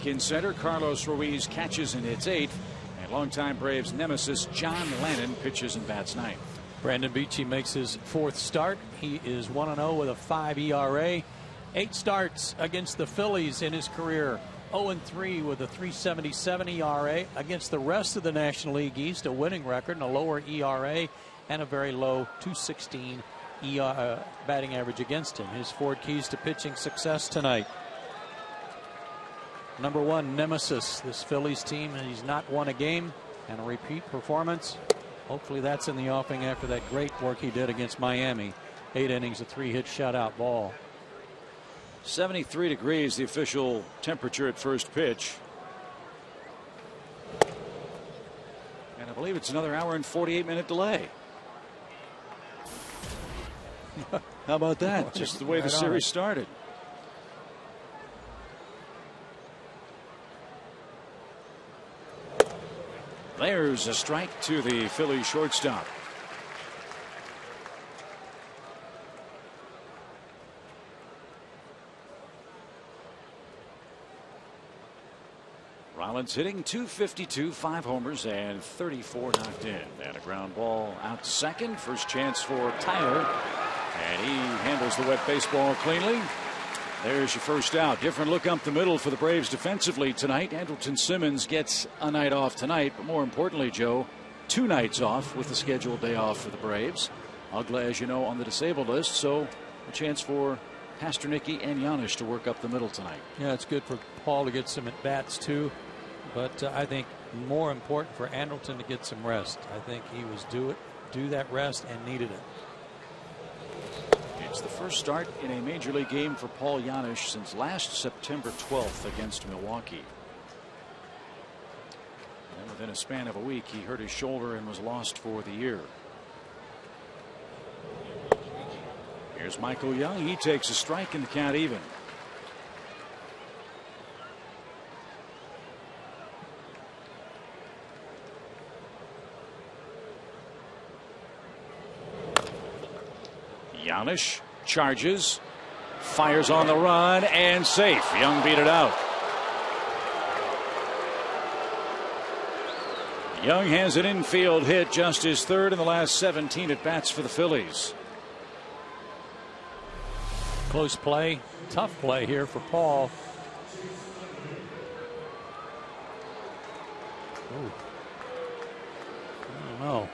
in center. Carlos Ruiz catches and hits 8th. And longtime Braves nemesis John Lennon pitches and bats 9th. Brandon Beachy makes his 4th start. He is 1-0 with a 5 ERA. 8 starts against the Phillies in his career. 0-3 with a 3.77 ERA. Against the rest of the National League East, a winning record and a lower ERA and a very low 2.16 batting average against him. His 4 keys to pitching success tonight. Number 1, nemesis. This Phillies team, he's not won a game, and a repeat performance. Hopefully that's in the offing after that great work he did against Miami. 8 innings, a 3-hit shutout ball. 73 degrees, the official temperature at first pitch. And I believe it's another hour and 48-minute delay. How about that? Just the way the series started. There's a strike to the Phillies shortstop. Rollins hitting .252, 5 homers and 34 knocked in. And a ground ball out to second. First chance for Tyler. And he handles the wet baseball cleanly. There's your first out. Different look up the middle for the Braves defensively tonight. Andrelton Simmons gets a night off tonight, but more importantly, Joe, 2 nights off with the scheduled day off for the Braves. Ugla, as you know, on the disabled list, so a chance for Pasternicki and Giannis to work up the middle tonight. Yeah, it's good for Paul to get some at bats too, but I think more important for Andrelton to get some rest. I think he was due that rest and needed it. It's the first start in a major league game for Paul Giannis since last September 12th against Milwaukee. And within a span of a week, he hurt his shoulder and was lost for the year. Here's Michael Young. He takes a strike and the count even. Giannis charges, fires on the run, and safe. Young beat it out. Young has an infield hit, just his 3rd in the last 17 at bats for the Phillies. Close play, tough play here for Paul. Ooh. I don't know.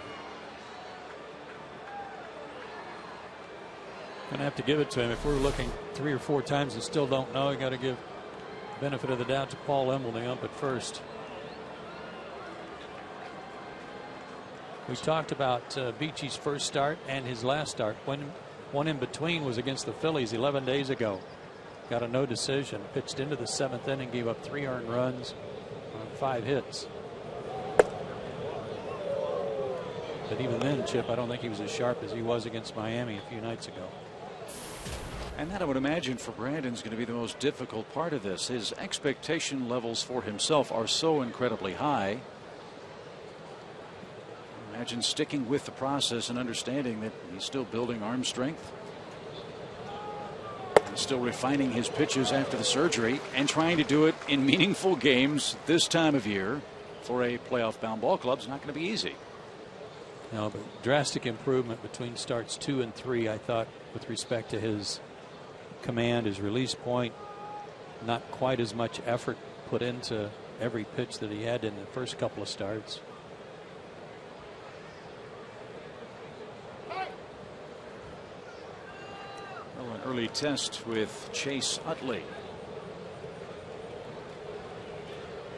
Gonna have to give it to him. If we're looking 3 or 4 times and still don't know, you got to give benefit of the doubt to Paul Embleton up at first. We talked about Beachy's first start and his last start. One in between was against the Phillies 11 days ago. Got a no decision. Pitched into the 7th inning, gave up 3 earned runs on 5 hits. But even then, Chip, I don't think he was as sharp as he was against Miami a few nights ago. And that, I would imagine, for Brandon's going to be the most difficult part of this. His expectation levels for himself are so incredibly high. Imagine sticking with the process and understanding that he's still building arm strength. And still refining his pitches after the surgery and trying to do it in meaningful games this time of year for a playoff-bound ball club is not going to be easy. No, but drastic improvement between starts 2 and 3, I thought, with respect to his command, his release point. Not quite as much effort put into every pitch that he had in the first couple of starts. Well, an early test with Chase Utley.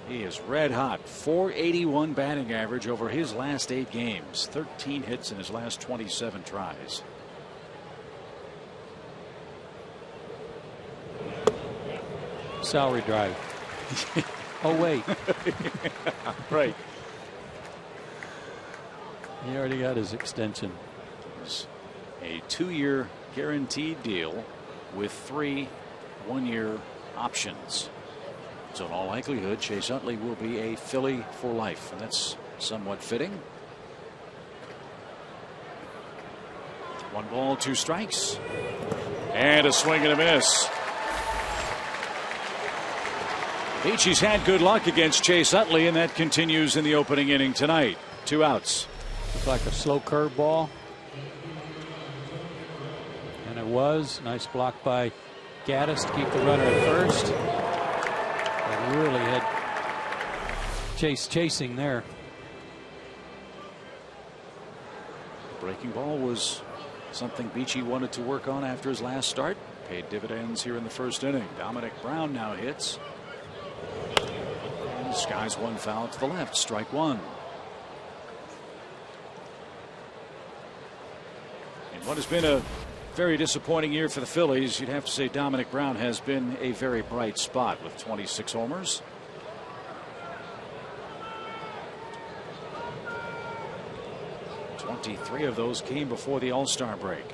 He is red hot. .481 batting average over his last 8 games. 13 hits in his last 27 tries. Salary drive. Oh, wait. Right. He already got his extension. It's a 2-year guaranteed deal with 3 one-year options. So in all likelihood, Chase Utley will be a Philly for life, and that's somewhat fitting. 1 ball, 2 strikes, and a swing and a miss. Peachy's had good luck against Chase Utley, and that continues in the opening inning tonight. 2 outs. Looked like a slow curveball. And it was. Nice block by Gaddis to keep the runner at first. And really had Chase chasing there. Breaking ball was something Peachy wanted to work on after his last start. Paid dividends here in the first inning. Dominic Brown now hits. And skies one foul to the left. Strike one. In what has been a very disappointing year for the Phillies, you'd have to say Dominic Brown has been a very bright spot with 26 homers. Three of those came before the All-Star break.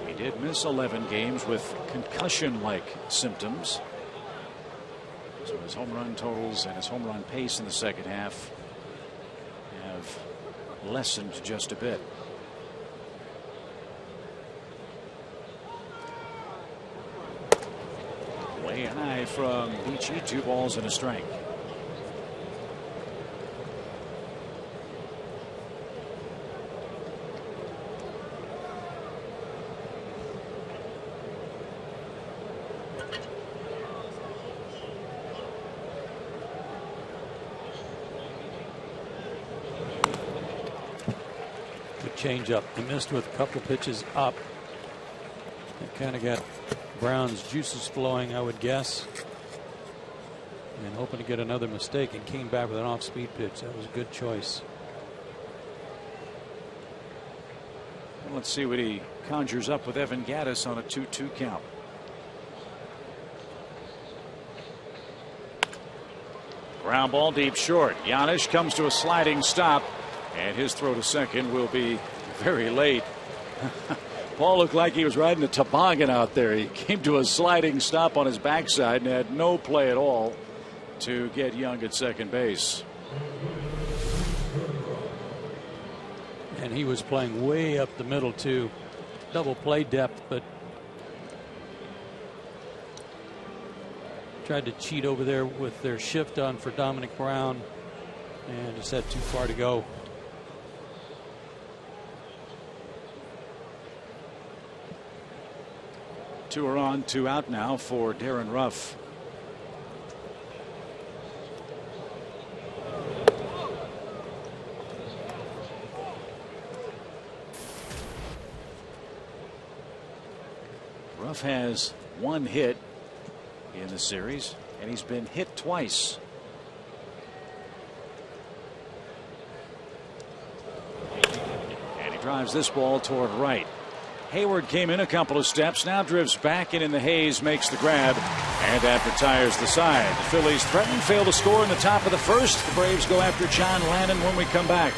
He did miss 11 games with concussion-like symptoms. So his home run totals and his home run pace in the second half have lessened just a bit. Way high from Peachy. 2 balls and a strike. Changeup. He missed with a couple pitches up. It kind of got Brown's juices flowing, I would guess. And hoping to get another mistake, and came back with an off-speed pitch. That was a good choice. Well, let's see what he conjures up with Evan Gaddis on a 2-2 count. Ground ball deep short. Giannis comes to a sliding stop, and his throw to second will be very late. Paul looked like he was riding a toboggan out there. He came to a sliding stop on his backside and had no play at all to get Young at second base. And he was playing way up the middle too. Double play depth, but tried to cheat over there with their shift on for Dominic Brown and just had too far to go. Two are on, 2 out now for Darren Ruff. Ruff has 1 hit in the series, and he's been hit twice. And he drives this ball toward right. Hayward came in a couple of steps, now drifts back, and in the haze makes the grab, and that retires the side. The Phillies threaten, fail to score in the top of the first. The Braves go after John Lannon when we come back.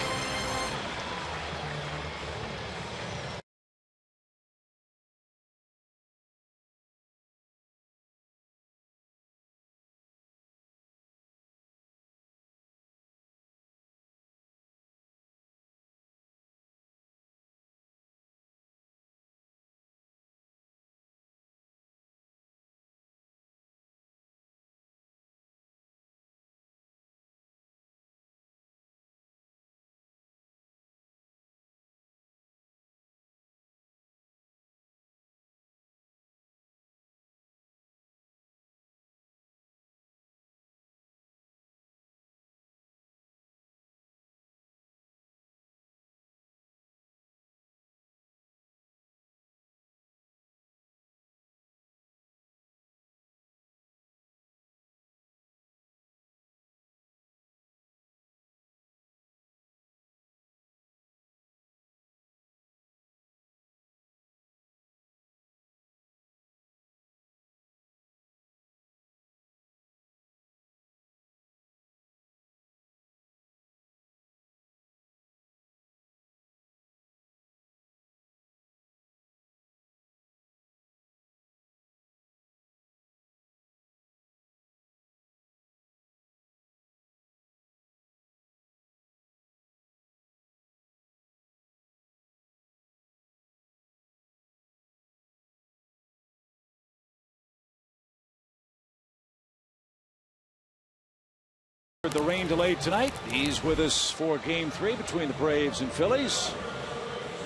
The rain delayed tonight. He's with us for Game 3 between the Braves and Phillies.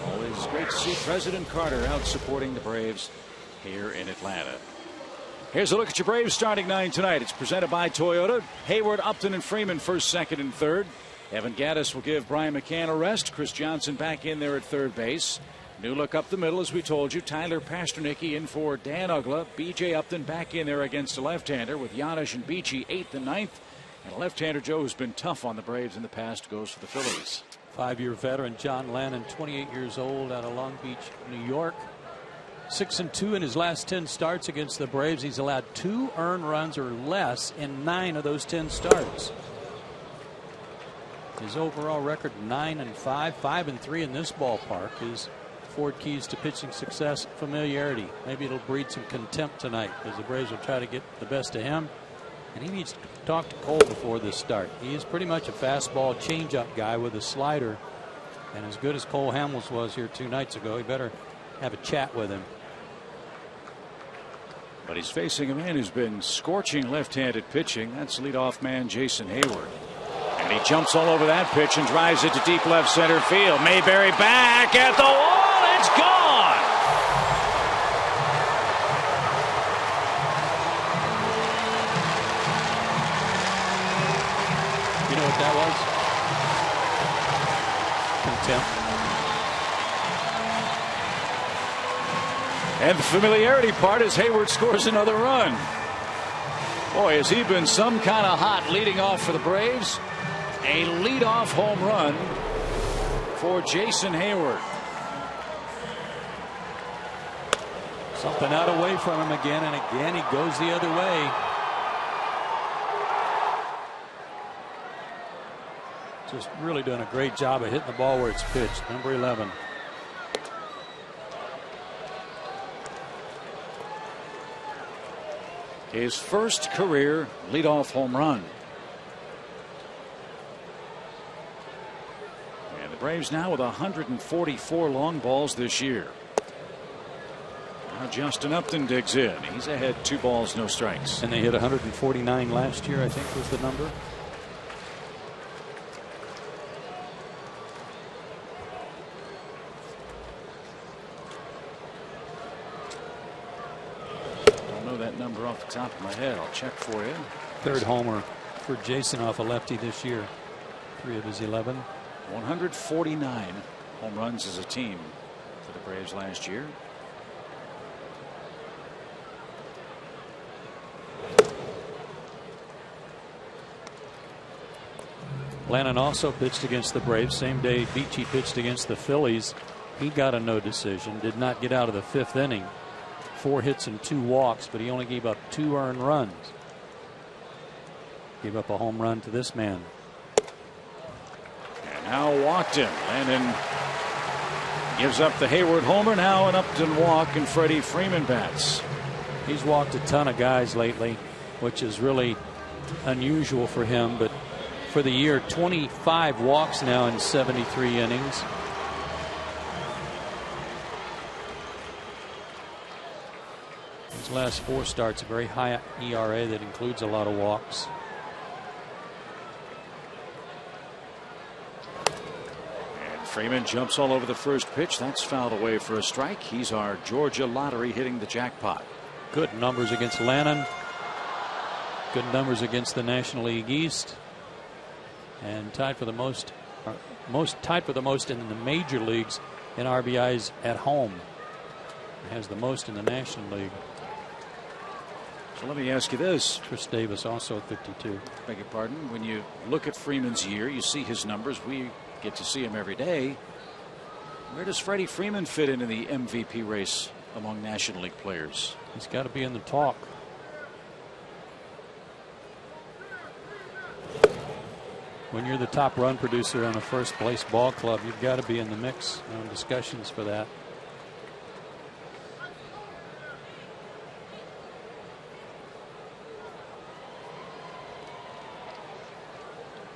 Always great to see President Carter out supporting the Braves here in Atlanta. Here's a look at your Braves starting nine tonight. It's presented by Toyota. Hayward, Upton, and Freeman first, second, and third. Evan Gattis will give Brian McCann a rest. Chris Johnson back in there at third base. New look up the middle, as we told you. Tyler Pasternicki in for Dan Uggla. B.J. Upton back in there against a left-hander with Giannis and Beachy 8th and 9th. And a left-hander, Joe, who's been tough on the Braves in the past, goes for the Phillies. 5-year veteran John Lannon, 28 years old, out of Long Beach, New York. 6-2 in his last 10 starts against the Braves. He's allowed 2 earned runs or less in 9 of those 10 starts. His overall record 9-5, 5-3 in this ballpark. His 4 keys to pitching success: familiarity. Maybe it'll breed some contempt tonight, because the Braves will try to get the best of him. And he needs to talk to Cole before this start. He is pretty much a fastball changeup guy with a slider. And as good as Cole Hamels was here 2 nights ago, he better have a chat with him. But he's facing a man who's been scorching left-handed pitching. That's leadoff man Jason Hayward. And he jumps all over that pitch and drives it to deep left center field. Mayberry back at the wall. It's gone. You know what that was? Contempt. And the familiarity part is Hayward scores another run. Boy, has he been some kind of hot leading off for the Braves. A leadoff home run for Jason Hayward. Something out away from him again, and again he goes the other way. Just really doing a great job of hitting the ball where it's pitched. Number 11. His first career leadoff home run. And the Braves now with 144 long balls this year. Now Justin Upton digs in. He's ahead 2 balls, no strikes. And they hit 149 last year, I think was the number. Number off the top of my head. I'll check for you. 3rd homer for Jason off a lefty this year. 3 of his 11. 149 home runs as a team for the Braves last year. Lannon also pitched against the Braves same day Beachy pitched against the Phillies. He got a no decision. Did not get out of the 5th inning. 4 hits and 2 walks, but he only gave up 2 earned runs. Gave up a home run to this man. And now walked him. Landon gives up the Hayward homer. Now an Upton walk, and Freddie Freeman bats. He's walked a ton of guys lately, which is really unusual for him. But for the year, 25 walks now in 73 innings. His last 4 starts, a very high ERA that includes a lot of walks. And Freeman jumps all over the first pitch. That's fouled away for a strike. He's our Georgia lottery hitting the jackpot. Good numbers against Lannon. Good numbers against the National League East. And tied for the most in the major leagues in RBIs at home. He has the most in the National League. So let me ask you this. Chris Davis also at 52. Beg your pardon. When you look at Freeman's year, you see his numbers. We get to see him every day. Where does Freddie Freeman fit in the MVP race among National League players? He's got to be in the talk. When you're the top run producer on a first place ball club, you've got to be in the mix on discussions for that.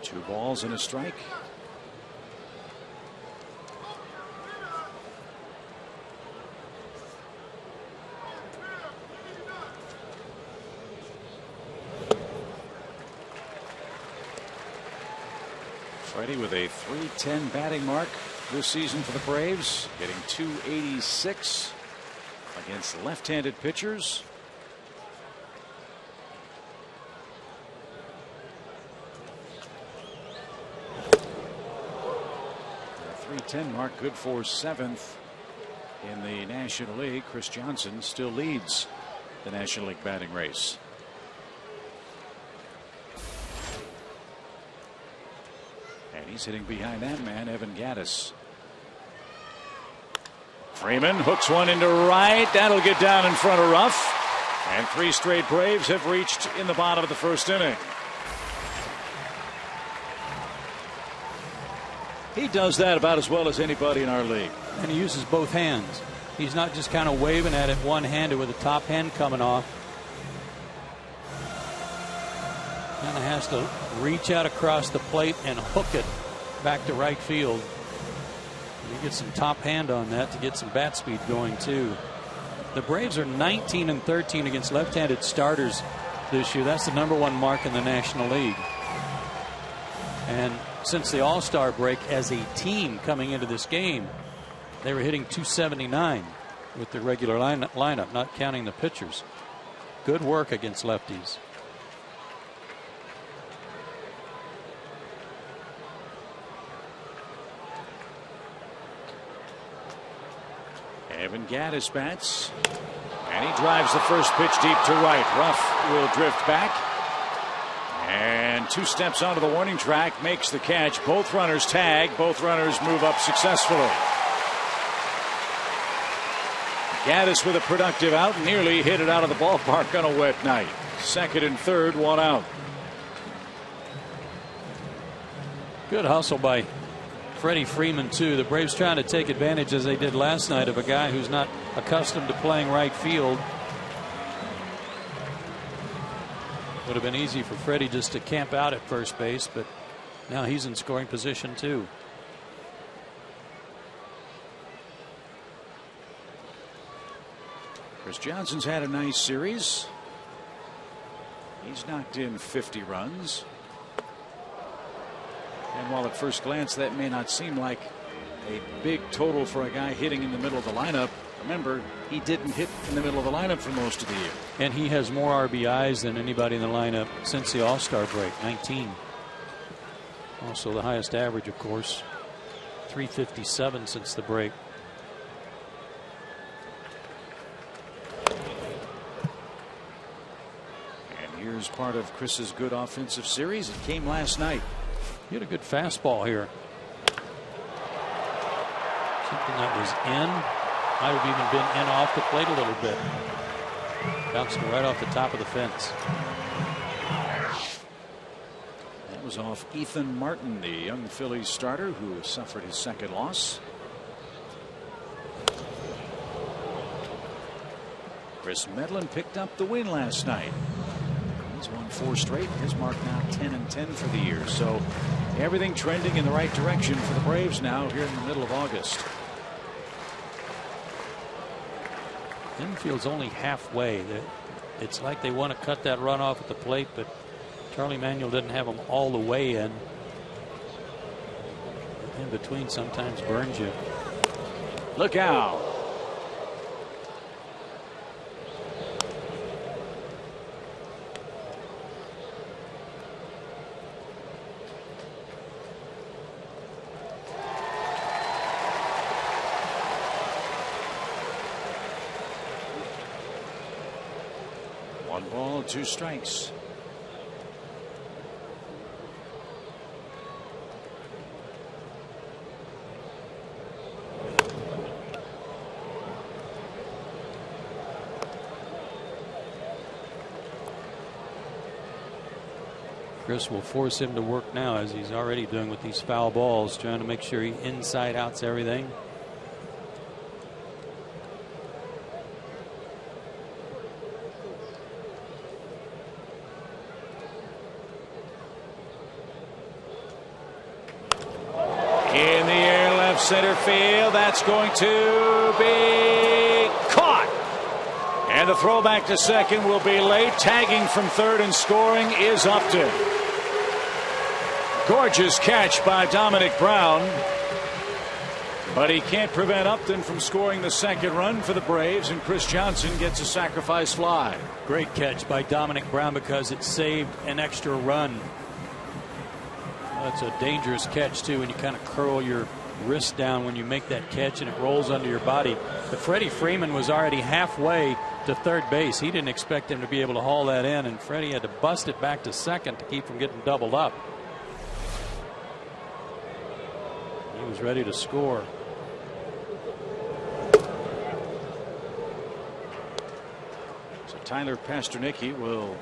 Two balls and a strike. Freddie with a .310 batting mark this season for the Braves, getting .286 against left-handed pitchers. The .310 mark good for 7th in the National League. Chris Johnson still leads the National League batting race. And he's hitting behind that man, Evan Gattis. Freeman hooks one into right. That'll get down in front of Ruff. And 3 straight Braves have reached in the bottom of the first inning. He does that about as well as anybody in our league. And he uses both hands. He's not just kind of waving at it one-handed with the top hand coming off. Kind of has to reach out across the plate and hook it back to right field. You get some top hand on that to get some bat speed going too. The Braves are 19-13 against left-handed starters this year. That's the #1 mark in the National League. And since the All-Star break, as a team coming into this game, they were hitting .279 with the regular lineup, not counting the pitchers. Good work against lefties. Evan Gattis bats, and he drives the first pitch deep to right. Ruff will drift back, and 2 steps onto the warning track, makes the catch. Both runners tag. Both runners move up successfully. Gattis with a productive out, nearly hit it out of the ballpark on a wet night. 2nd and 3rd, 1 out. Good hustle by Freddie Freeman too. The Braves trying to take advantage, as they did last night, of a guy who's not accustomed to playing right field. Would have been easy for Freddie just to camp out at first base, but now he's in scoring position too. Chris Johnson's had a nice series. He's knocked in 50 runs. And while at first glance that may not seem like a big total for a guy hitting in the middle of the lineup, remember, he didn't hit in the middle of the lineup for most of the year. And he has more RBIs than anybody in the lineup since the All-Star break, 19. Also the highest average, of course, 357 since the break. And here's part of Chris's good offensive series. It came last night. He had a good fastball here. Something that was in. Might have even been in off the plate a little bit. Bounced right off the top of the fence. That was off Ethan Martin, the young Phillies starter who suffered his 2nd loss. Chris Medlin picked up the win last night. He's won 4 straight. His mark now 10-10 for the year. So everything trending in the right direction for the Braves now here in the middle of August. Infield's only halfway. It's like they want to cut that run off at the plate, but Charlie Manuel didn't have them all the way in. In between sometimes burns you. Look out. One ball, 2 strikes. Chris will force him to work now, as he's already doing with these foul balls, trying to make sure he inside outs everything. In the air, left center field. That's going to be caught. And the throw back to second will be late. Tagging from third and scoring is Upton. Gorgeous catch by Dominic Brown. But he can't prevent Upton from scoring the second run for the Braves, and Chris Johnson gets a sacrifice fly. Great catch by Dominic Brown because it saved an extra run. That's a dangerous catch too, when you kind of curl your wrist down when you make that catch and it rolls under your body. But Freddie Freeman was already halfway to third base. He didn't expect him to be able to haul that in, and Freddie had to bust it back to second to keep from getting doubled up. He was ready to score. So Tyler Pasternicki will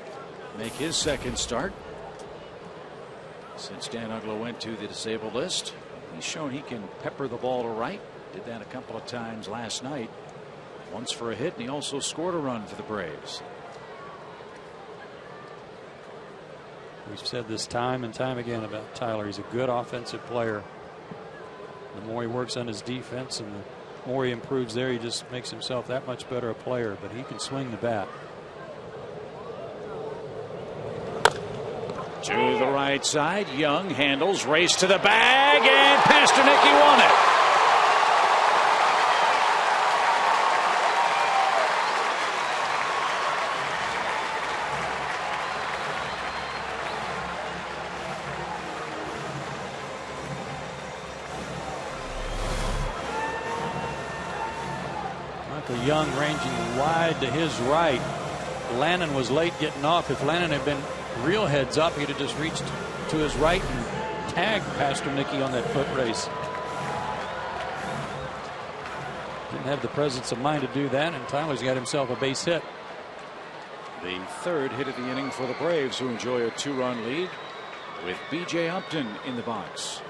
make his second start since Dan Ugla went to the disabled list. He's shown he can pepper the ball to right. Did that a couple of times last night. Once for a hit, and he also scored a run for the Braves. We've said this time and time again about Tyler. He's a good offensive player. The more he works on his defense and the more he improves there, he just makes himself that much better a player. But he can swing the bat. To the right side, Young handles, race to the bag, and Pasternicki won it. Michael Young ranging wide to his right. Lannon was late getting off. If Lannon had been real heads up, he'd have just reached to his right and tagged Pasternicki on that foot race. Didn't have the presence of mind to do that, and Tyler's got himself a base hit. The third hit of the inning for the Braves, who enjoy a 2-run lead with B.J. Upton in the box.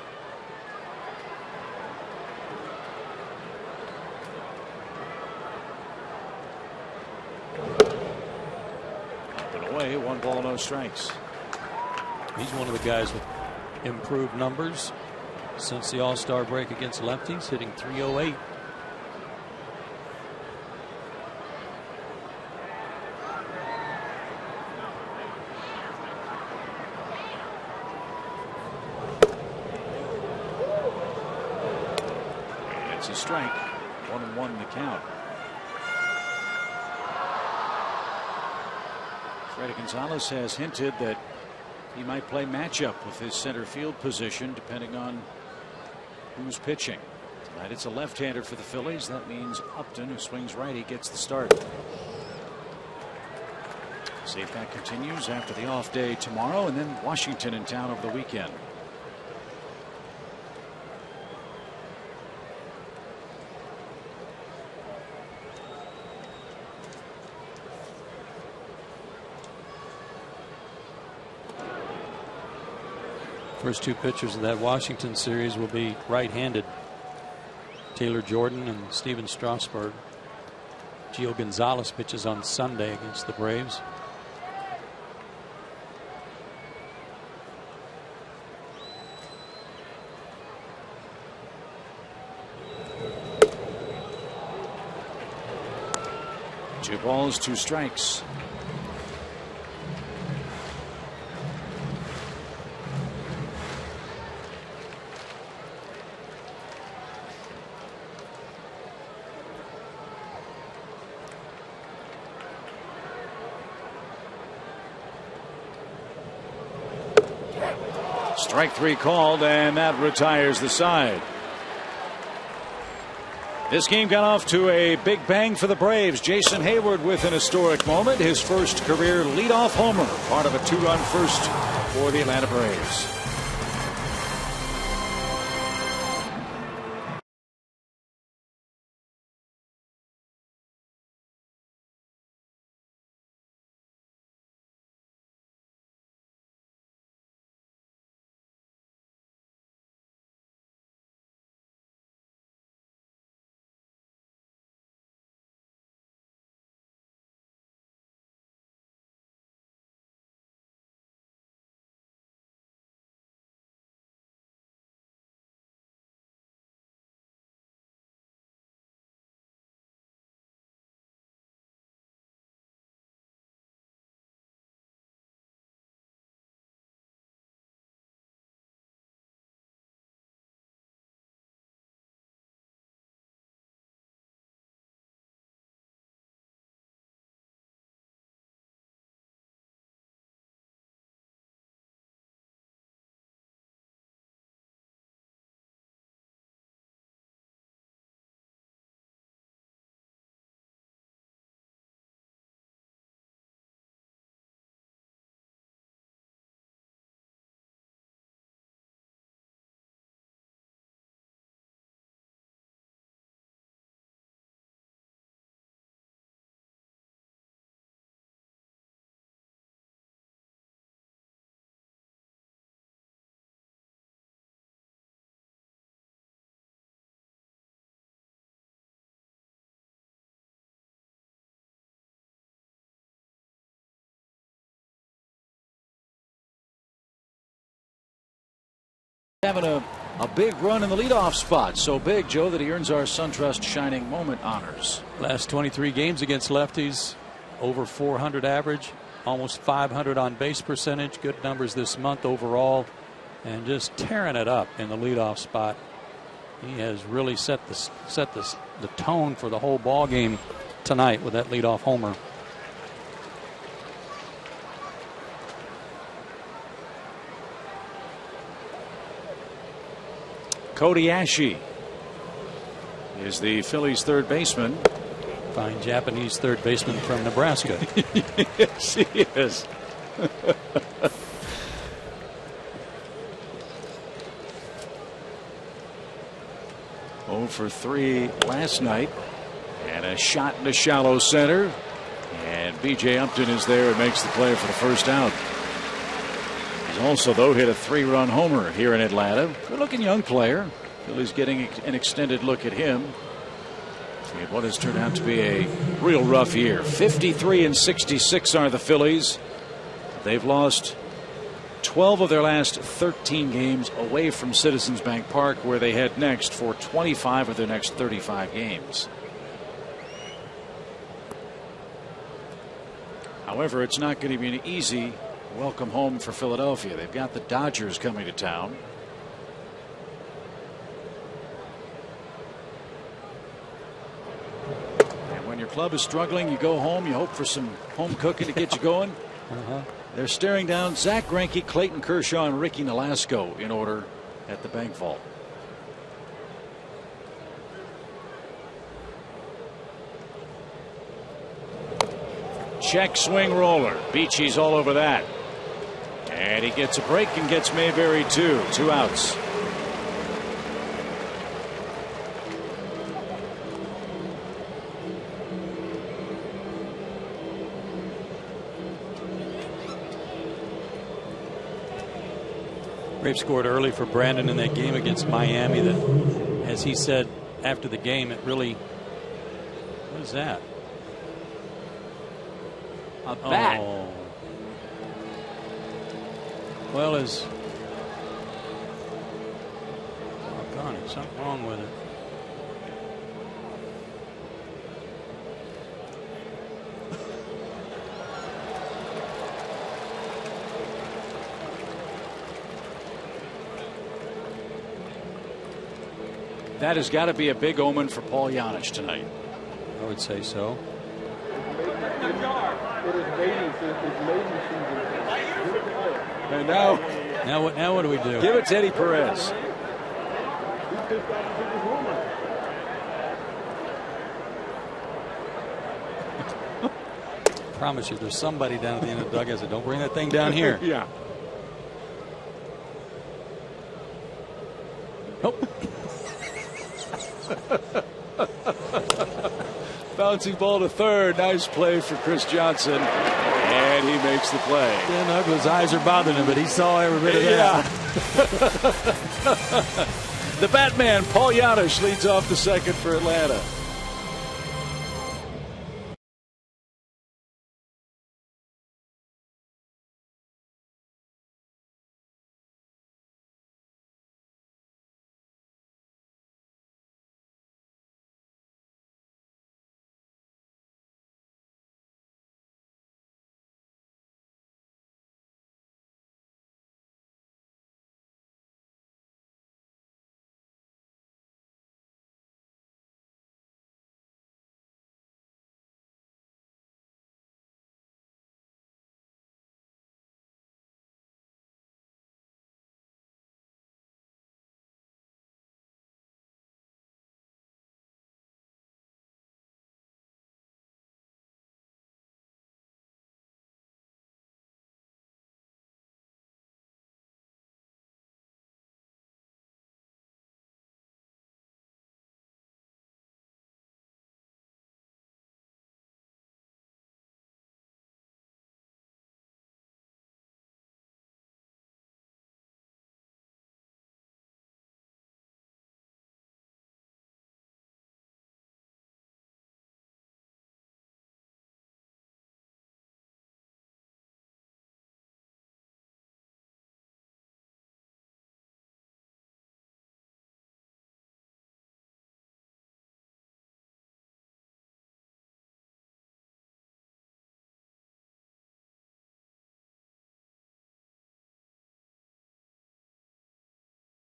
Away, 1 ball, no strikes. He's one of the guys with improved numbers since the All-Star break against lefties, hitting .308. It's a strike. 1-1 the count. Freddie Gonzalez has hinted that he might play matchup with his center field position depending on who's pitching. Tonight it's a left-hander for the Phillies. That means Upton, who swings righty, gets the start. See if that continues after the off day tomorrow, and then Washington in town over the weekend. First two pitchers of that Washington series will be right-handed. Taylor Jordan and Steven Strasburg. Gio Gonzalez pitches on Sunday against the Braves. Two balls, 2 strikes. Strike 3 called, and that retires the side. This game got off to a big bang for the Braves. Jason Hayward with an historic moment, his first career leadoff homer, part of a 2-run first for the Atlanta Braves. Having a big run in the leadoff spot. So big, Joe, that he earns our SunTrust Shining Moment honors. Last 23 games against lefties, over 400 average, almost 500 on base percentage. Good numbers this month overall, and just tearing it up in the leadoff spot. He has really set the tone for the whole ball game tonight with that leadoff homer. Cody Ashe is the Phillies' third baseman. Fine Japanese third baseman from Nebraska. Yes, he is. 0 for 3 last night, and a shot in the shallow center, and B.J. Upton is there and makes the play for the first out. He's also, though, hit a 3-run homer here in Atlanta. Good-looking young player. Phillies getting an extended look at him in what has turned out to be a real rough year. 53-66 are the Phillies. They've lost 12 of their last 13 games away from Citizens Bank Park, where they head next for 25 of their next 35 games. However, it's not going to be an easy welcome home for Philadelphia. They've got the Dodgers coming to town. And when your club is struggling, you go home, you hope for some home cooking to get you going. They're staring down Zach Greinke, Clayton Kershaw, and Ricky Nolasco in order at the bank vault. Check swing roller. Beachy's all over that. And he gets a break and gets Mayberry too. 2 outs. Grape scored early for Brandon in that game against Miami. That, as he said after the game, it really. What is that? A bat. Oh. Well, is. Oh, God, there's something wrong with it. That has got to be a big omen for Paul Janich tonight. I would say so. And now what do we do? Give it to Eddie Perez. Promise you, there's somebody down at the end of the dugout that said, "Don't bring that thing down here." Yeah. Nope. Bouncing ball to third. Nice play for Chris Johnson. And he makes the play. Dan Uggla's eyes are bothering him, but he saw every bit of that. The Batman, Paul Janich, leads off the second for Atlanta.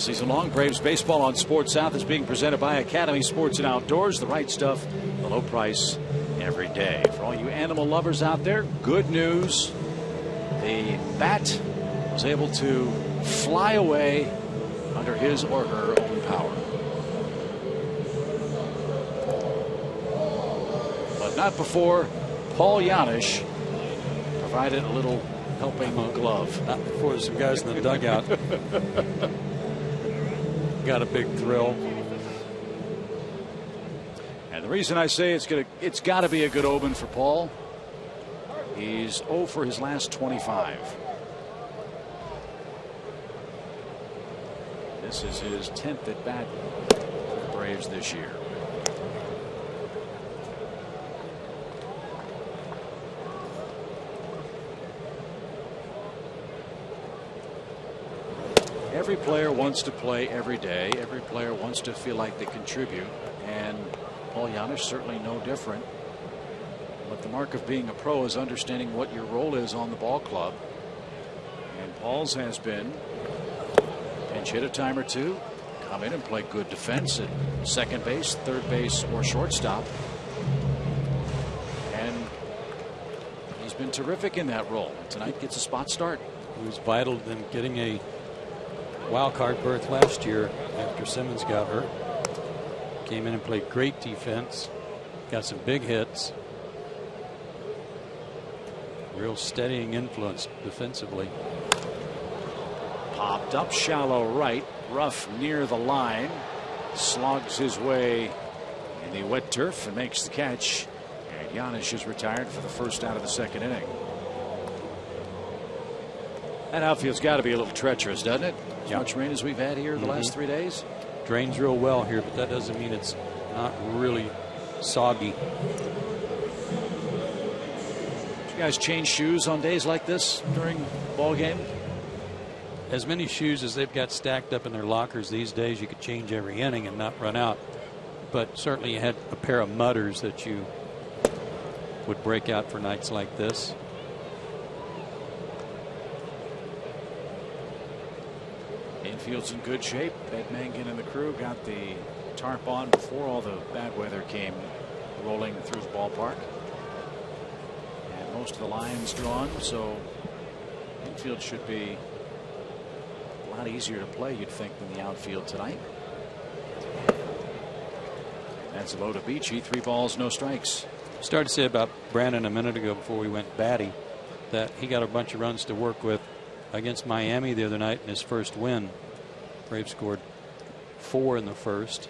season long. Braves baseball on Sports South is being presented by Academy Sports and Outdoors. The right stuff, the low price every day. For all you animal lovers out there, good news. The bat was able to fly away under his or her own power. But not before Paul Janisch provided a little helping glove. Not before some guys in the dugout got a big thrill. And the reason I say it's got to be a good omen for Paul. He's 0 for his last 25. This is his 10th at bat for the Braves this year. Every player wants to play every day. Every player wants to feel like they contribute. And Paul Janisch certainly no different. But the mark of being a pro is understanding what your role is on the ball club. And Paul's has been pinch hit a time or two, come in and play good defense at second base, third base, or shortstop. And he's been terrific in that role. Tonight gets a spot start. He was vital in getting a wild card berth last year after Simmons got hurt. Came in and played great defense. Got some big hits. Real steadying influence defensively. Popped up shallow right. Rough near the line. Slogs his way in the wet turf and makes the catch. And Janisch is retired for the first out of the second inning. That outfield's got to be a little treacherous, doesn't it? As much rain as we've had here the last 3 days. Drains real well here, but that doesn't mean it's not really soggy. Do you guys change shoes on days like this during ball game? As many shoes as they've got stacked up in their lockers these days, you could change every inning and not run out. But certainly you had a pair of mudders that you would break out for nights like this. Infield's in good shape. Ed Mangan and the crew got the tarp on before all the bad weather came rolling through the ballpark. And most of the lines drawn, so infield should be a lot easier to play, you'd think, than the outfield tonight. That's a low to Beachy. 3 balls, no strikes. Started to say about Brandon a minute ago before we went batty that he got a bunch of runs to work with against Miami the other night in his first win. Braves scored 4 in the first.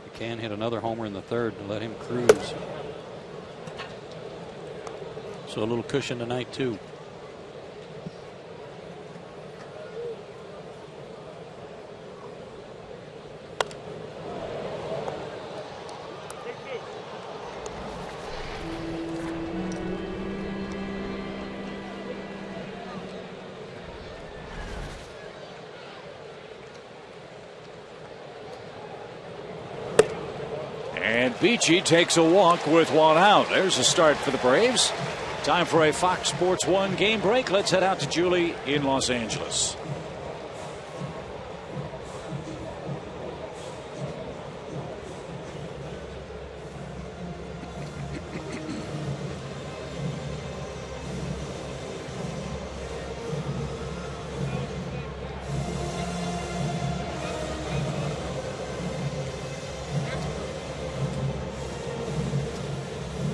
McCann hit another homer in the third to let him cruise. So a little cushion tonight too. Beachy takes a walk with 1 out. There's a start for the Braves. Time for a Fox Sports 1 game break. Let's head out to Julie in Los Angeles.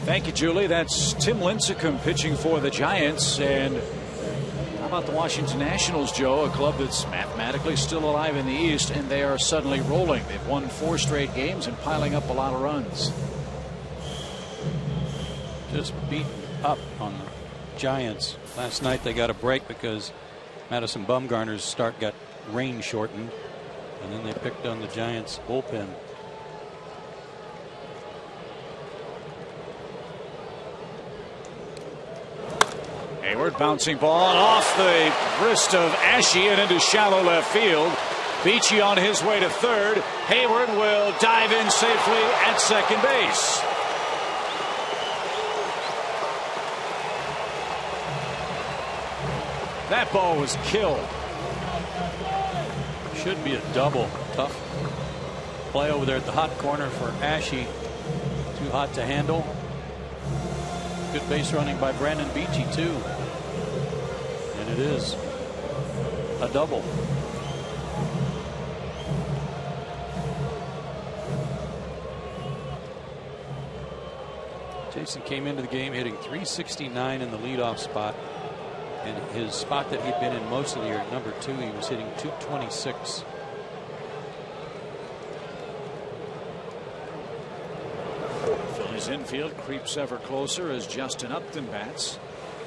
Thank you, Julie. That's Tim Lincecum pitching for the Giants. And how about the Washington Nationals, Joe? A club that's mathematically still alive in the East, and they are suddenly rolling. They've won 4 straight games and piling up a lot of runs. Just beat up on the Giants. Last night they got a break because Madison Bumgarner's start got rain shortened, and then they picked on the Giants bullpen. Hayward bouncing ball off the wrist of Ashe and into shallow left field. Beachy on his way to third. Hayward will dive in safely at second base. That ball was killed. should be a double. Tough play over there at the hot corner for Ashe. Too hot to handle. Good base running by Brandon Beachy too. And it is a double. Jason came into the game hitting .369 in the leadoff spot. And his spot that he'd been in most of the year, at number 2, he was hitting .226. Phillies infield creeps ever closer as Justin Upton bats.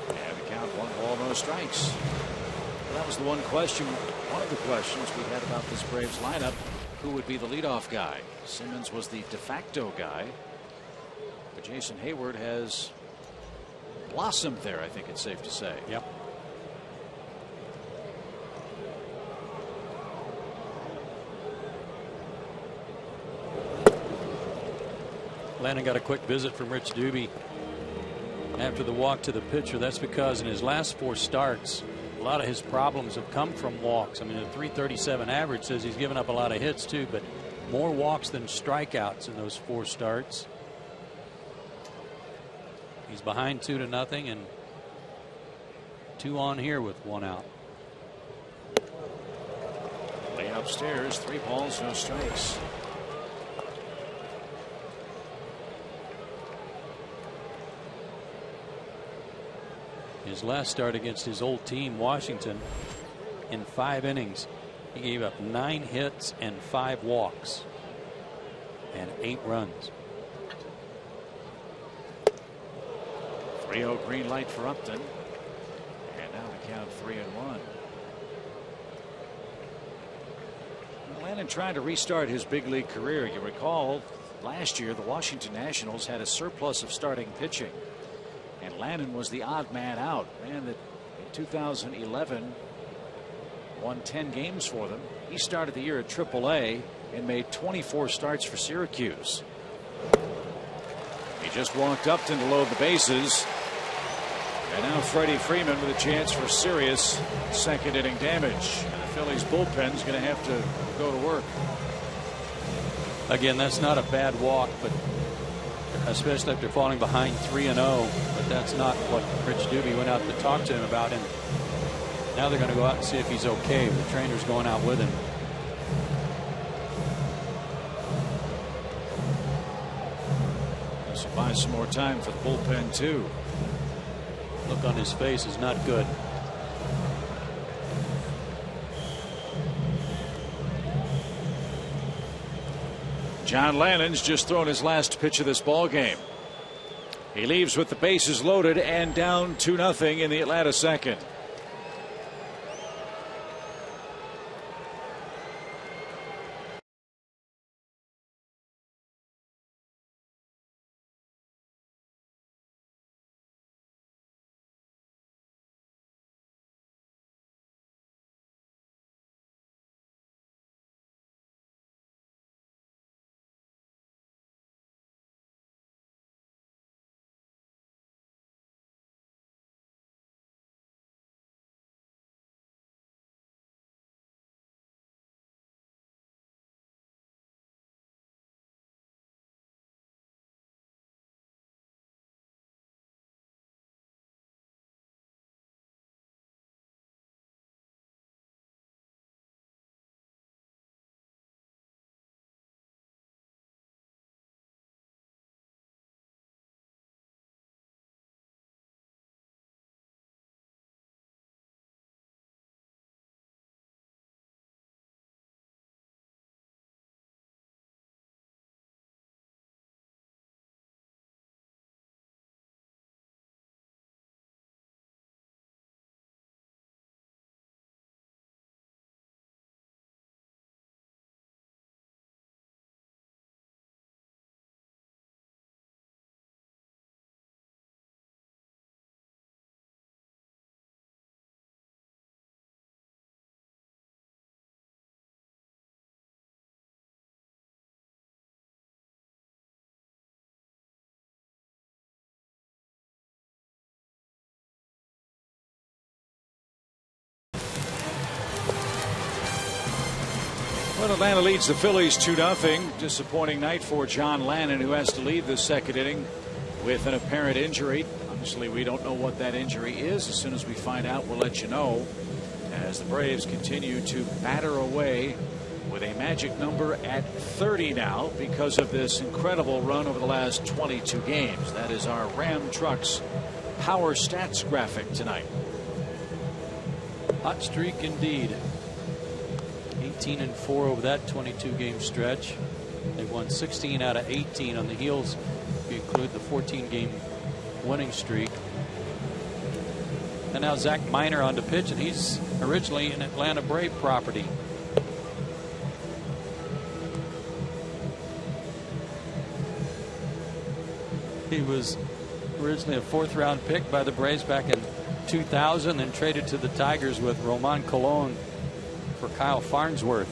And the count 1 ball, no strikes. Well, that was the one question, one of the questions we had about this Braves lineup. Who would be the leadoff guy? Simmons was the de facto guy. But Jason Hayward has blossomed there, I think it's safe to say. Yep. Landon got a quick visit from Rich Doobie after the walk to the pitcher. That's because in his last 4 starts, a lot of his problems have come from walks. I mean, a .337 average says he's given up a lot of hits too, but more walks than strikeouts in those 4 starts. He's behind 2-0 and 2 on here with 1 out. Lane upstairs, 3 balls, no strikes. His last start against his old team, Washington, in 5 innings, he gave up 9 hits and 5 walks and 8 runs. 3-0 green light for Upton. And now the count 3-1. Landon trying to restart his big league career. You recall last year the Washington Nationals had a surplus of starting pitching. And Landon was the odd man out. Man that in 2011 won 10 games for them. He started the year at AAA and made 24 starts for Syracuse. He just walked Upton to load the bases. And now Freddie Freeman with a chance for serious second inning damage. And the Phillies bullpen's going to have to go to work. Again, that's not a bad walk, but especially after falling behind 3-0. But that's not what Rich Doobie went out to talk to him about. And now they're going to go out and see if he's okay. The trainer's going out with him. This will buy some more time for the bullpen too. Look on his face is not good. John Lannon's just thrown his last pitch of this ball game. He leaves with the bases loaded and down 2-0 in the Atlanta second. Well, Atlanta leads the Phillies 2-0. Disappointing night for John Lannon, who has to leave the second inning with an apparent injury. Obviously, we don't know what that injury is. As soon as we find out, we'll let you know. As the Braves continue to batter away with a magic number at 30 now because of this incredible run over the last 22 games. That is our Ram Trucks power stats graphic tonight. Hot streak indeed. 18-4 over that 22-game stretch. They've won 16 out of 18 on the heels, if you include the 14-game winning streak. And now Zach Miner on the pitch, and he's originally an Atlanta Brave property. He was originally a fourth-round pick by the Braves back in 2000 and traded to the Tigers with Roman Colon for Kyle Farnsworth.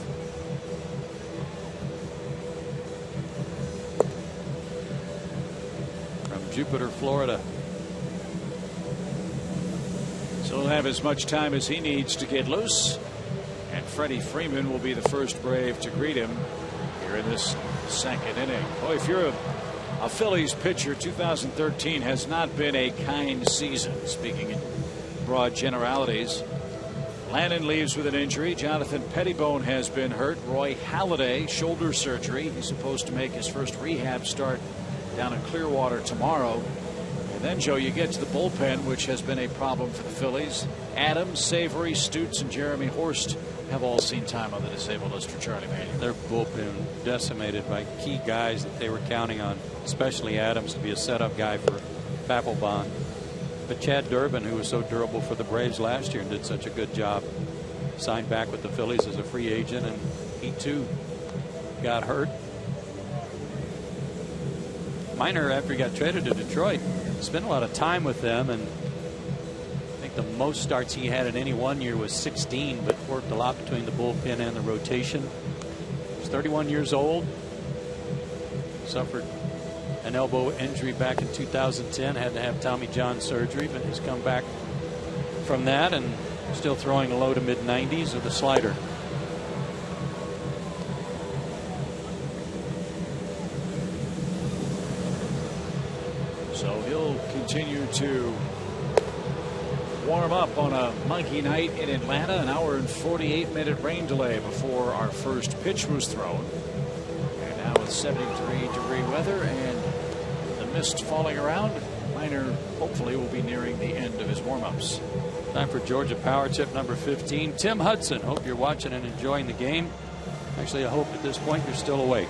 From Jupiter, Florida. So he'll have as much time as he needs to get loose. And Freddie Freeman will be the first Brave to greet him here in this second inning. Boy, if you're a Phillies pitcher, 2013 has not been a kind season, speaking in broad generalities. Lannon leaves with an injury. Jonathan Pettibone has been hurt. Roy Halladay, shoulder surgery. He's supposed to make his first rehab start down in Clearwater tomorrow. And then, Joe, you get to the bullpen, which has been a problem for the Phillies. Adams, Savory, Stutes, and Jeremy Horst have all seen time on the disabled list for Charlie Manuel. Their bullpen decimated by key guys that they were counting on, especially Adams, to be a setup guy for Papelbon. But Chad Durbin, who was so durable for the Braves last year and did such a good job, signed back with the Phillies as a free agent, and he too got hurt. Miner, after he got traded to Detroit, spent a lot of time with them, and I think the most starts he had in any one year was 16, but worked a lot between the bullpen and the rotation. He's 31 years old, suffered an elbow injury back in 2010, had to have Tommy John surgery, but he's come back from that and still throwing low to mid 90s with a slider. So he'll continue to warm up on a monkey night in Atlanta. An hour and 48-minute rain delay before our first pitch was thrown. And now with 73-degree weather and the mist falling around, Miner hopefully will be nearing the end of his warm-ups. Time for Georgia Power tip number 15. Tim Hudson. Hope you're watching and enjoying the game. Actually, I hope at this point you're still awake.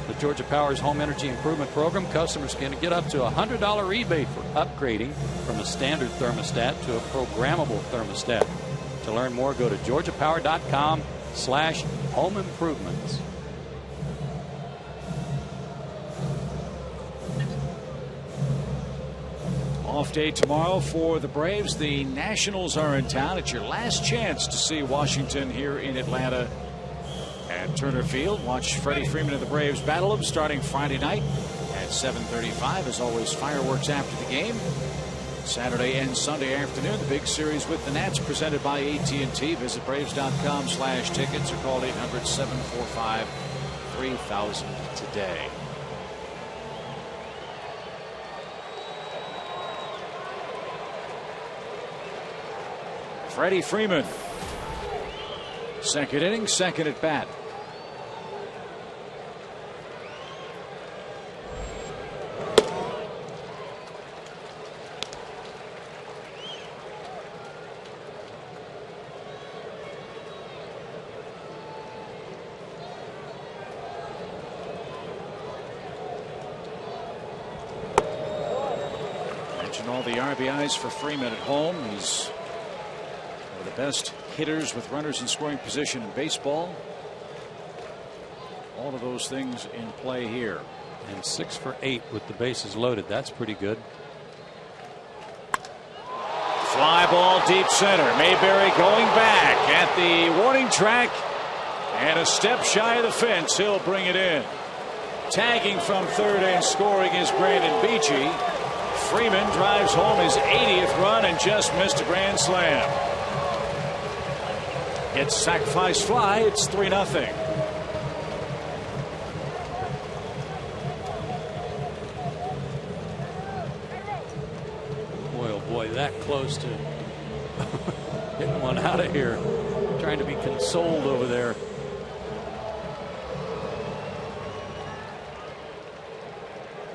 The Georgia Power's Home Energy Improvement Program, customers can get up to a $100 rebate for upgrading from a standard thermostat to a programmable thermostat. To learn more, go to georgiapower.com/home improvements. Off day tomorrow for the Braves. The Nationals are in town. It's your last chance to see Washington here in Atlanta at Turner Field. Watch Freddie Freeman of the Braves battle him starting Friday night at 7:35. As always, fireworks after the game. Saturday and Sunday afternoon, the big series with the Nats presented by AT&T. Visit Braves.com/tickets or call 800-745-3000 today. Freddie Freeman, second inning, second at bat. Mentioned all the RBIs for Freeman at home. He's the best hitters with runners in scoring position in baseball. All of those things in play here. And 6 for 8 with the bases loaded. That's pretty good. Fly ball deep center. Mayberry going back at the warning track and a step shy of the fence. He'll bring it in. Tagging from third and scoring is Brandon Beachy. Freeman drives home his 80th run and just missed a grand slam. It's sacrifice fly. It's 3-0. Boy, that close to getting one out of here. Trying to be consoled over there.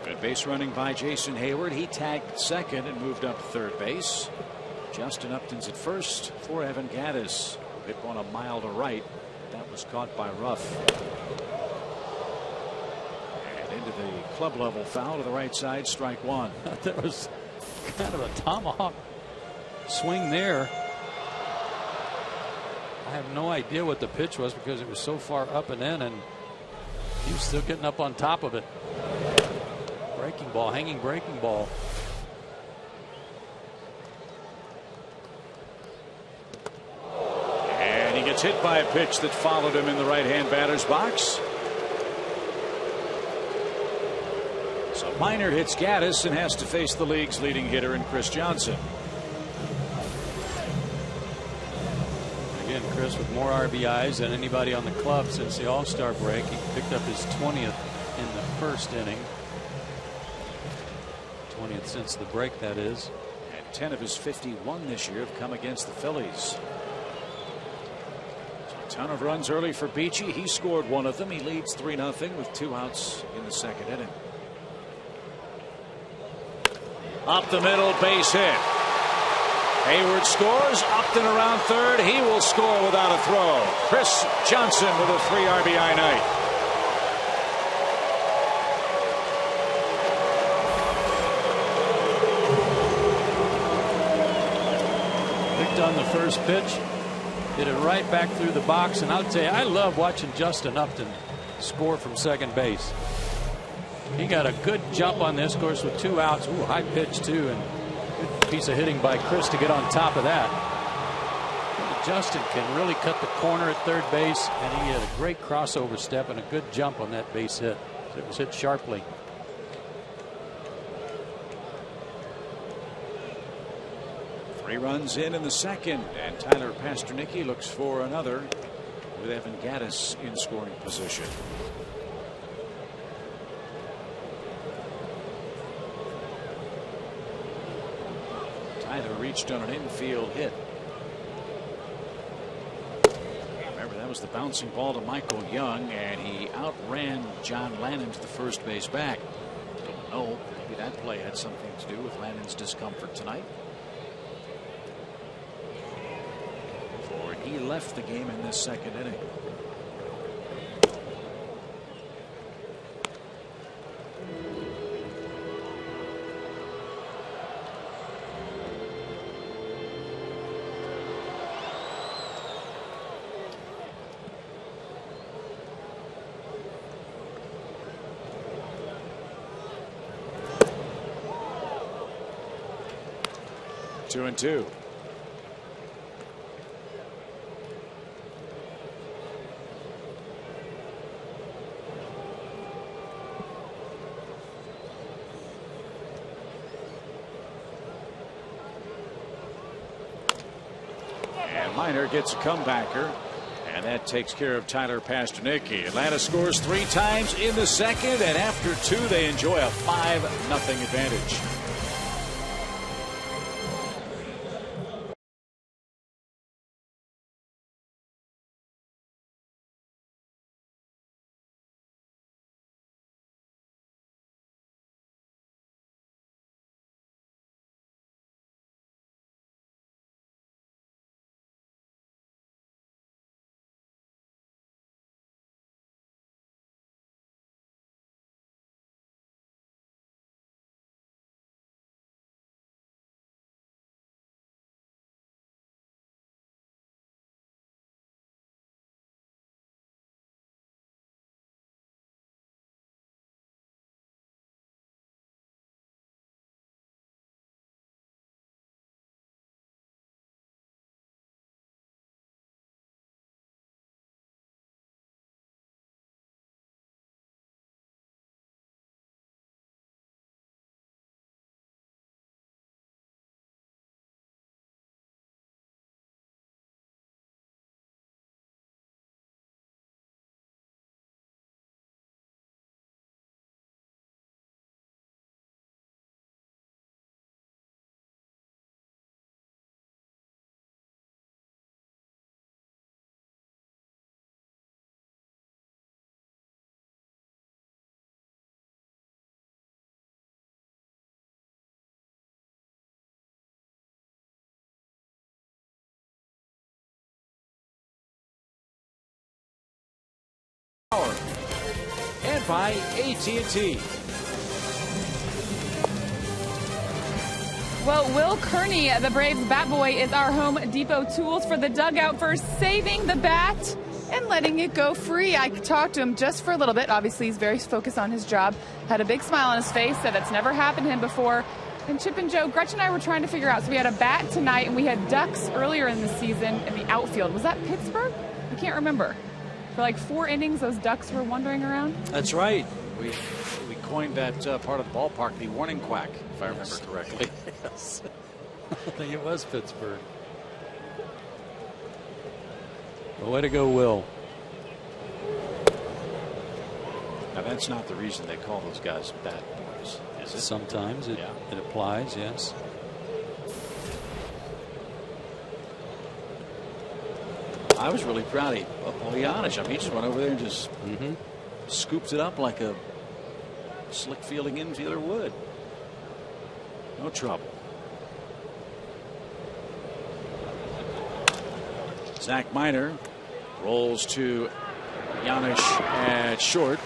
Good base running by Jason Hayward. He tagged second and moved up third base. Justin Upton's at first for Evan Gattis. Hit one a mile to right. That was caught by Ruff. And into the club level foul to the right side, strike one. That was kind of a tomahawk swing there. I have no idea what the pitch was because it was so far up and in, and he was still getting up on top of it. Breaking ball, hanging breaking ball. And he gets hit by a pitch that followed him in the right-hand batter's box. So Minor hits Gattis and has to face the league's leading hitter in Chris Johnson. Again, Chris with more RBIs than anybody on the club since the All-Star break. He picked up his 20th in the first inning. 20th since the break, that is. And 10 of his 51 this year have come against the Phillies. So a ton of runs early for Beachy. He scored one of them. He leads 3-0 with 2 outs in the second inning. Up the middle, base hit. Hayward scores. Upton around third. He will score without a throw. Chris Johnson with a 3 RBI night. Picked on the first pitch. Hit it right back through the box. And I'll tell you, I love watching Justin Upton score from second base. He got a good jump on this, of course, with 2 outs. Ooh, high pitch, too. And good piece of hitting by Chris to get on top of that. Justin can really cut the corner at third base, and he had a great crossover step and a good jump on that base hit. It was hit sharply. Three runs in the second, and Tyler Pastornicki looks for another with Evan Gattis in scoring position. Tyler reached on an infield hit. Remember, that was the bouncing ball to Michael Young, and he outran John Lannon to the first base back. Don't know. Maybe that play had something to do with Lannon's discomfort tonight. For he left the game in this second inning. Two and two. And Minor gets a comebacker, and that takes care of Tyler Pastornicki. Atlanta scores 3 times in the second, and after 2 they enjoy a 5-0 advantage. PHI AT. Well, Will Kearney, the Braves bat boy, is our Home Depot tools for the dugout for saving the bat and letting it go free. I talked to him just for a little bit. Obviously, he's very focused on his job. Had a big smile on his face, said that's never happened to him before. And Chip and Joe, Gretchen and I were trying to figure out. So we had a bat tonight, and we had ducks earlier in the season in the outfield. Was that Pittsburgh? I can't remember. For like 4 innings, those ducks were wandering around. That's right. We coined that part of the ballpark the warning quack, if I remember correctly. Yes. I think it was Pittsburgh. Well, way to go, Will. Now, that's not the reason they call those guys bat boys, is it? Sometimes it applies, yes. I was really proud of Polianic. I mean, he just went over there and just scooped it up like a slick fielding infielder would. No trouble. Zach Miner rolls to Janish at short.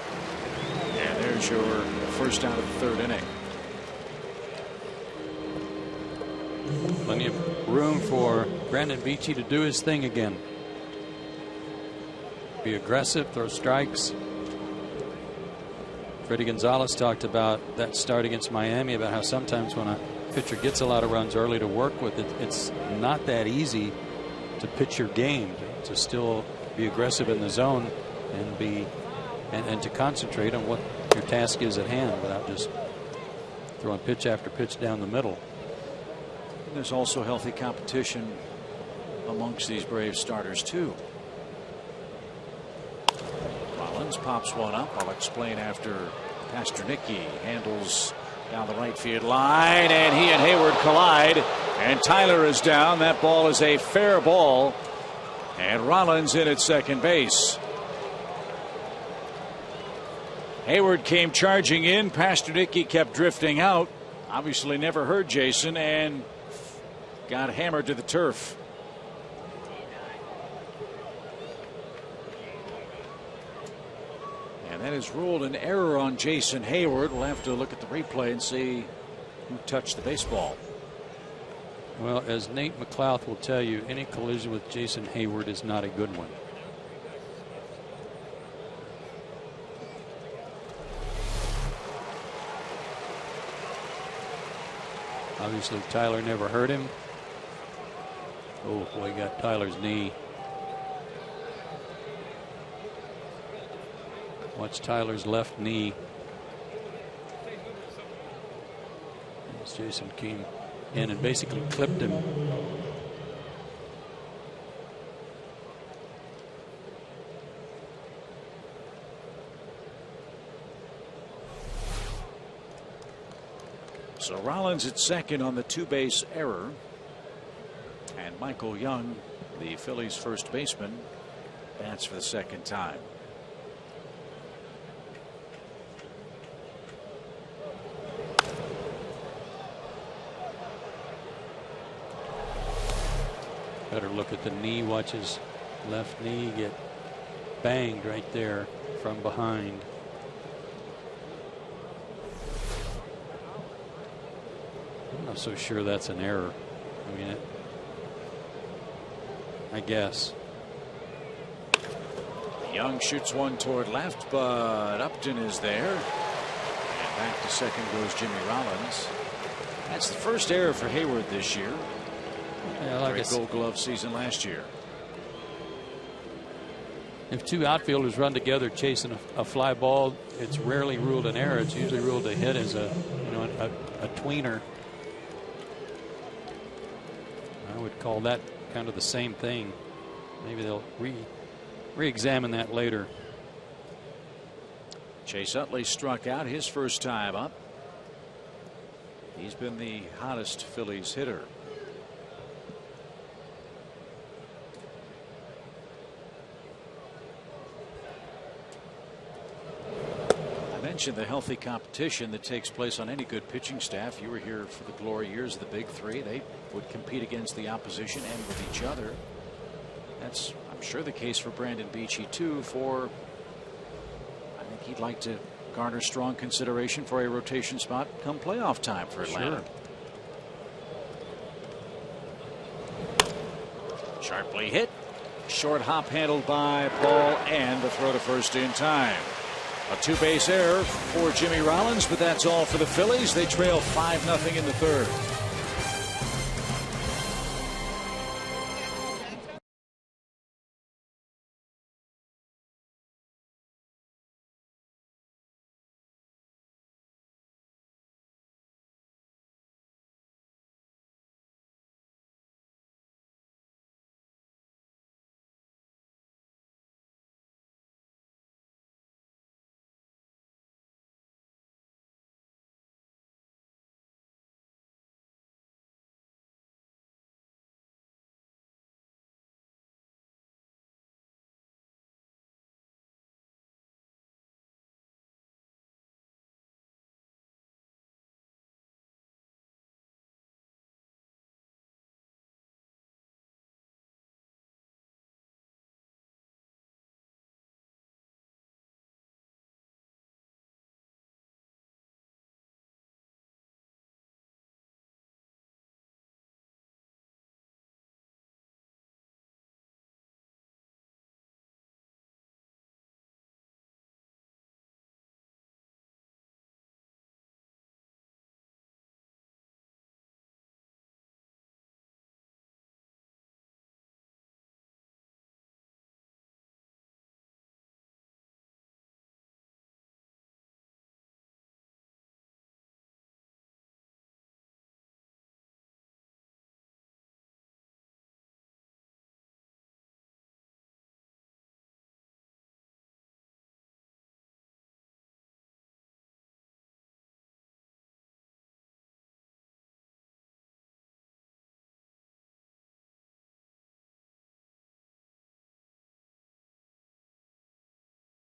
And there's your first out of the 3rd inning. Plenty of room for Brandon Beachy to do his thing again. Be aggressive, throw strikes. Freddie Gonzalez talked about that start against Miami, about how sometimes when a pitcher gets a lot of runs early to work with, it's not that easy to pitch your game, to still be aggressive in the zone and to concentrate on what your task is at hand without just throwing pitch after pitch down the middle. There's also healthy competition amongst these Braves starters too. Rollins pops one up. I'll explain after Pasternicki handles down the right field line, and he and Hayward collide, and Tyler is down. That ball is a fair ball, and Rollins in at second base. Hayward came charging in. Pasternicki kept drifting out. Obviously never heard Jason and got hammered to the turf. And that is ruled an error on Jason Hayward. We'll have to look at the replay and see who touched the baseball. Well, as Nate McLouth will tell you, any collision with Jason Hayward is not a good one. Obviously, Tyler never hurt him. Oh, boy, he got Tyler's knee. Watch Tyler's left knee. As Jason came in and basically clipped him. So Rollins at second on the 2-base error. And Michael Young, the Phillies' first baseman, bats for the second time. Better look at the knee. Watch his left knee get banged right there from behind. I'm not so sure that's an error. I mean, I guess. Young shoots one toward left, but Upton is there. And back to second goes Jimmy Rollins. That's the first error for Hayward this year. Yeah, like Great Gold Glove season last year. If two outfielders run together chasing a fly ball, it's rarely ruled an error. It's usually ruled a hit as a tweener. I would call that kind of the same thing. Maybe they'll re-examine that later. Chase Utley struck out his first time up. He's been the hottest Phillies hitter. I mentioned the healthy competition that takes place on any good pitching staff. You were here for the glory years of the Big Three. They would compete against the opposition and with each other. That's, I'm sure, the case for Brandon Beachy too. I think he'd like to garner strong consideration for a rotation spot come playoff time for Atlanta. Sure. Sharply hit. Short hop handled by Paul, and the throw to first in time. A two-base error for Jimmy Rollins, but that's all for the Phillies. They trail 5-0 in the third.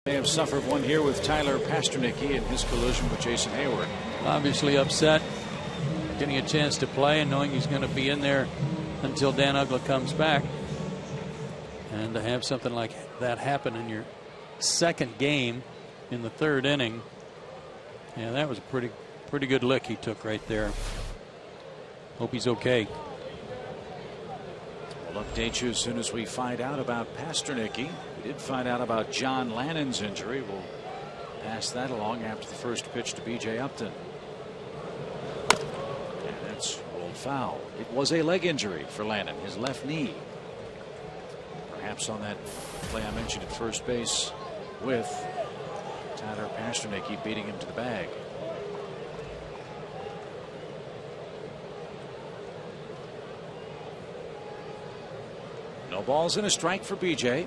They have suffered one here with Tyler Pasternacky in his collision with Jason Hayward. Obviously upset, getting a chance to play and knowing he's going to be in there until Dan Uggla comes back. And to have something like that happen in your second game in the third inning, yeah, that was a pretty good lick he took right there. Hope he's okay. We'll update you as soon as we find out about Pasternacky. We did find out about John Lannon's injury. We'll pass that along after the first pitch to B.J. Upton. And that's rolled foul. It was a leg injury for Lannon, his left knee. Perhaps on that play I mentioned at first base with Tyler Pasternacky beating him to the bag. No balls and a strike for B.J.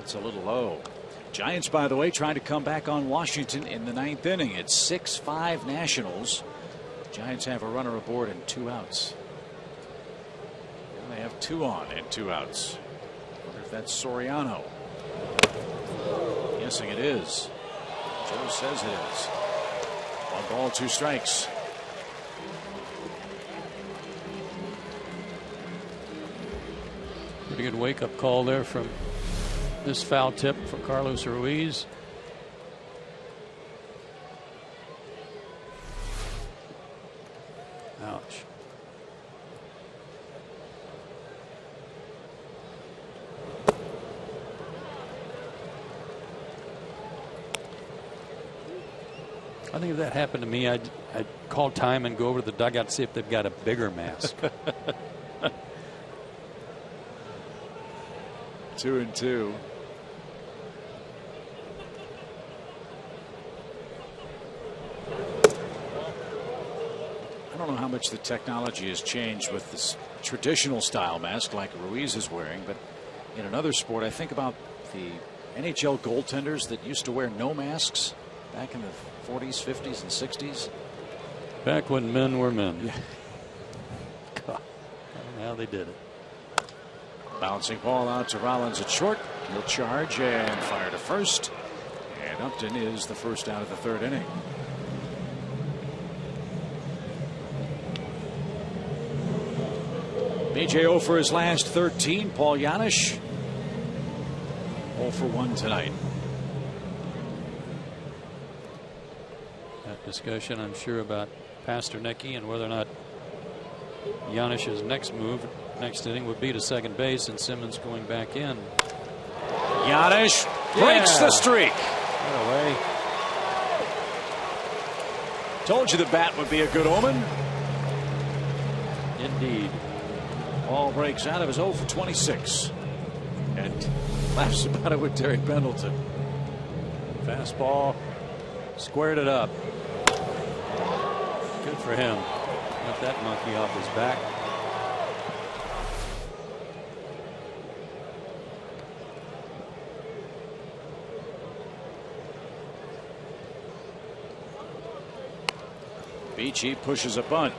It's a little low. Giants, by the way, trying to come back on Washington in the ninth inning. It's 6-5 Nationals. Giants have a runner aboard and 2 outs. And they have 2 on and 2 outs. Wonder if that's Soriano. Guessing it is. Joe says it is. 1 ball, 2 strikes. Pretty good wake-up call there from this foul tip for Carlos Ruiz. Ouch. I think if that happened to me, I'd call time and go over to the dugout to see if they've got a bigger mask. 2-2. I don't know how much the technology has changed with this traditional style mask like Ruiz is wearing, but in another sport, I think about the NHL goaltenders that used to wear no masks back in the 40s, 50s, and 60s. Back when men were men. Yeah. God, I don't know how they did it. Bouncing ball out to Rollins at short. He'll charge and fire to first. And Upton is the first out of the third inning. B.J. 0 for his last 13. Paul Janisch 0 0 for 1 tonight. That discussion, I'm sure, about Pasternecki and whether or not Janish's next inning would be to second base, and Simmons going back in. Janish breaks the streak. Right away. Told you the bat would be a good omen. Indeed. Ball breaks out of his 0 for 26. And laughs about it with Derek Pendleton. Fastball. Squared it up. Good for him. Got that monkey off his back. PHI pushes a bunt.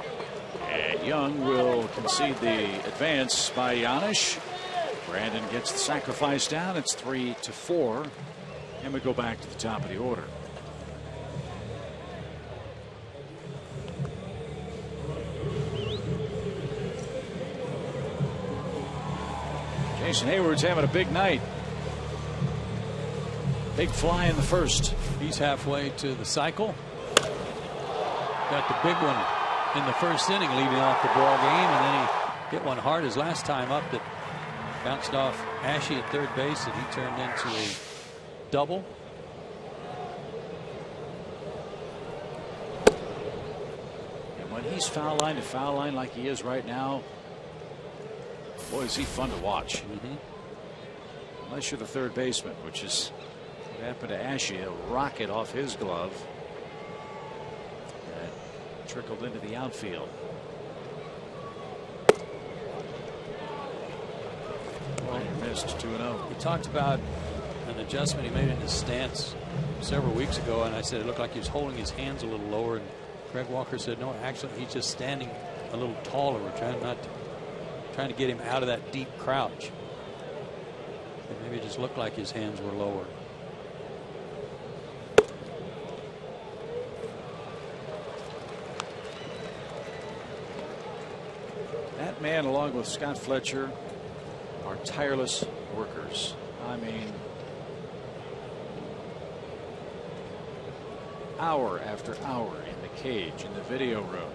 And Young will concede the advance by Janish. Brandon gets the sacrifice down. It's 3-4. And we go back to the top of the order. Jason Hayward's having a big night. Big fly in the first. He's halfway to the cycle. Got the big one in the first inning, leading off the ball game, and then he hit one hard his last time up that bounced off Ashe at third base, that he turned into a double. And when he's foul line to foul line like he is right now, boy, is he fun to watch. Unless you're the third baseman, which is what happened to Ashe, a rocket off his glove that trickled into the outfield. Well, he missed 2-0. He talked about an adjustment he made in his stance several weeks ago, and I said it looked like he was holding his hands a little lower, and Greg Walker said no, actually he's just standing a little taller. We're trying to get him out of that deep crouch. And maybe it just looked like his hands were lower. That man, along with Scott Fletcher, are tireless workers. I mean, hour after hour in the cage, in the video room.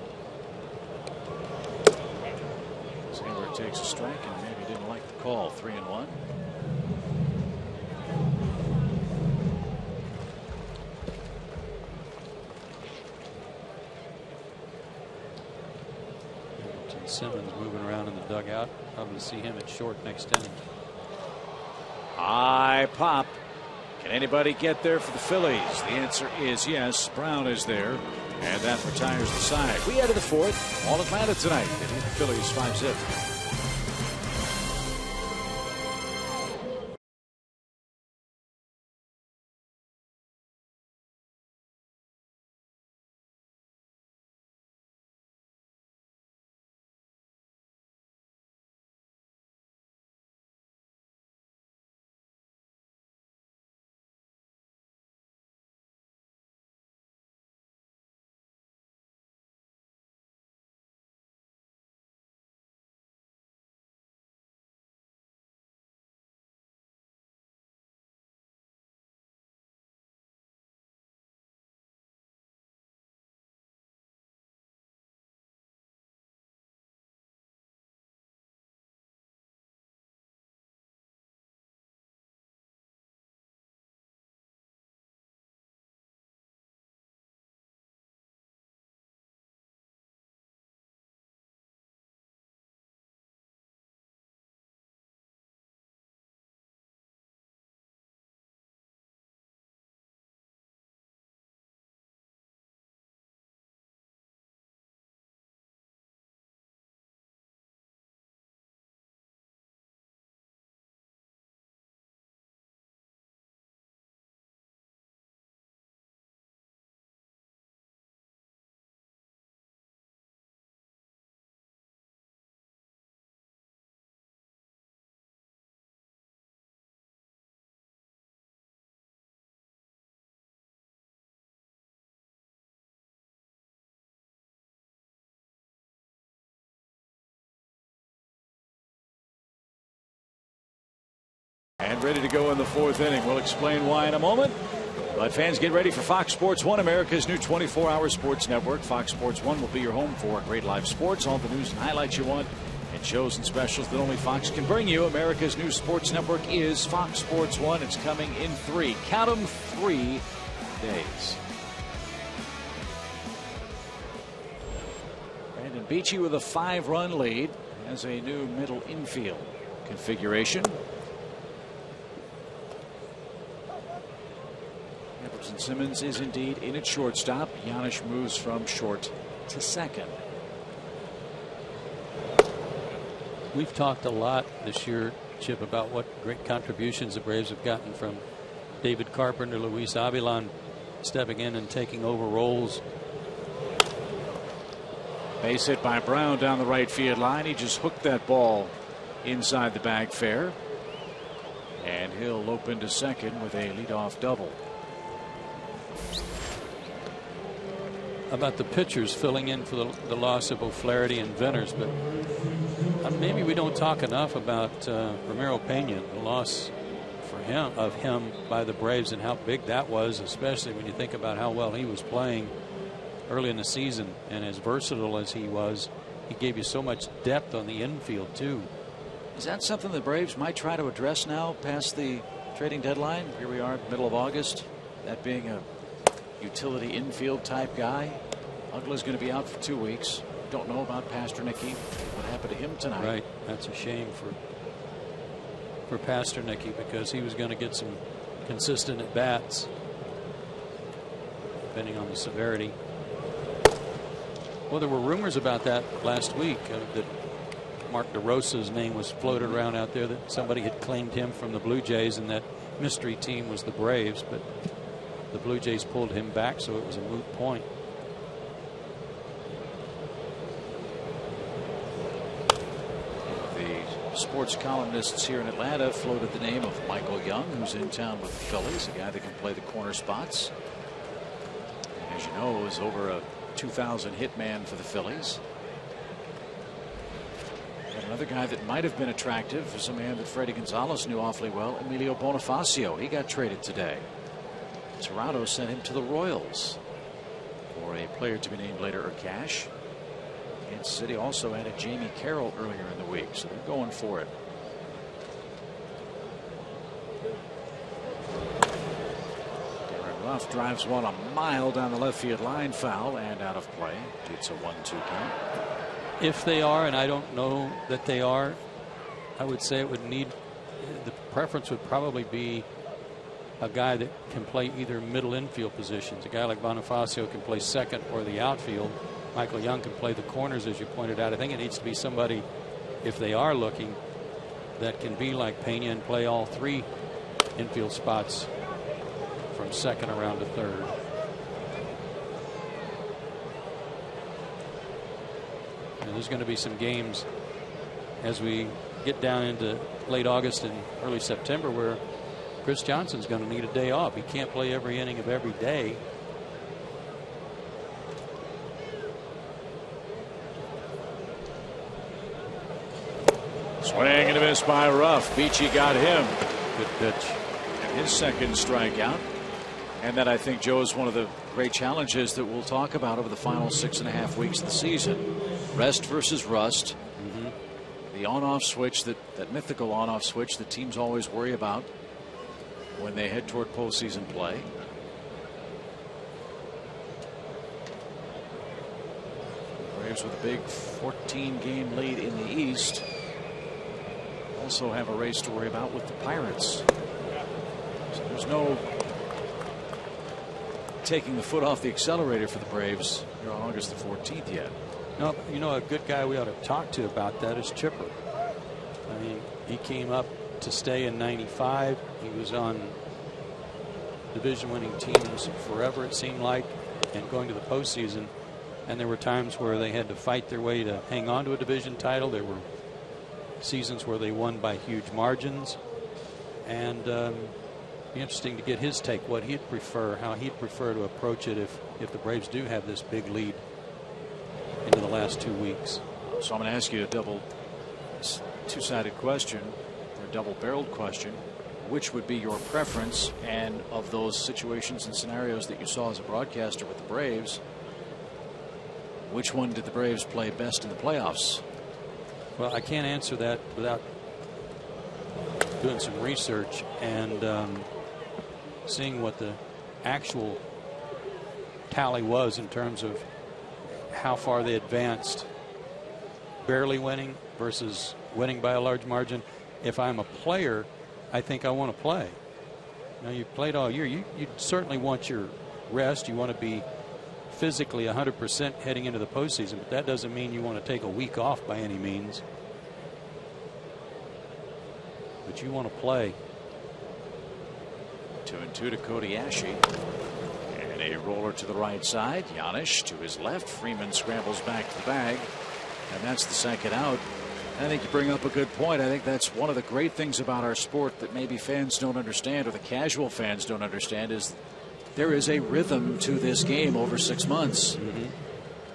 Hayward takes a strike and maybe didn't like the call. 3-1. Simmons moving around in the dugout. Probably see him at short next inning. High pop. Can anybody get there for the Phillies? The answer is yes. Brown is there, and that retires the side. We head to the fourth. All Atlanta tonight. They beat the Phillies 5-zip. ready to go in the 4th inning. We'll explain why in a moment. But fans, get ready for Fox Sports 1, America's new 24-hour sports network. Fox Sports 1 will be your home for great live sports, all the news and highlights you want, and shows and specials that only Fox can bring you. America's new sports network is Fox Sports 1. It's coming in 3. Count them, 3 days. Brandon Beachy with a 5-run lead has a new middle infield configuration. Everson Simmons is indeed in at shortstop. Giannis moves from short to second. We've talked a lot this year, Chip, about what great contributions the Braves have gotten from David Carpenter, Luis Avilan stepping in and taking over roles. Base hit by Brown down the right field line. He just hooked that ball inside the bag fair. And he'll lope into second with a leadoff double. How about the pitchers filling in for the loss of O'Flaherty and Venters? But maybe we don't talk enough about Ramiro Pena, the loss of him by the Braves, and how big that was, especially when you think about how well he was playing early in the season, and as versatile as he was, he gave you so much depth on the infield too. Is that something the Braves might try to address now past the trading deadline? Here we are, middle of August. That being a utility infield type guy. Uggla's going to be out for 2 weeks. Don't know about Pasternacky. What happened to him tonight? Right. That's a shame for Pasternacky, because he was going to get some consistent at bats, depending on the severity. Well, there were rumors about that last week that Mark DeRosa's name was floated around out there, that somebody had claimed him from the Blue Jays, and that mystery team was the Braves, but the Blue Jays pulled him back, so it was a moot point. The sports columnists here in Atlanta floated the name of Michael Young, who's in town with the Phillies, a guy that can play the corner spots. And as you know, is over a 2,000 hit man for the Phillies. And another guy that might have been attractive is a man that Freddie Gonzalez knew awfully well, Emilio Bonifacio. He got traded today. Toronto sent him to the Royals for a player to be named later, or cash. Kansas City also added Jamie Carroll earlier in the week, so they're going for it. Ruff drives one a mile down the left field line, foul and out of play. It's a 1-2 count. If they are, and I don't know that they are, I would say it would need, the preference would probably be a guy that can play either middle infield positions. A guy like Bonifacio can play second or the outfield. Michael Young can play the corners, as you pointed out. I think it needs to be somebody, if they are looking, that can be like Pena and play all 3 infield spots from second around to third. And there's going to be some games as we get down into late August and early September where Chris Johnson's going to need a day off. He can't play every inning of every day. Swing and a miss by Ruff. Beachy got him. Good pitch. And his second strikeout. And that, I think, Joe, is one of the great challenges that we'll talk about over the final 6.5 weeks of the season. Rest versus rust. The on-off switch, that mythical on-off switch that teams always worry about when they head toward postseason play. The Braves with a big 14-game lead in the East also have a race to worry about with the Pirates. So there's no taking the foot off the accelerator for the Braves here on August the 14th yet. No, you know, a good guy we ought to talk to about that is Chipper. I mean, he came up to stay in '95. He was on division-winning teams forever, it seemed like, and going to the postseason. And there were times where they had to fight their way to hang on to a division title. There were seasons where they won by huge margins. And be interesting to get his take, what he'd prefer, how he'd prefer to approach it if the Braves do have this big lead into the last 2 weeks. So I'm going to ask you a two-sided question, or a double-barreled question. which would be your preference? And of those situations and scenarios that you saw as a broadcaster with the Braves, which one did the Braves play best in the playoffs? Well, I can't answer that without doing some research and seeing what the actual tally was in terms of how far they advanced, barely winning versus winning by a large margin. If I'm a player, I think I want to play. Now, you played all year. You certainly want your rest. You want to be physically 100% heading into the postseason, but that doesn't mean you want to take a week off by any means. But you want to play. 2-2 to Cody Ashe. And a roller to the right side. Giannis to his left. Freeman scrambles back to the bag. And that's the second out. I think you bring up a good point. I think that's one of the great things about our sport that maybe fans don't understand, or the casual fans don't understand, is there is a rhythm to this game over 6 months.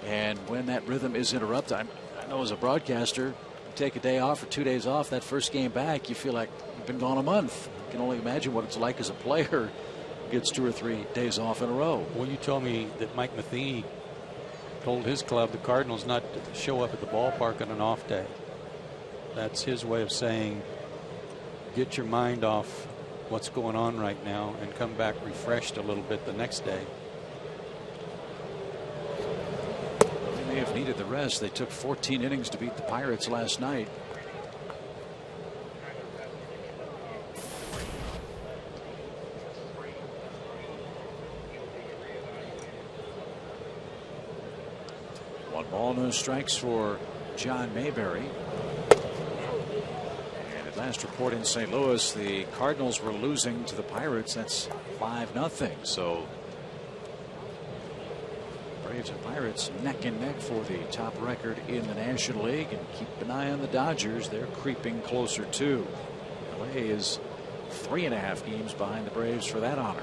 And when that rhythm is interrupted, I know as a broadcaster, you take a day off or 2 days off, that first game back, you feel like you've been gone a month. You can only imagine what it's like as a player who gets 2 or 3 days off in a row. Well, you told me that Mike Matheny told his club, the Cardinals, not to show up at the ballpark on an off day. That's his way of saying, get your mind off what's going on right now and come back refreshed a little bit the next day. They may have needed the rest. They took 14 innings to beat the Pirates last night. One ball, no strikes for John Mayberry. Last report in St. Louis, the Cardinals were losing to the Pirates. That's 5-0. So Braves and Pirates neck and neck for the top record in the National League. And keep an eye on the Dodgers. They're creeping closer too. LA is 3.5 games behind the Braves for that honor.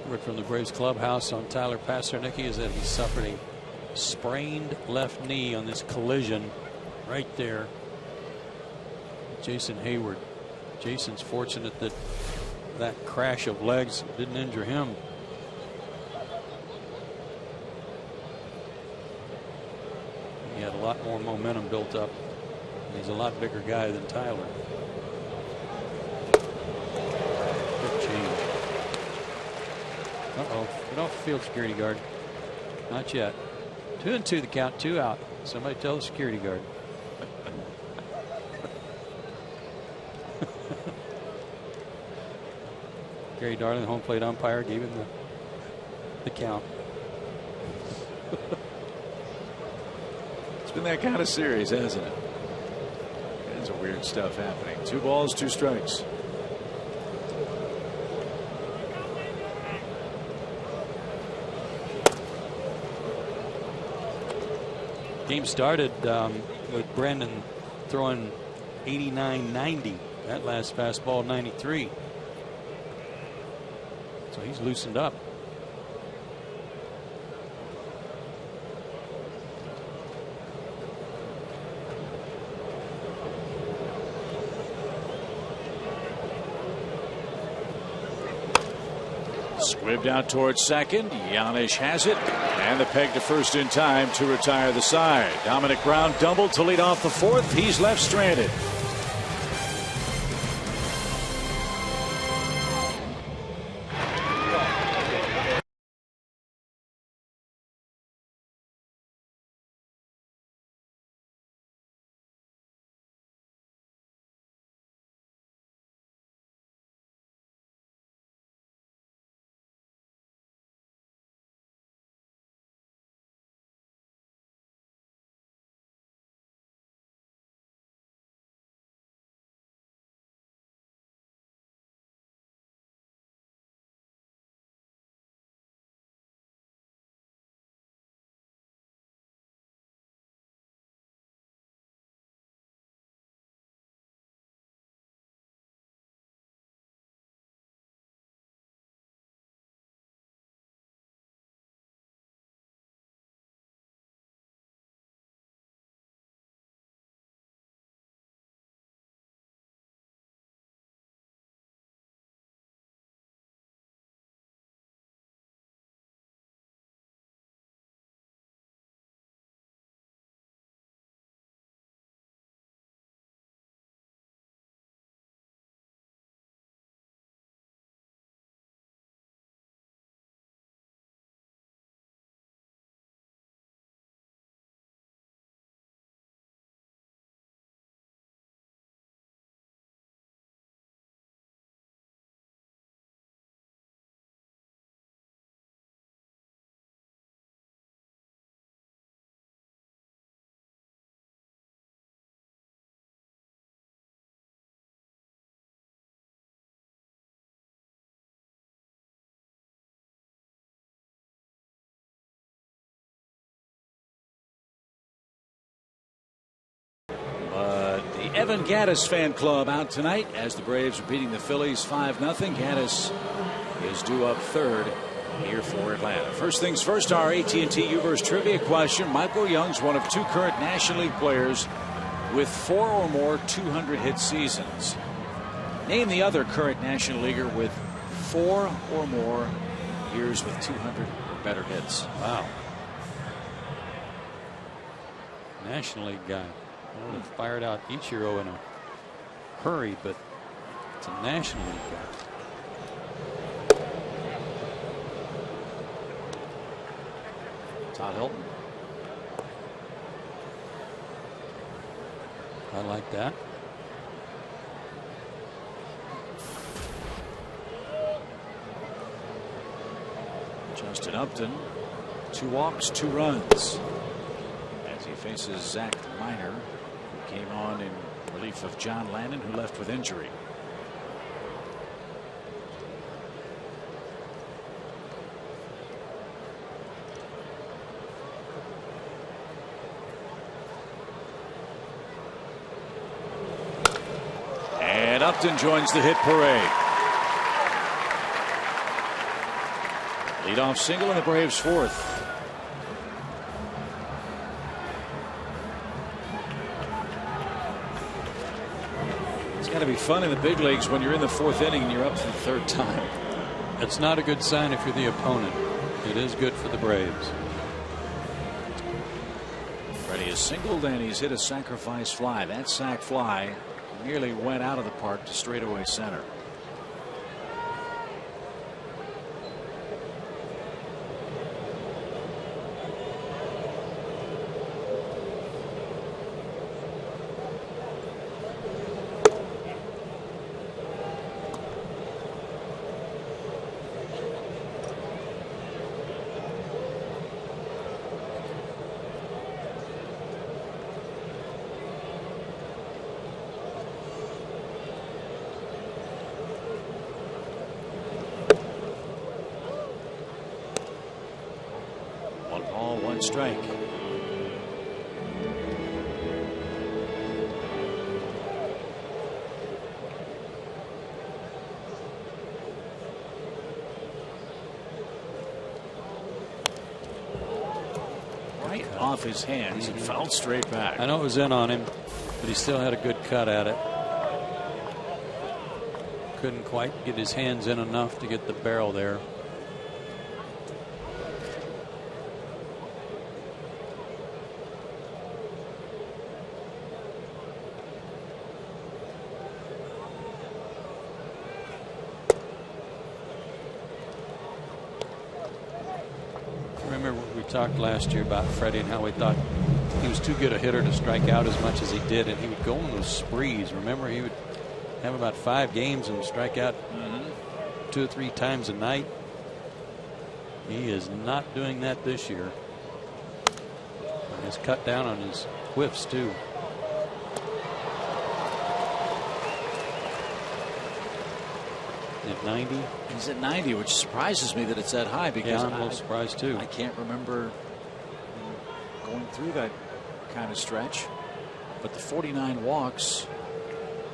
Word from the Braves clubhouse on Tyler Passernicki is that he suffered a sprained left knee on this collision right there. Jason Hayward. Jason's fortunate that that crash of legs didn't injure him. He had a lot more momentum built up. He's a lot bigger guy than Tyler. Good change. Uh-oh. Get off the field, security guard. Not yet. 2-2 the count, 2 out. Somebody tell the security guard. Gary Darling, home plate umpire, gave him the count. It's been that kind of series, hasn't it? Kinds of weird stuff happening. 2 balls, 2 strikes. Game started with Brandon throwing 89-90. That last fastball 93. So he's loosened up. Squibbed out towards second. Giannis has it. And the peg to first in time to retire the side. Dominic Brown doubled to lead off the 4th. He's left stranded. Kevin Gaddis fan club out tonight as the Braves are beating the Phillies 5-0. Gaddis is due up third here for Atlanta. First things first, our AT&T Uverse trivia question. Michael Young's one of 2 current National League players with 4 or more 200-hit seasons. Name the other current National Leaguer with 4 or more years with 200 or better hits. Wow. National League guy. I would have fired out Ichiro in a hurry, but it's a National League guy. Todd Hilton. I like that. Justin Upton, 2 walks, 2 runs as he faces Zach Miner, who came on in relief of John Lannon, who left with injury. And Upton joins the hit parade. Leadoff single in the Braves' 4th. It's got to be fun in the big leagues when you're in the 4th inning and you're up for the 3rd time. It's not a good sign if you're the opponent. It is good for the Braves. Freddie has singled and he's hit a sacrifice fly. That sac fly nearly went out of the park to straightaway center. Strike. Right off his hands and fouled straight back. I know it was in on him, but he still had a good cut at it. Couldn't quite get his hands in enough to get the barrel there. Talked last year about Freddie and how we thought he was too good a hitter to strike out as much as he did, and he would go on those sprees. Remember, he would have about 5 games and strike out 2 or 3 times a night. He is not doing that this year. And he's cut down on his whiffs too. At 90. He's at 90, which surprises me that it's that high, because I'm a little surprised too. I can't remember going through that kind of stretch. But the 49 walks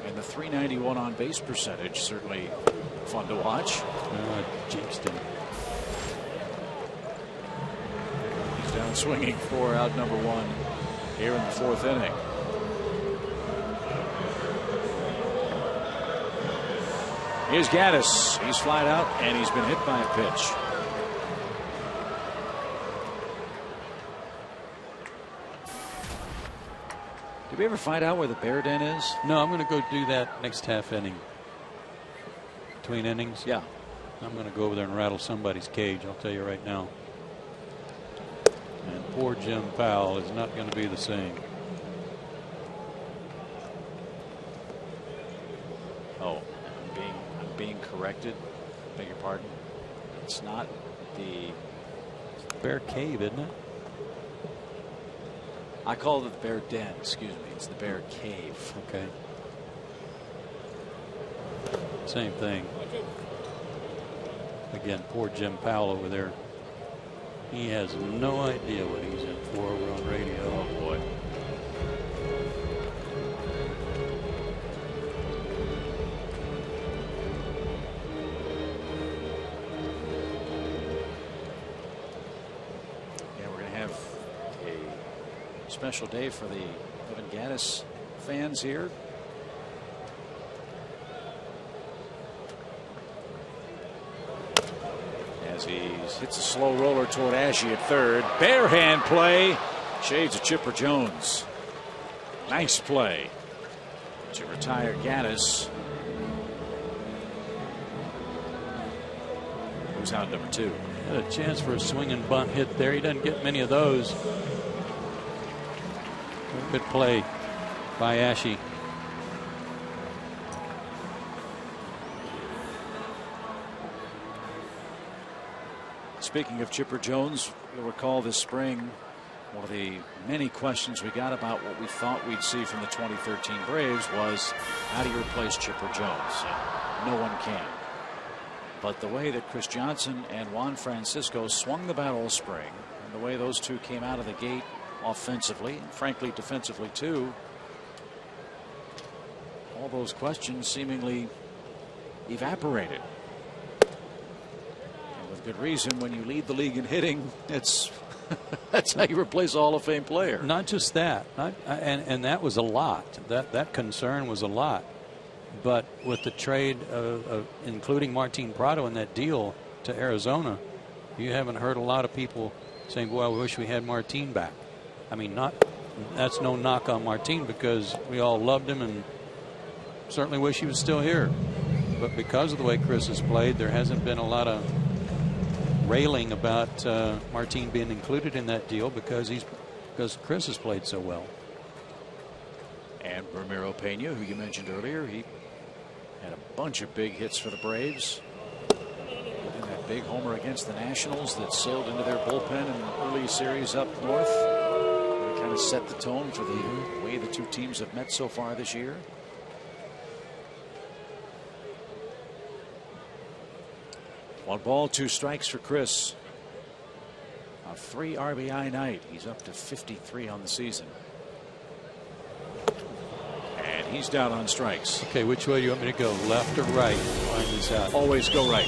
and the 391 on base percentage, certainly fun to watch. Jinxed him. He's down swinging for out number 1 here in the 4th inning. Here's Gaddis. He's flied out and he's been hit by a pitch. Did we ever find out where the bear den is? No, I'm going to go do that next half inning. Between innings? Yeah. I'm going to go over there and rattle somebody's cage, I'll tell you right now. And poor Jim Powell is not going to be the same. Oh, I'm being corrected. Beg your pardon. It's not the Bear Cave, isn't it? I call it the Bear Den. Excuse me. It's the Bear Cave. Okay. Same thing. Again, poor Jim Powell over there. He has no idea what he's in for over on radio. Oh boy. special day for the Evan Gattis fans here. As he hits a slow roller toward Ashe at third. Bare hand play. Shades of Chipper Jones. Nice play to retire Gattis, who's out number 2. Had a chance for a swing and bunt hit there. He doesn't get many of those. Good play by Ashe. Speaking of Chipper Jones, you'll recall this spring one of the many questions we got about what we thought we'd see from the 2013 Braves was, how do you replace Chipper Jones? And no one can. But the way that Chris Johnson and Juan Francisco swung the bat all spring, and the way those two came out of the gate offensively, and frankly defensively too, all those questions seemingly evaporated. And with good reason. When you lead the league in hitting, it's that's how you replace a Hall of Fame player. Not just that, and that was a lot. That concern was a lot. But with the trade of including Martin Prado in that deal to Arizona, you haven't heard a lot of people saying, "Boy, I wish we had Martin back." I mean, that's no knock on Martin, because we all loved him and certainly wish he was still here. But because of the way Chris has played, there hasn't been a lot of railing about Martin being included in that deal because Chris has played so well. And Ramiro Pena, who you mentioned earlier, he had a bunch of big hits for the Braves. And that big homer against the Nationals that sailed into their bullpen in the early series up north. It kind of set the tone for the way the two teams have met so far this year. One ball, 2 strikes for Chris. A 3 RBI night. He's up to 53 on the season. And he's down on strikes. Okay, which way do you want me to go? Left or right? Find this out. Always go right.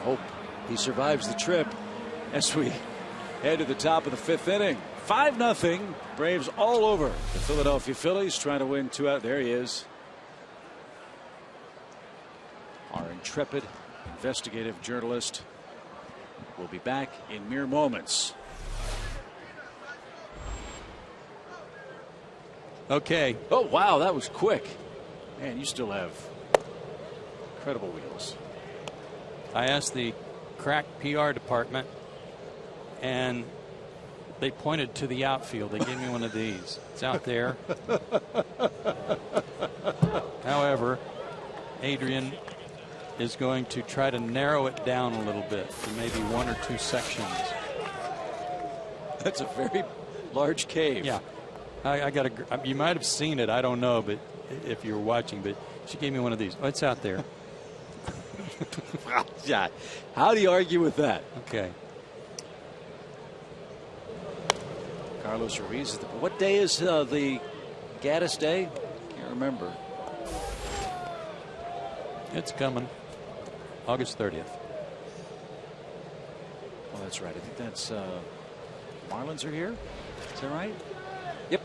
Hope he survives the trip as we head to the top of the 5th inning. 5-0. Braves all over the Philadelphia Phillies, trying to win 2 out. There he is. Our intrepid investigative journalist will be back in mere moments. Okay. Oh, wow, that was quick. Man, you still have incredible wheels. I asked the crack PR department, and they pointed to the outfield. They gave me one of these. It's out there. However, Adrian is going to try to narrow it down a little bit to maybe 1 or 2 sections. That's a very large cave. Yeah. I got a. You might have seen it. I don't know, but if you were watching, but she gave me one of these. Oh, it's out there. Yeah. How do you argue with that? Okay. Carlos Ruiz. What day is the Gaddis Day? Can't remember. It's coming. August 30th. Oh, that's right. I think that's Marlins are here. Is that right? Yep.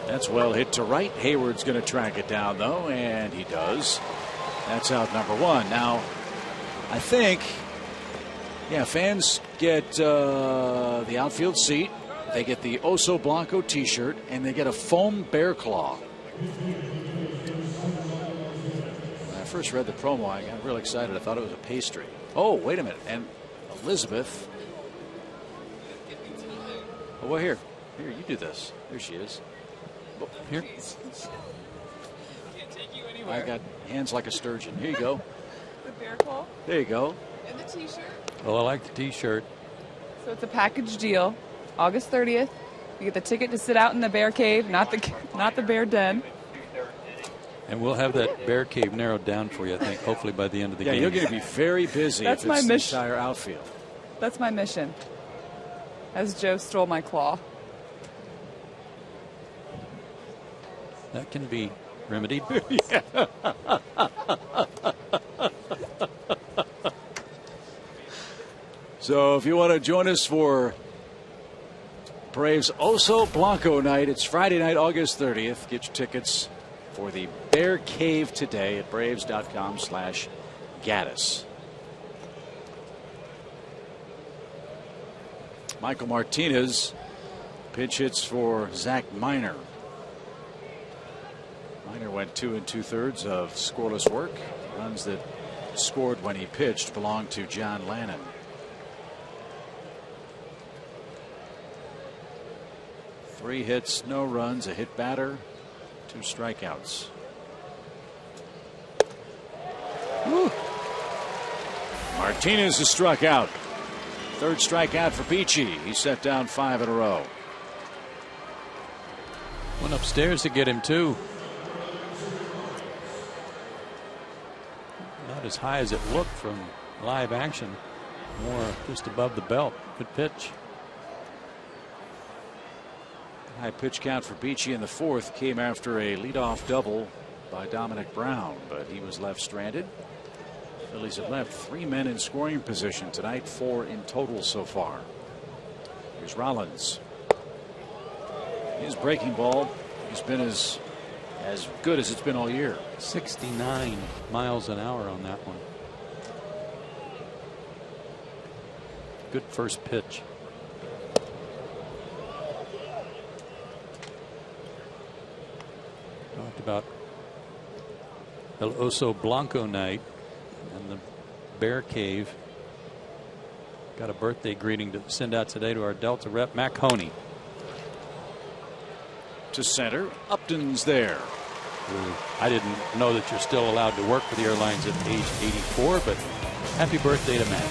That's well hit to right. Hayward's going to track it down, though, and he does. That's out number 1. Now, I think, yeah, fans get the outfield seat. They get the Oso Blanco T-shirt, and they get a foam bear claw. When I first read the promo, I got really excited. I thought it was a pastry. Oh, wait a minute. And Elizabeth. Oh, well, here, you do this. There she is. Oh, here. I got hands like a sturgeon. Here you go. The bear claw. There you go. And the T-shirt. Oh, I like the T-shirt. So it's a package deal. August 30th. You get the ticket to sit out in the bear cave, not the bear den. And we'll have that bear cave narrowed down for you, I think, hopefully by the end of the game. Yeah, you're going to be very busy. That's if my it's mission. the entire outfield. That's my mission. As Joe stole my claw. That can be remedied. So if you want to join us for Braves Oso Blanco night, it's Friday night, August 30th. Get your tickets for the Bear Cave today at Braves.com/Gaddis. Michael Martinez pinch hits for Zach Miner. Miner went 2 2/3 of scoreless work. Runs that scored when he pitched belonged to John Lannon. Three hits, no runs, a hit batter, 2 strikeouts. Woo. Martinez is struck out. 3rd strikeout for PHI. He set down 5 in a row. Went upstairs to get him, too. Not as high as it looked from live action. More just above the belt. Good pitch. High pitch count for PHI in the 4th came after a leadoff double by Dominic Brown, but he was left stranded. Phillies have left 3 men in scoring position tonight, 4 in total so far. Here's Rollins. His breaking ball has been as good as it's been all year. 69 miles an hour on that one. Good first pitch. Talked about El Oso Blanco night and the Bear Cave. Got a birthday greeting to send out today to our Delta rep, Mac Honey. To center, Upton's there. I didn't know that you're still allowed to work for the airlines at age 84, but happy birthday to Mac.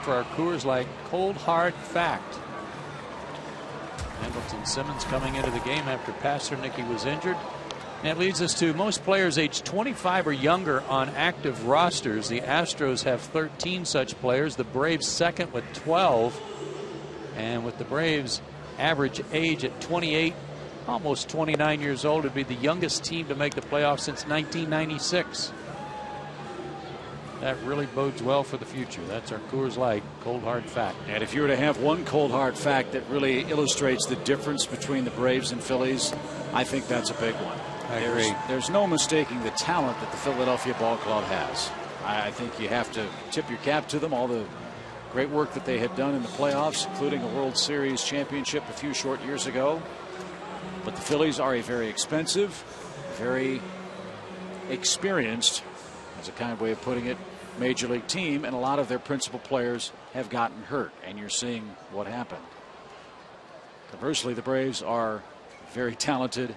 For our Coors Light cold hard fact. Andrelton Simmons coming into the game after Pasternak was injured. And it leads us to most players aged 25 or younger on active rosters. The Astros have 13 such players. The Braves second with 12. And with the Braves average age at 28, almost 29 years old, it'd be the youngest team to make the playoffs since 1996. That really bodes well for the future. That's our Coors Light cold hard fact. And if you were to have one cold hard fact that really illustrates the difference between the Braves and Phillies, I think that's a big one. I agree. There's no mistaking the talent that the Philadelphia Ball Club has. I think you have to tip your cap to them, all the great work that they had done in the playoffs, including a World Series championship a few short years ago. But the Phillies are a very expensive, very experienced, that's a kind way of putting it, major league team, and a lot of their principal players have gotten hurt, and you're seeing what happened. Conversely, the Braves are very talented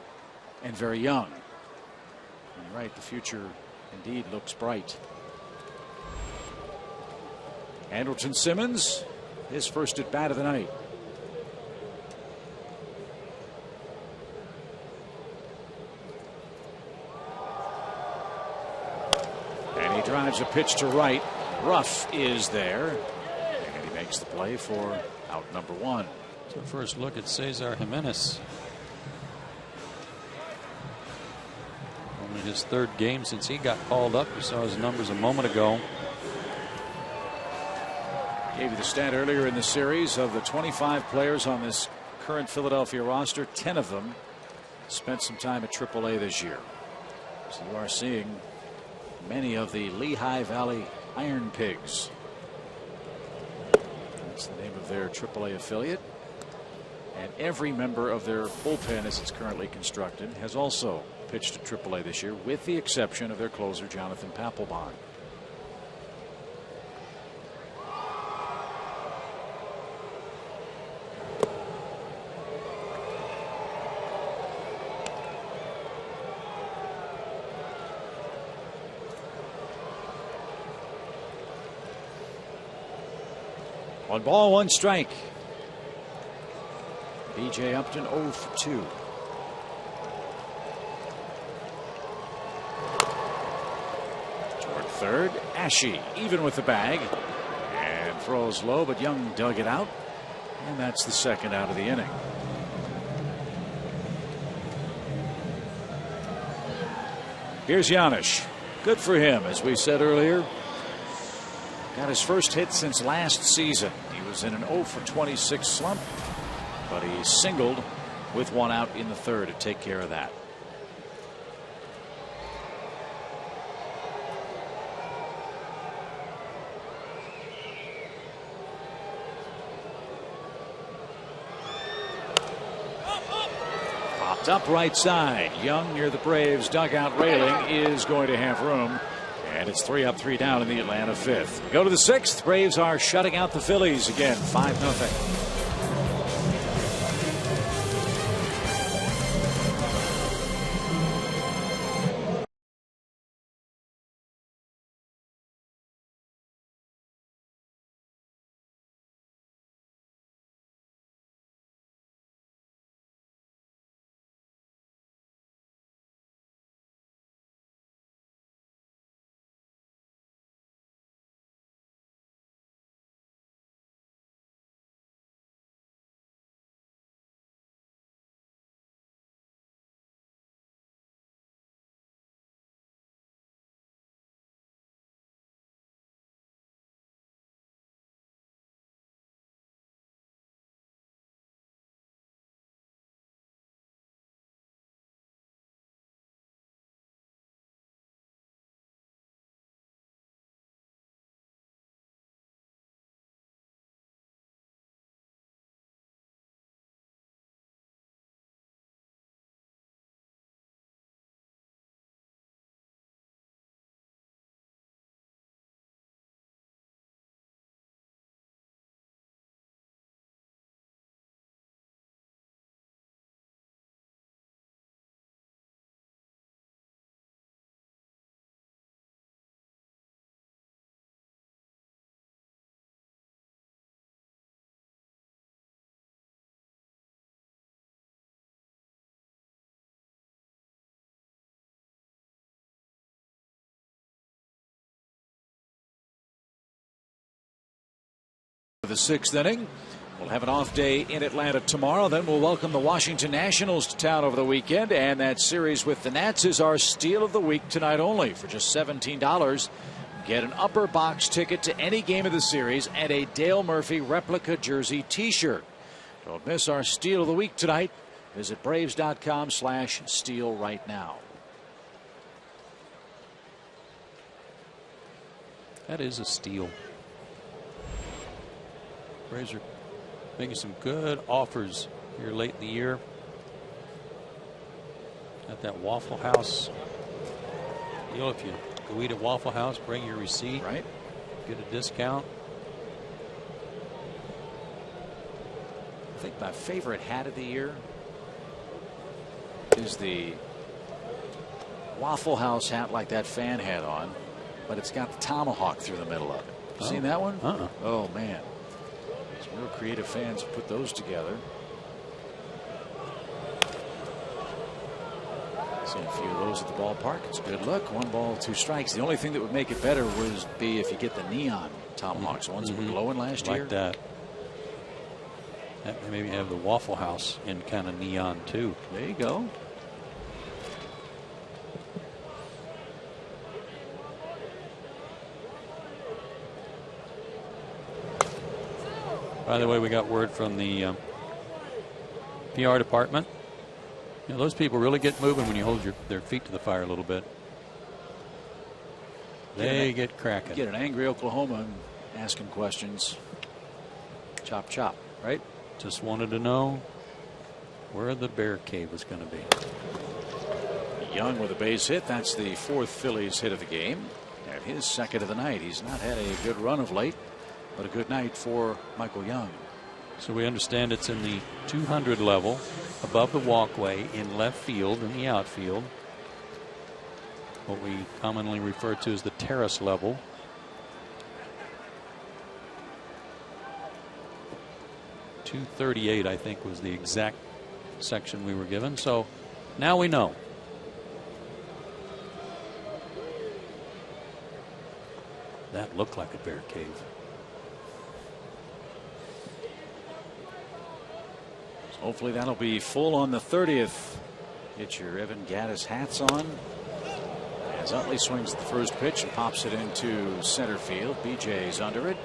and very young. And you're right, the future indeed looks bright. Andrelton Simmons, his first at bat of the night. And he drives a pitch to right. Ruff is there. And he makes the play for out number one. So first look at Cesar Jimenez. Only his third game since he got called up. You saw his numbers a moment ago. Gave you the stat earlier in the series of the 25 players on this current Philadelphia roster. 10 of them spent some time at AAA this year. So you are seeing many of the Lehigh Valley Iron Pigs. That's the name of their AAA affiliate. And every member of their bullpen, as it's currently constructed, has also pitched at AAA this year, with the exception of their closer, Jonathan Papelbon. One ball, one strike. B.J. Upton 0 for 2. Toward third, Ashe even with the bag and throws low, but Young dug it out, and that's the second out of the inning. Here's Giannis. Good for him, as we said earlier. Got his first hit since last season. He was in an 0 for 26 slump, but he singled with one out in the third to take care of that. Popped up right side. Young near the Braves dugout railing is going to have room. And it's 3 up, 3 down in the Atlanta fifth. We go to the sixth. Braves are shutting out the Phillies again, 5-0. the 6th inning. We'll have an off day in Atlanta tomorrow. Then we'll welcome the Washington Nationals to town over the weekend. And that series with the Nats is our steal of the week tonight only. For just $17, get an upper box ticket to any game of the series and a Dale Murphy replica jersey T-shirt. Don't miss our steal of the week tonight. Visit Braves.com/steal right now. That is a steal. Braves are making some good offers here late in the year. At that Waffle House. You know, if you go eat at Waffle House, bring your receipt. Right. Get a discount. I think my favorite hat of the year is the Waffle House hat like that fan had on, but it's got the tomahawk through the middle of it. You seen that one? Oh, man. Some real creative fans put those together. Seen a few of those at the ballpark. It's a good look. 1 ball, 2 strikes. The only thing that would make it better would be if you get the neon tomahawks, the ones that were glowing last year. Like that. Maybe have the Waffle House in kind of neon too. There you go. By the way, we got word from the PR department. You know, those people really get moving when you hold their feet to the fire a little bit. They get cracking. Get an angry Oklahoma and ask him questions. Chop, chop, right? Just wanted to know where the bear cave was going to be. Young with a base hit. That's the 4th Phillies hit of the game. And his 2nd of the night. He's not had a good run of late, but a good night for Michael Young. So we understand it's in the 200 level above the walkway in left field in the outfield. What we commonly refer to as the terrace level. .238, I think, was the exact section we were given. So now we know. That looked like a bear cave. So hopefully that'll be full on the 30th. Get your Evan Gattis hats on. As Utley swings the first pitch and pops it into center field. BJ's under it.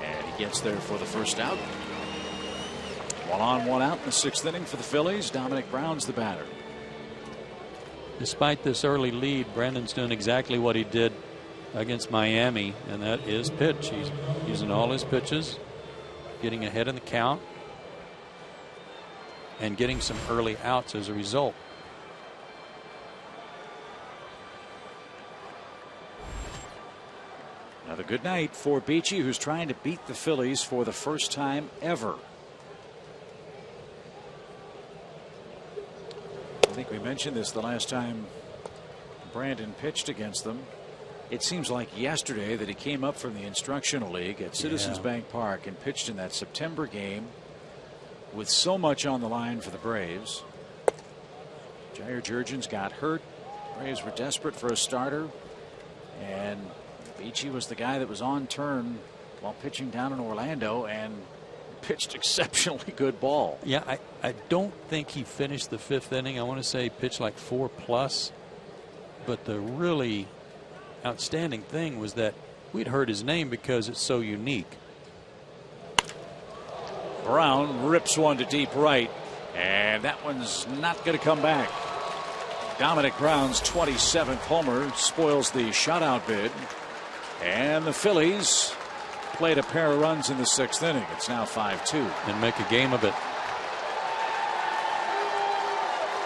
And he gets there for the first out. 1 on, 1 out in the 6th inning for the Phillies. Dominic Brown's the batter. Despite this early lead, Brandon's doing exactly what he did against Miami, and that is pitch. He's using all his pitches, getting ahead in the count, and getting some early outs as a result. Another good night for Beachy, who's trying to beat the Phillies for the first time ever. I think we mentioned this the last time Brandon pitched against them. It seems like yesterday that he came up from the Instructional League at Citizens Bank Park and pitched in that September game with so much on the line for the Braves. Jair Jurgens got hurt. Braves were desperate for a starter, and Beachy was the guy that was on turn while pitching down in Orlando and pitched exceptionally good ball. Yeah, I don't think he finished the 5th inning. I want to say he pitched like 4+. But the really outstanding thing was that we'd heard his name because it's so unique. Brown rips one to deep right, and that one's not going to come back. Dominic Brown's 27th homer spoils the shutout bid, and the Phillies played a pair of runs in the 6th inning. It's now 5-2. And make a game of it.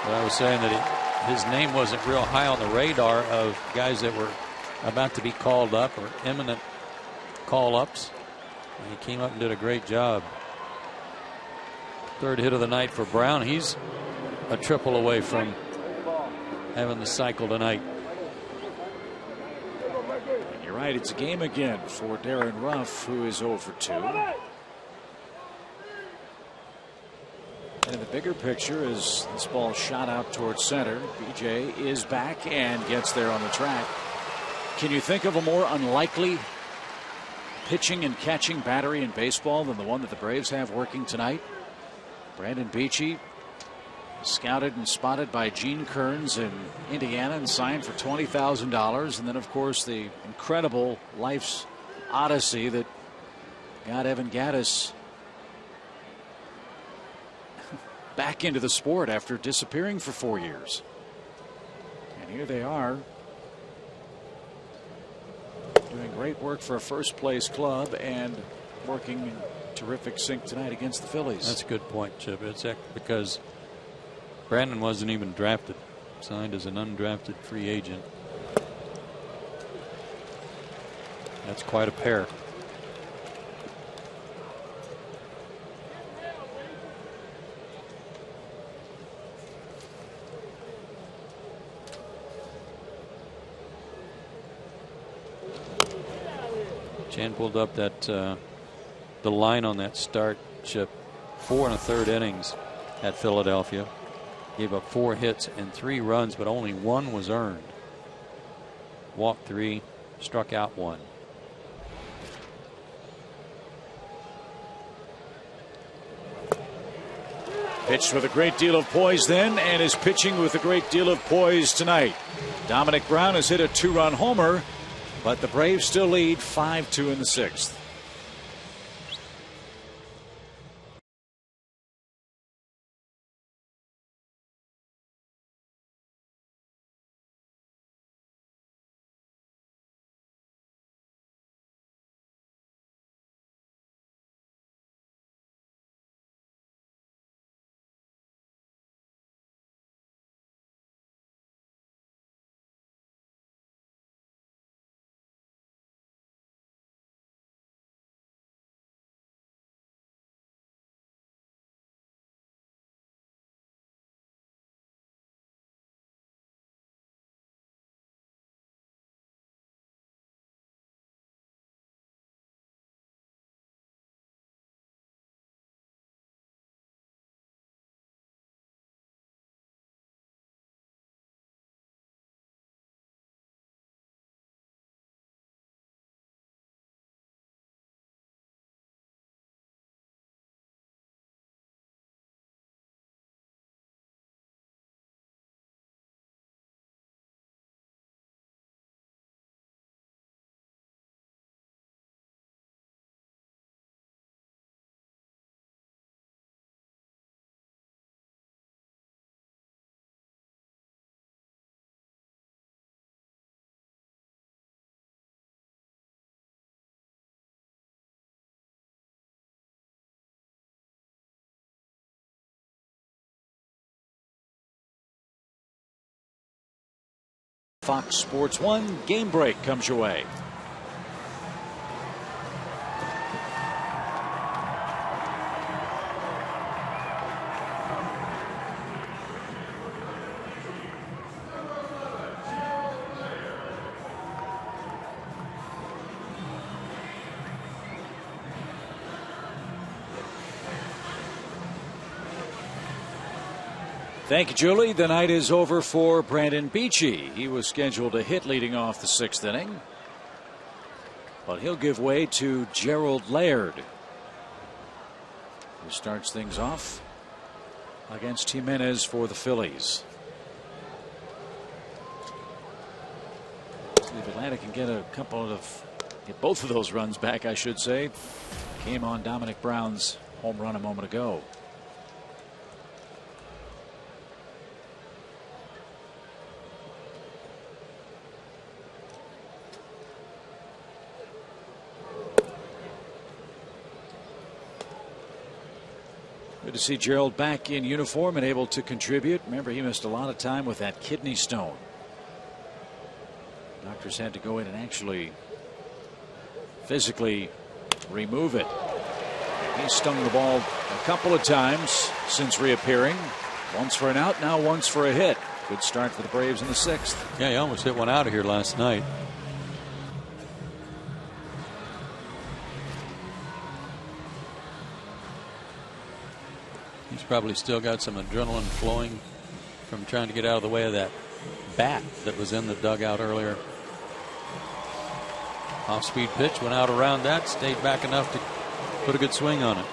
But I was saying that his name wasn't real high on the radar of guys that were about to be called up or imminent call-ups. And he came up and did a great job. 3rd hit of the night for Brown. He's a triple away from having the cycle tonight. And you're right, it's a game again for Darren Ruff, who is 0 for 2. And in the bigger picture, as this ball shot out towards center, BJ is back and gets there on the track. Can you think of a more unlikely pitching and catching battery in baseball than the one that the Braves have working tonight. Brandon Beachy, scouted and spotted by Gene Kearns in Indiana and signed for $20,000. And then, of course, the incredible life's odyssey that got Evan Gattis back into the sport after disappearing for 4 years. And here they are, doing great work for a first place club and working in terrific sync tonight against the Phillies. That's a good point, Chip. It's because Brandon wasn't even drafted, signed as an undrafted free agent. That's quite a pair. Chan pulled up that the line on that start, Chip. 4 1/3 innings at Philadelphia. Gave up 4 hits and 3 runs, but only 1 was earned. Walked 3, struck out 1. Pitched with a great deal of poise then, and is pitching with a great deal of poise tonight. Dominic Brown has hit a 2-run homer, but the Braves still lead 5-2 in the 6th. Fox Sports 1 game break comes your way. Thank you, Julie. The night is over for Brandon Beachy. He was scheduled to hit leading off the 6th inning, but he'll give way to Gerald Laird, who starts things off against Jimenez for the Phillies. See if Atlanta can get get both of those runs back, I should say. Came on Dominic Brown's home run a moment ago. Good to see Gerald back in uniform and able to contribute. Remember, he missed a lot of time with that kidney stone. Doctors had to go in and actually physically remove it. He stung the ball a couple of times since reappearing. Once for an out, now once for a hit. Good start for the Braves in the 6th. Yeah, he almost hit one out of here last night. He's probably still got some adrenaline flowing from trying to get out of the way of that bat that was in the dugout earlier. Off-speed pitch, went out around that, stayed back enough to put a good swing on it.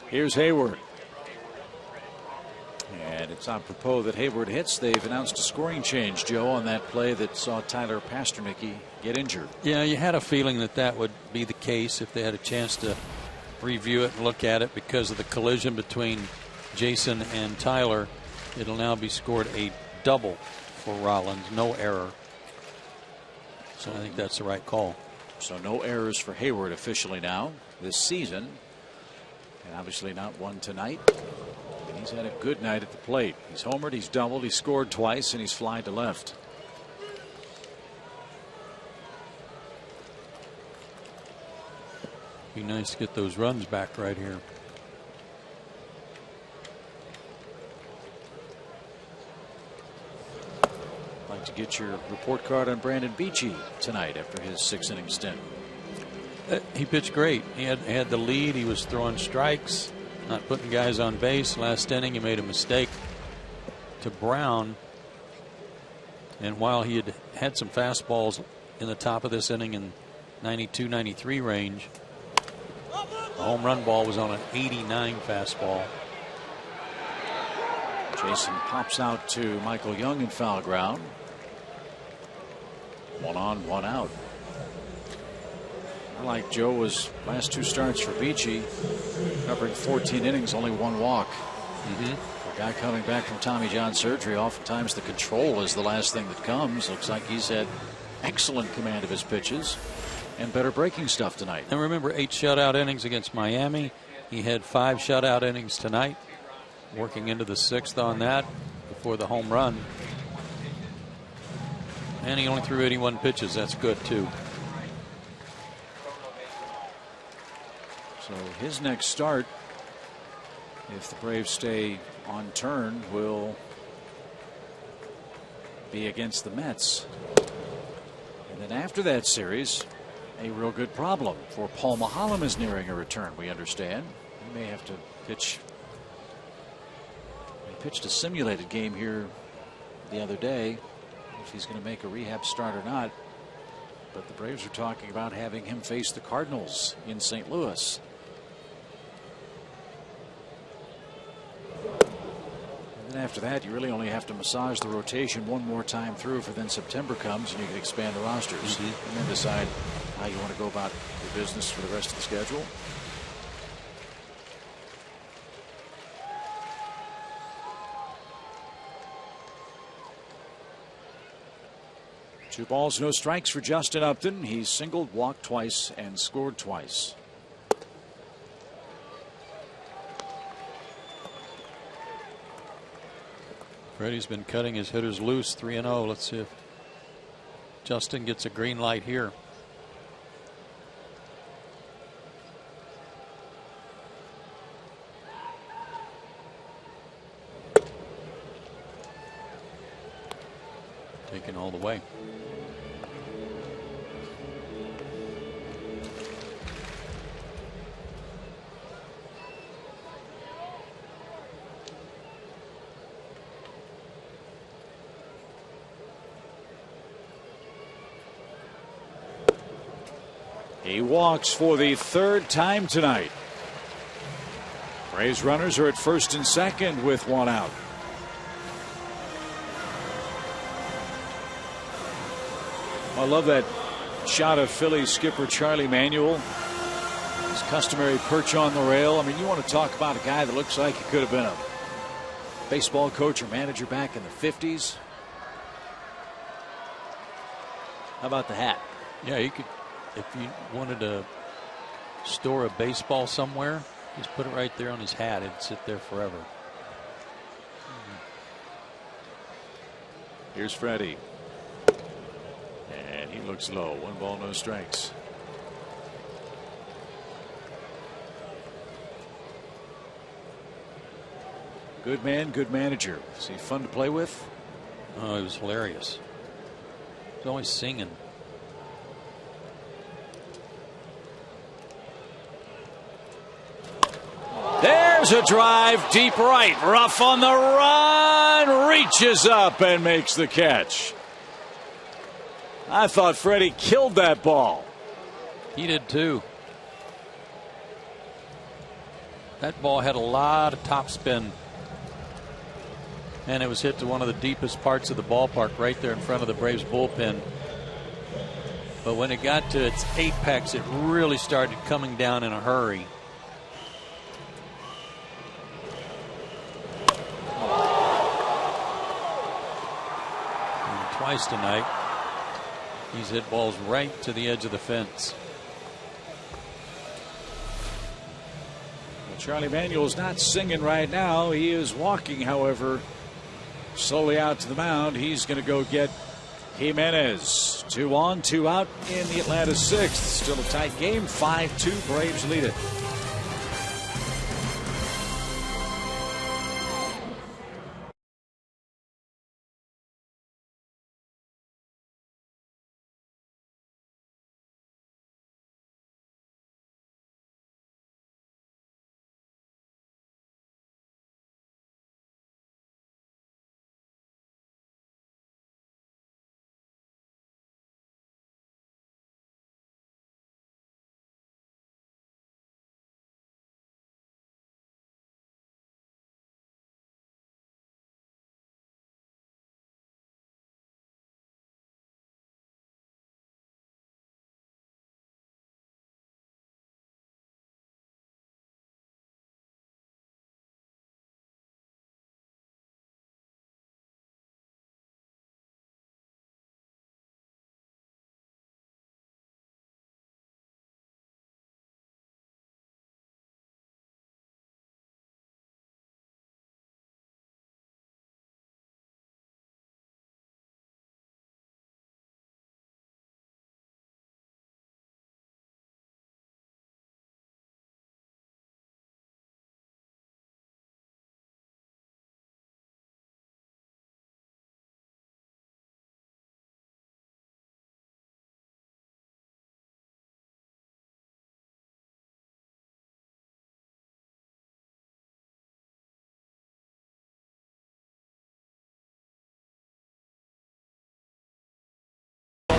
Here's Hayward. And it's apropos that Hayward hits. They've announced a scoring change, Joe, on that play that saw Tyler Pasternack get injured. Yeah, you had a feeling that that would be the case if they had a chance to review it and look at it because of the collision between Jason and Tyler. It'll now be scored a double for Rollins, no error. So I think that's the right call. So no errors for Hayward officially now this season. And obviously not one tonight. And he's had a good night at the plate. He's homered, he's doubled, he's scored twice, and he's flied to left. Be nice to get those runs back right here. Like to get your report card on Brandon Beachy tonight after his 6-inning stint. He pitched great. He had the lead. He was throwing strikes, not putting guys on base. Last inning, he made a mistake to Brown. And while he had some fastballs in the top of this inning in 92, 93 range, the home run ball was on an 89 fastball. Jason pops out to Michael Young in foul ground. 1 on, 1 out. Like Joe was last 2 starts for Beachy, covering 14 innings, only 1 walk. For a guy coming back from Tommy John surgery, oftentimes the control is the last thing that comes. Looks like he's had excellent command of his pitches and better breaking stuff tonight. And remember, 8 shutout innings against Miami. He had 5 shutout innings tonight, working into the 6th on that before the home run. And he only threw 81 pitches. That's good too. So his next start, if the Braves stay on turn, will be against the Mets. And then after that series, a real good problem for Paul Maholm is nearing a return, we understand. He may have to pitch. He pitched a simulated game here the other day, if he's going to make a rehab start or not. But the Braves are talking about having him face the Cardinals in St. Louis. And then after that, you really only have to massage the rotation one more time through, for then September comes and you can expand the rosters and then decide how you want to go about your business for the rest of the schedule. Two balls, no strikes for Justin Upton. He's singled, walked twice, and scored twice. Freddie's been cutting his hitters loose, 3-0. Let's see if Justin gets a green light here. Taken all the way. He walks for the 3rd time tonight. Braves runners are at first and second with 1 out. I love that shot of Phillies skipper Charlie Manuel. His customary perch on the rail. I mean, you want to talk about a guy that looks like he could have been a baseball coach or manager back in the 50s. How about the hat? Yeah, you could, if you wanted to store a baseball somewhere, just put it right there on his hat. It'd sit there forever. Here's Freddie. And he looks low. 1 ball, no strikes. Good man, good manager. Is he fun to play with? Oh, he was hilarious. He's always singing. There There's a drive deep right. Ruff on the run. Reaches up and makes the catch. I thought Freddie killed that ball. He did too. That ball had a lot of top spin. And it was hit to one of the deepest parts of the ballpark right there in front of the Braves bullpen. But when it got to its apex, it really started coming down in a hurry. And twice tonight, he's hit balls right to the edge of the fence. Well, Charlie Manuel's not singing right now. He is walking, however, slowly out to the mound. He's going to go get Jimenez. 2 on, 2 out in the Atlanta 6th. Still a tight game. 5-2. Braves lead it.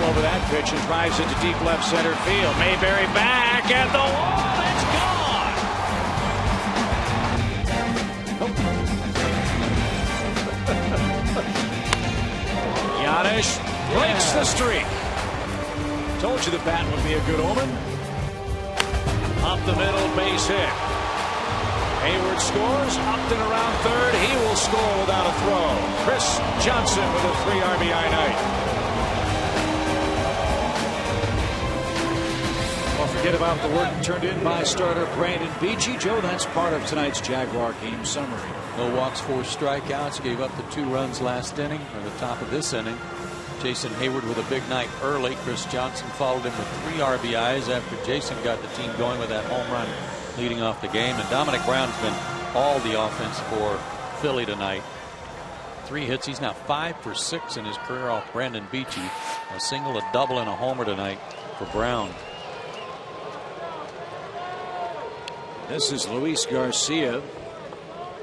Over that pitch and drives it to deep left center field. Mayberry back at the wall. It's gone. Giannis breaks the streak. Told you the bat would be a good omen. Up the middle, base hit. Hayward scores. Upton around third. He will score without a throw. Chris Johnson with a 3 RBI night. Forget about the work turned in by starter Brandon Beachy. Joe, that's part of tonight's Jaguar game summary. No walks, 4 strikeouts. Gave up the 2 runs last inning, or the top of this inning. Jason Hayward with a big night early. Chris Johnson followed him with 3 RBIs after Jason got the team going with that home run leading off the game. And Dominic Brown's been all the offense for Philly tonight. 3 hits. He's now 5 for 6 in his career off Brandon Beachy. A single, a double, and a homer tonight for Brown. This is Luis Garcia.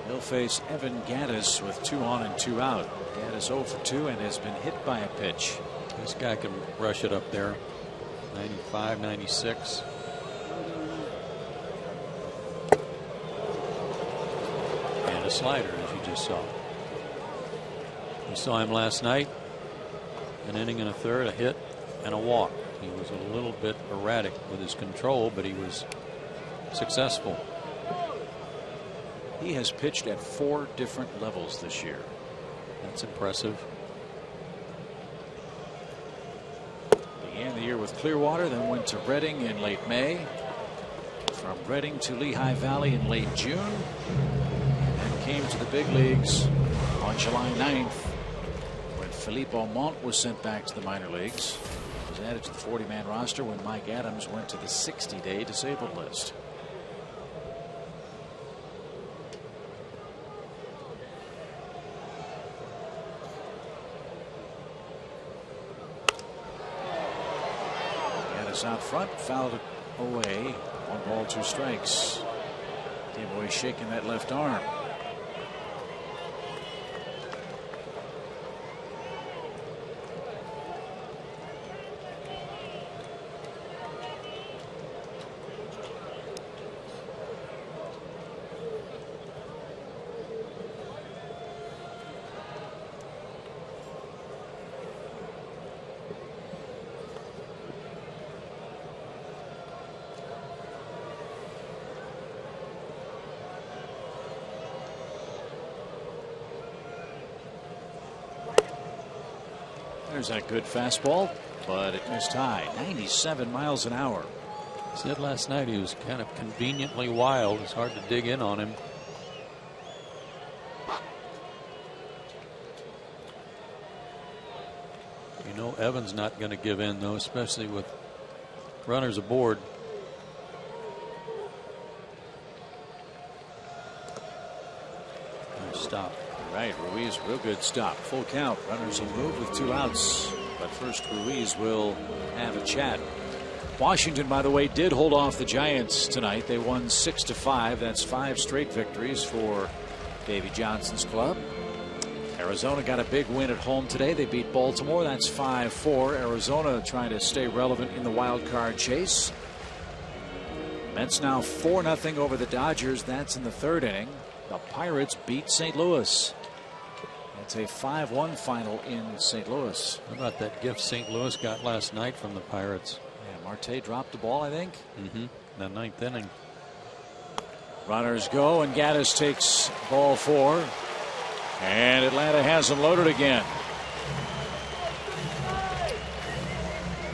He'll face Evan Gattis with 2 on and 2 out. Gattis 0 for 2 and has been hit by a pitch. This guy can rush it up there. 95, 96. And a slider, as you just saw. We saw him last night. An inning and a third, a hit, and a walk. He was a little bit erratic with his control, but he was successful. He has pitched at 4 different levels this year. That's impressive. Began the year with Clearwater, then went to Reading in late May. From Reading to Lehigh Valley in late June. And came to the big leagues on July 9th when Philippe Aumont was sent back to the minor leagues. He was added to the 40-man roster when Mike Adams went to the 60-day disabled list. Out front, fouled it away. 1 ball, 2 strikes. Boy shaking that left arm. There's that good fastball, but it missed high. 97 miles an hour. Said last night he was kind of conveniently wild. It's hard to dig in on him. You know Evans not going to give in, though, especially with runners aboard. Nice stop. Right, Ruiz, real good stop. Full count. Runners will move with 2 outs. But first, Ruiz will have a chat. Washington, by the way, did hold off the Giants tonight. They won 6-5. That's 5 straight victories for Davey Johnson's club. Arizona got a big win at home today. They beat Baltimore. That's 5-4. Arizona trying to stay relevant in the wild card chase. Mets now 4-0 over the Dodgers. That's in the 3rd inning. The Pirates beat St. Louis. It's a 5-1 final in St. Louis. How about that gift St. Louis got last night from the Pirates? Yeah, Marte dropped the ball, I think. The 9th inning. Runners go, and Gaddis takes ball 4. And Atlanta has him loaded again.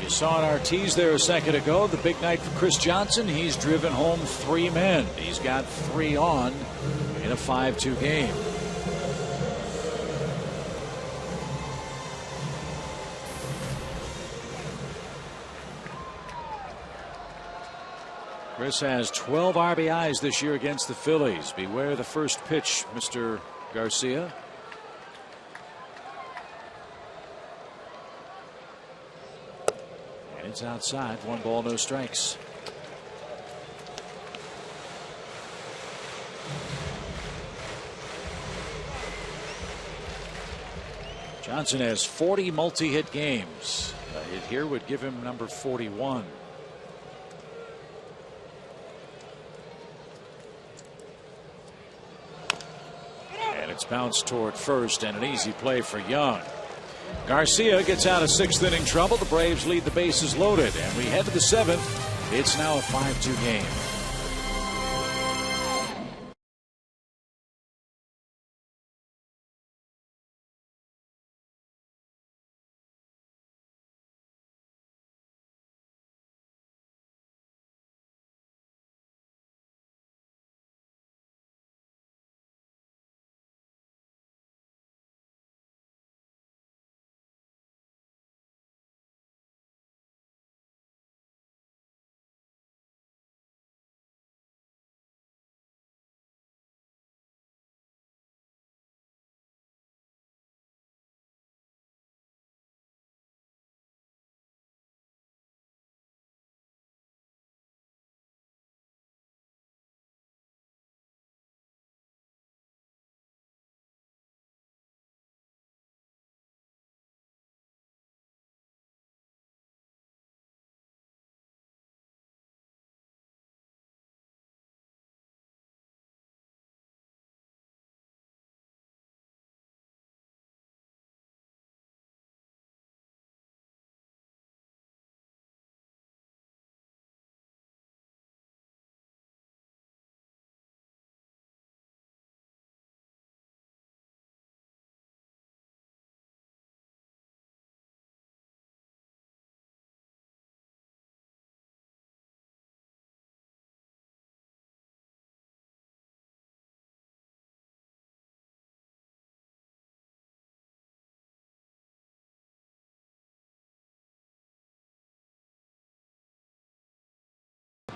You saw in our tease there a second ago, the big night for Chris Johnson. He's driven home 3 men. He's got 3 on in a 5-2 game. Chris has 12 RBIs this year against the Phillies. Beware the first pitch, Mr. Garcia. And it's outside. 1 ball, no strikes. Johnson has 40 multi-hit games. A hit here would give him number 41. It's bounced toward first, and an easy play for Young. Garcia gets out of 6th inning trouble. The Braves lead the bases loaded, and we head to the 7th. It's now a 5-2 game.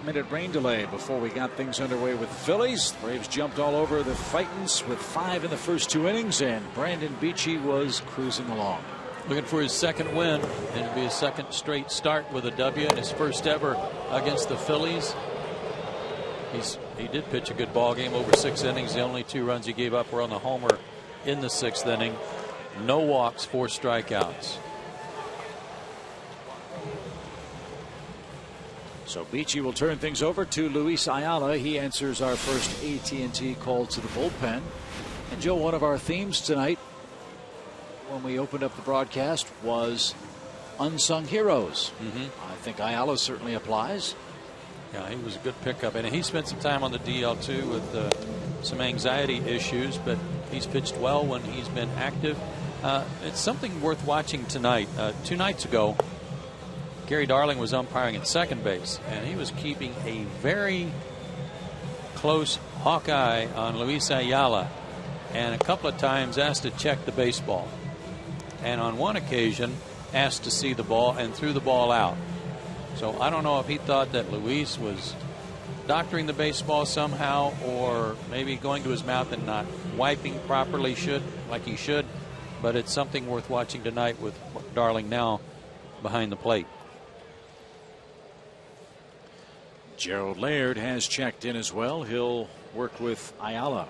Minute rain delay before we got things underway with the Phillies. The Braves jumped all over the Titans with 5 in the first 2 innings, and Brandon Beachy was cruising along. Looking for his 2nd win, and it'll be his 2nd straight start with a W, and his 1st ever against the Phillies. He did pitch a good ball game over 6 innings. The only 2 runs he gave up were on the homer in the 6th inning. No walks, 4 strikeouts. So Beachy will turn things over to Luis Ayala. He answers our first AT&T call to the bullpen. And Joe, one of our themes tonight when we opened up the broadcast was unsung heroes. I think Ayala certainly applies. Yeah, he was a good pickup, and he spent some time on the DL too with some anxiety issues, but he's pitched well when he's been active. It's something worth watching tonight. 2 nights ago, Gary Darling was umpiring at second base, and he was keeping a very close hawk eye on Luis Ayala, and a couple of times asked to check the baseball, and on one occasion asked to see the ball and threw the ball out. So I don't know if he thought that Luis was doctoring the baseball somehow, or maybe going to his mouth and not wiping properly like he should. But it's something worth watching tonight with Darling now behind the plate. Gerald Laird has checked in as well. He'll work with Ayala.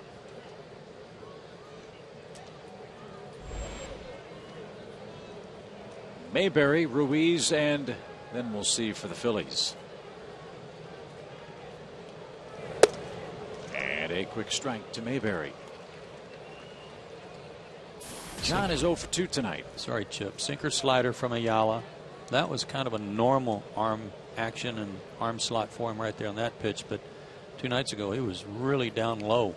Mayberry, Ruiz, and then we'll see for the Phillies. And a quick strike to Mayberry. John is 0 for 2 tonight. Sorry, Chip. Sinker slider from Ayala. That was kind of a normal arm action and arm slot for him right there on that pitch. But 2 nights ago, he was really down low.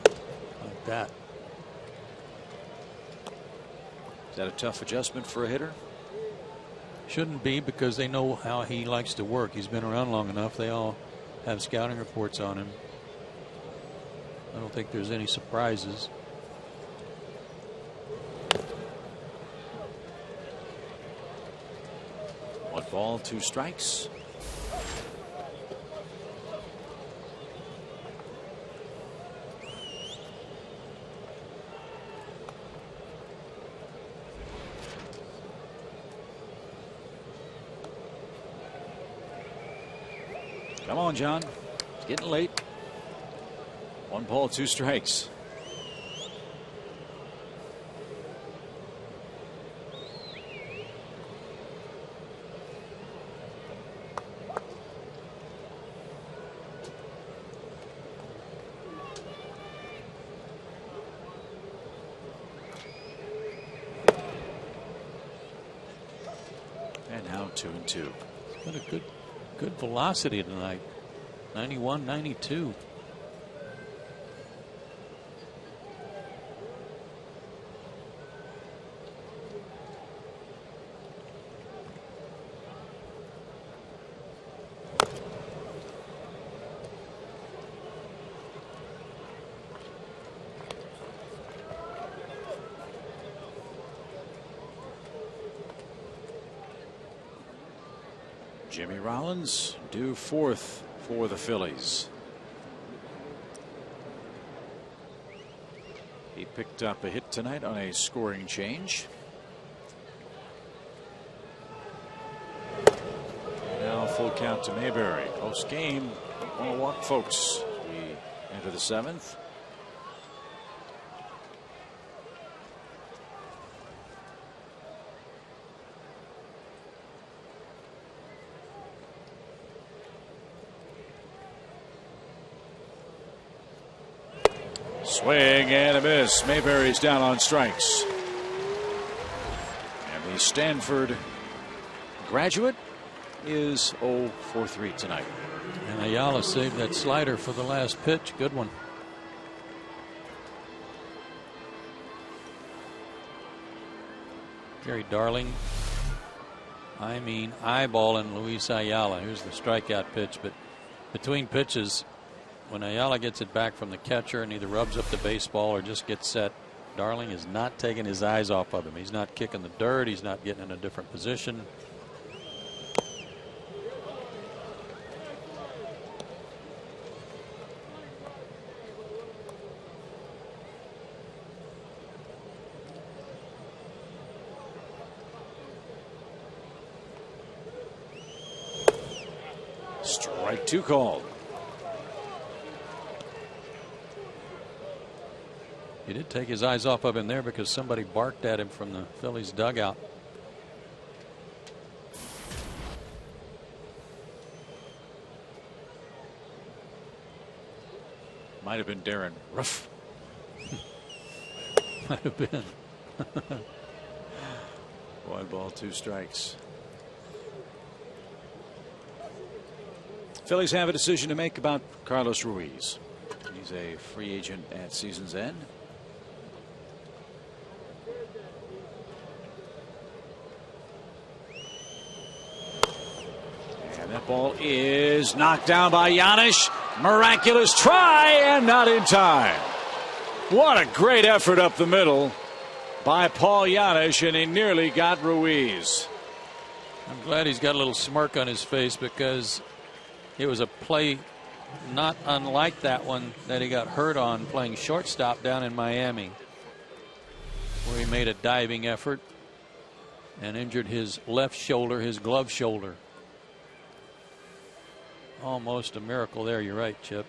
Like that. Is that a tough adjustment for a hitter? Shouldn't be, because they know how he likes to work. He's been around long enough. They all have scouting reports on him. I don't think there's any surprises. One ball, 2 strikes. Come on, John. It's getting late. 1 ball, 2 strikes. And now 2-2. It's been a good velocity tonight. 91, 92. Jimmy Rollins due 4th for the Phillies. He picked up a hit tonight on a scoring change. Now full count to Mayberry. Close game. On a walk, folks. We enter the 7th. Swing and a miss. Mayberry's down on strikes. And the Stanford graduate is 0 for 3 tonight. And Ayala saved that slider for the last pitch. Good one. Gary Darling, I mean, eyeballing Luis Ayala. Here's the strikeout pitch, but between pitches, when Ayala gets it back from the catcher and either rubs up the baseball or just gets set, Darling is not taking his eyes off of him. He's not kicking the dirt. He's not getting in a different position. Strike 2 called. He did take his eyes off of him there because somebody barked at him from the Phillies dugout. Might have been Darren Ruff. Might have been. 1 ball, 2 strikes. Phillies have a decision to make about Carlos Ruiz. He's a free agent at season's end. And that ball is knocked down by Giannis. Miraculous try and not in time. What a great effort up the middle by Paul Giannis, and he nearly got Ruiz. I'm glad he's got a little smirk on his face because it was a play not unlike that one that he got hurt on playing shortstop down in Miami, where he made a diving effort and injured his left shoulder, his glove shoulder. Almost a miracle there. You're right, Chip.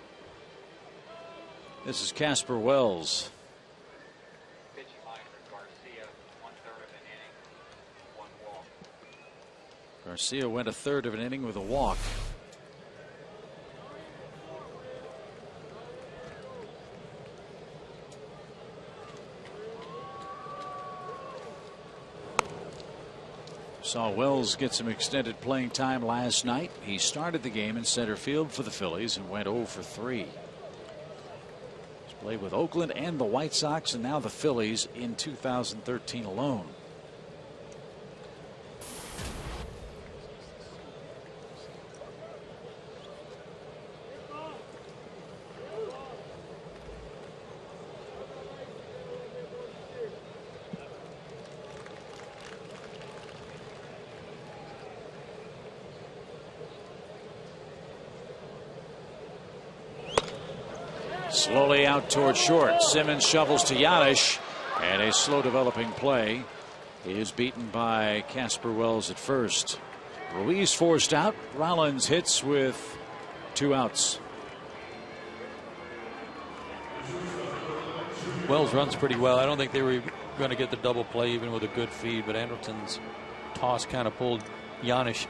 This is Casper Wells. Garcia went a third of an inning with a walk. Saw Wells get some extended playing time last night. He started the game in center field for the Phillies and went 0 for 3. He's played with Oakland and the White Sox and now the Phillies in 2013 alone. Slowly out toward short. Simmons shovels to Giannis, and a slow developing play is beaten by Casper Wells at first. Ruiz forced out. Rollins hits with 2 outs. Wells runs pretty well. I don't think they were going to get the double play even with a good feed, but Anderson's toss kind of pulled Giannis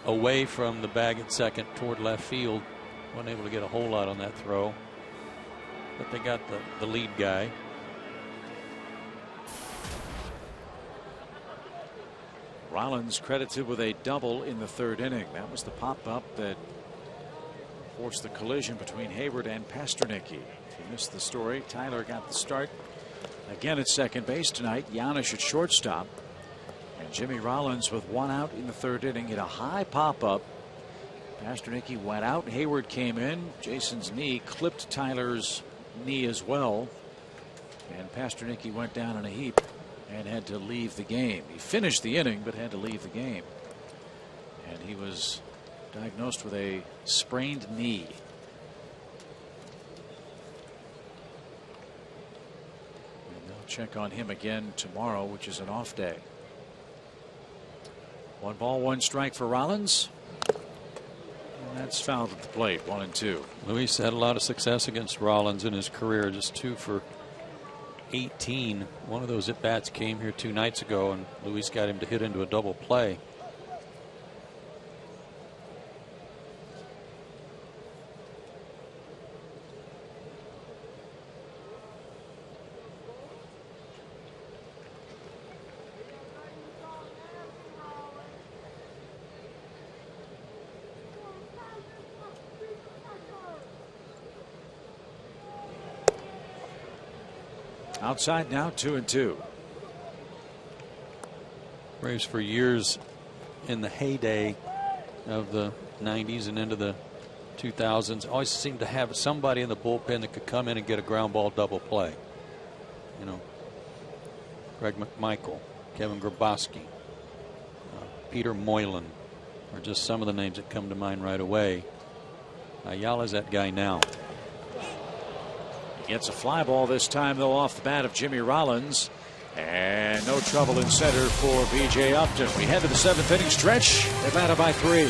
away from the bag at second toward left field. Wasn't able to get a whole lot on that throw, but they got the lead guy. Rollins credited with a double in the 3rd inning. That was the pop-up that forced the collision between Hayward and Pasternaky. If you missed the story, Tyler got the start again at second base tonight. Giannis at shortstop. And Jimmy Rollins with 1 out in the 3rd inning hit a high pop-up. Pasternaky went out. Hayward came in. Jason's knee clipped Tyler's knee as well. And Pasternaky went down in a heap and had to leave the game. He finished the inning but had to leave the game. And he was diagnosed with a sprained knee. And they'll check on him again tomorrow, which is an off day. 1 ball, 1 strike for Rollins. And that's fouled at the plate. 1-2. Luis had a lot of success against Rollins in his career, just 2 for 18. One of those at bats came here 2 nights ago, and Luis got him to hit into a double play. Outside now, 2-2. Braves for years in the heyday of the 90s and into the 2000s always seemed to have somebody in the bullpen that could come in and get a ground ball double play. You know, Greg McMichael, Kevin Grabowski, Peter Moylan are just some of the names that come to mind right away. Ayala's that guy now. Gets a fly ball this time, though, off the bat of Jimmy Rollins. And no trouble in center for B.J. Upton. We head to the 7th inning stretch. Atlanta by 3.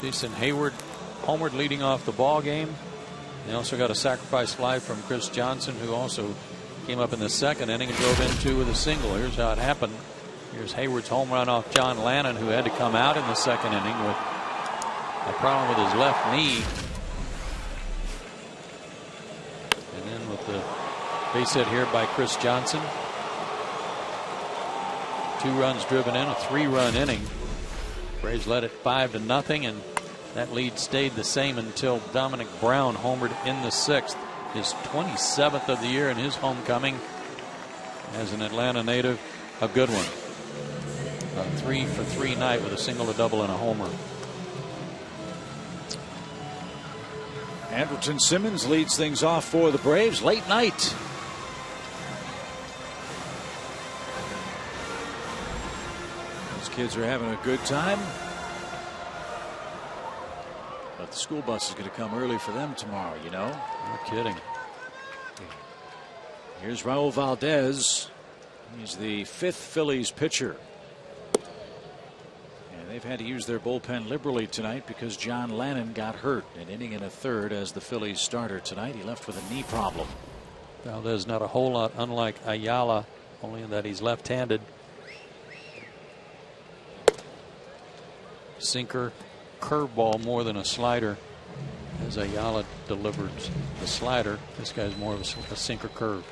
Jason Hayward homered leading off the ball game. They also got a sacrifice fly from Chris Johnson, who also came up in the second inning and drove in 2 with a single. Here's how it happened. Here's Hayward's home run off John Lannon, who had to come out in the second inning with a problem with his left knee. And then with the base hit here by Chris Johnson. 2 runs driven in, a 3-run inning. Braves led it 5-0, and that lead stayed the same until Dominic Brown homered in the 6th. His 27th of the year in his homecoming as an Atlanta native. A good one. A 3-for-3 night with a single, a double, and a homer. Andrelton Simmons leads things off for the Braves. Late night. These kids are having a good time. But the school bus is going to come early for them tomorrow, you know. No kidding. Here's Raul Valdez. He's the 5th Phillies pitcher. And they've had to use their bullpen liberally tonight because John Lannon got hurt an inning and a third as the Phillies starter tonight. He left with a knee problem. Valdez not a whole lot unlike Ayala, only in that he's left-handed. Sinker, curveball more than a slider, as Ayala delivers the slider. This guy's more of a sinker curve.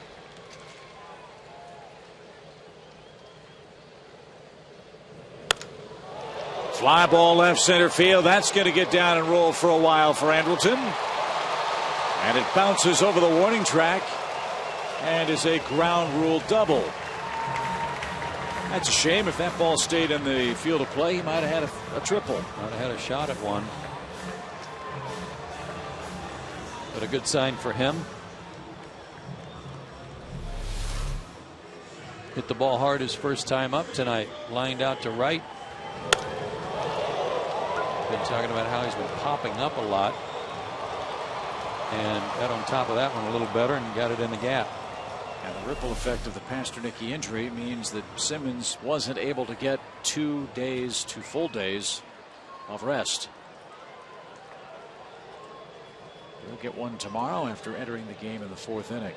Fly ball left center field. That's going to get down and roll for a while for Andrelton. And it bounces over the warning track and is a ground rule double. That's a shame. If that ball stayed in the field of play, he might have had a triple. Might have had a shot at one. But a good sign for him. Hit the ball hard his first time up tonight. Lined out to right. Been talking about how he's been popping up a lot. And got on top of that one a little better and got it in the gap. And the ripple effect of the Pasternak injury means that Simmons wasn't able to get 2 full days of rest. He'll get one tomorrow after entering the game in the 4th inning.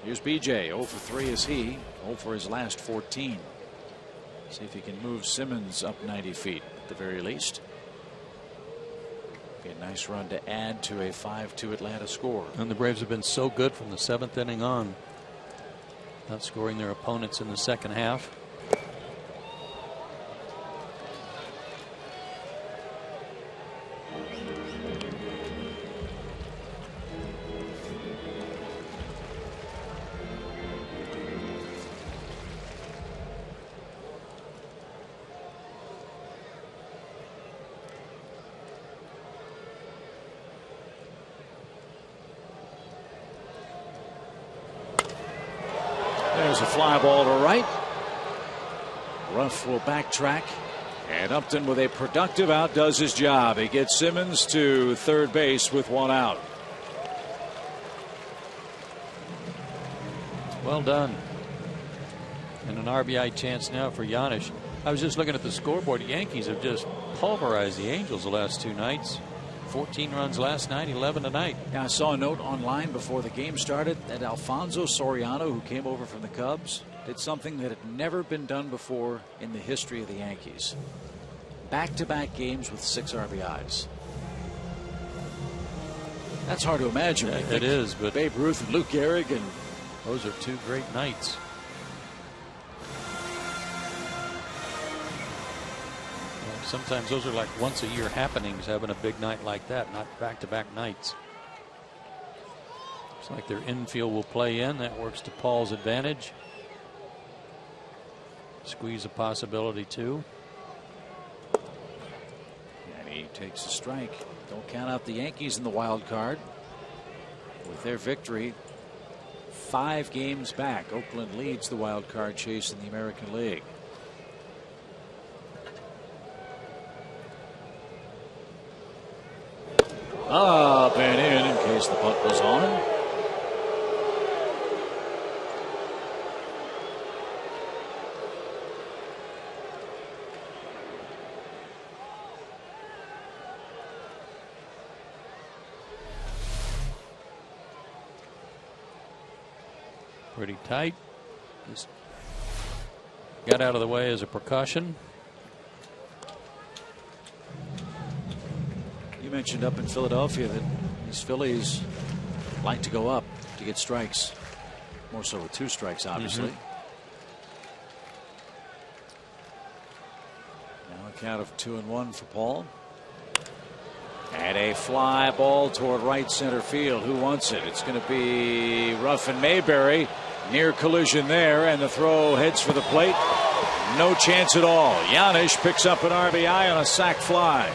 Here's BJ. 0 for 3 is he. 0 for his last 14. See if he can move Simmons up 90 feet at the very least. Be a nice run to add to a 5-2 Atlanta score. And the Braves have been so good from the 7th inning on, outscoring their opponents in the second half. There's a fly ball to right. Ruff will backtrack. And Upton with a productive out does his job. He gets Simmons to third base with 1 out. Well done. And an RBI chance now for Giannis. I was just looking at the scoreboard. The Yankees have just pulverized the Angels the last 2 nights. 14 runs last night, 11 tonight. Yeah, I saw a note online before the game started that Alfonso Soriano, who came over from the Cubs, did something that had never been done before in the history of the Yankees. Back-to-back games with 6 RBIs. That's hard to imagine. Yeah, it is, but Babe Ruth and Lou Gehrig, and those are 2 great nights. Sometimes those are like once a year happenings, having a big night like that, not back-to-back nights. Looks like their infield will play in. That works to Paul's advantage. Squeeze a possibility too. And he takes a strike. Don't count out the Yankees in the wild card. With their victory, 5 games back, Oakland leads the wild card chase in the American League. Up and in case the punt was on. Pretty tight. Just got out of the way as a precaution. You mentioned up in Philadelphia that these Phillies like to go up to get strikes. More so with 2 strikes, obviously. Now a count of 2-1 for Paul. And a fly ball toward right center field. Who wants it? It's going to be Ruffin Mayberry. Near collision there, and the throw heads for the plate. No chance at all. Giannis picks up an RBI on a sac fly.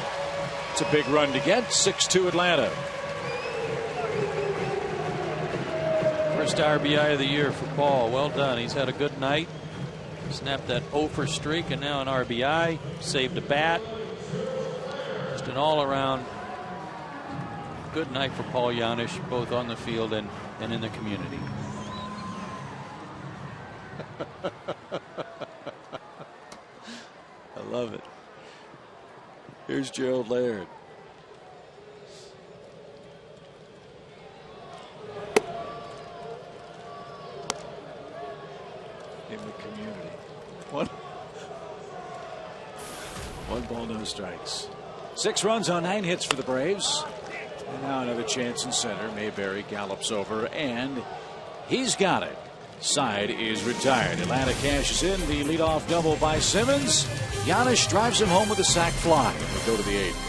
It's a big run to get. 6-2 Atlanta. First RBI of the year for Paul. Well done. He's had a good night. Snapped that 0-for streak, and now an RBI. Saved a bat. Just an all-around good night for Paul Giannis, both on the field and in the community. I love it. Here's Gerald Laird. In the community. One ball, no strikes. 6 runs on 9 hits for the Braves. And now another chance in center. Mayberry gallops over, and he's got it. Side is retired. Atlanta cashes in the leadoff double by Simmons. Giannis drives him home with a sac fly. They go to the 8th.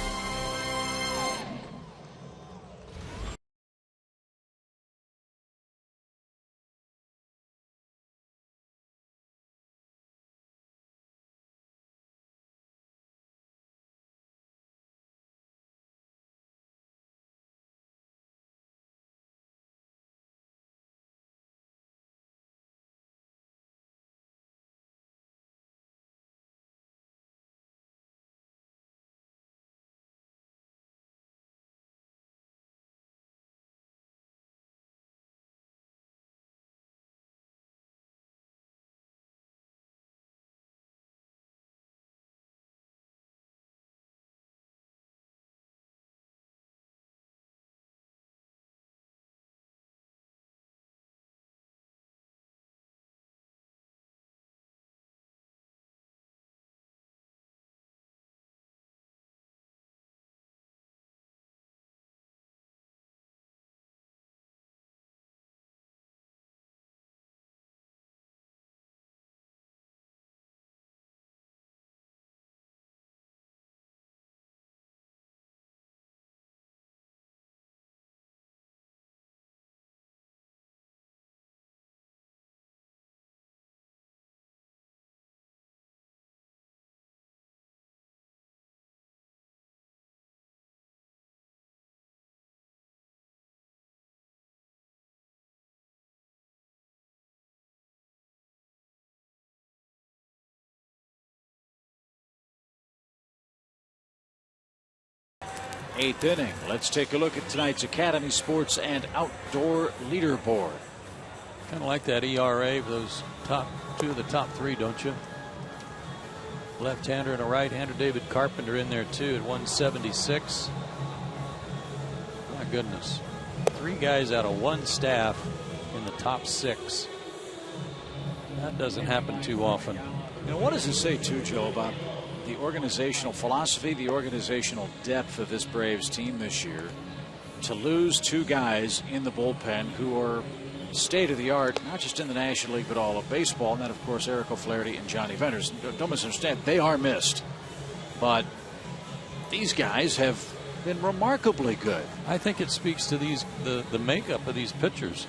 Eighth inning. Let's take a look at tonight's Academy Sports and Outdoor Leaderboard. Kind of like that ERA of those top 2 of the top 3, don't you? Left-hander and a right-hander. David Carpenter in there too at 176. My goodness. 3 guys out of 1 staff in the top 6. That doesn't happen too often. You know, what does it say too, Joe, about the organizational philosophy, the organizational depth of this Braves team this year, to lose 2 guys in the bullpen who are state of the art, not just in the National League, but all of baseball. And then, of course, Eric O'Flaherty and Johnny Venters. Don't misunderstand, they are missed. But these guys have been remarkably good. I think it speaks to the makeup of these pitchers.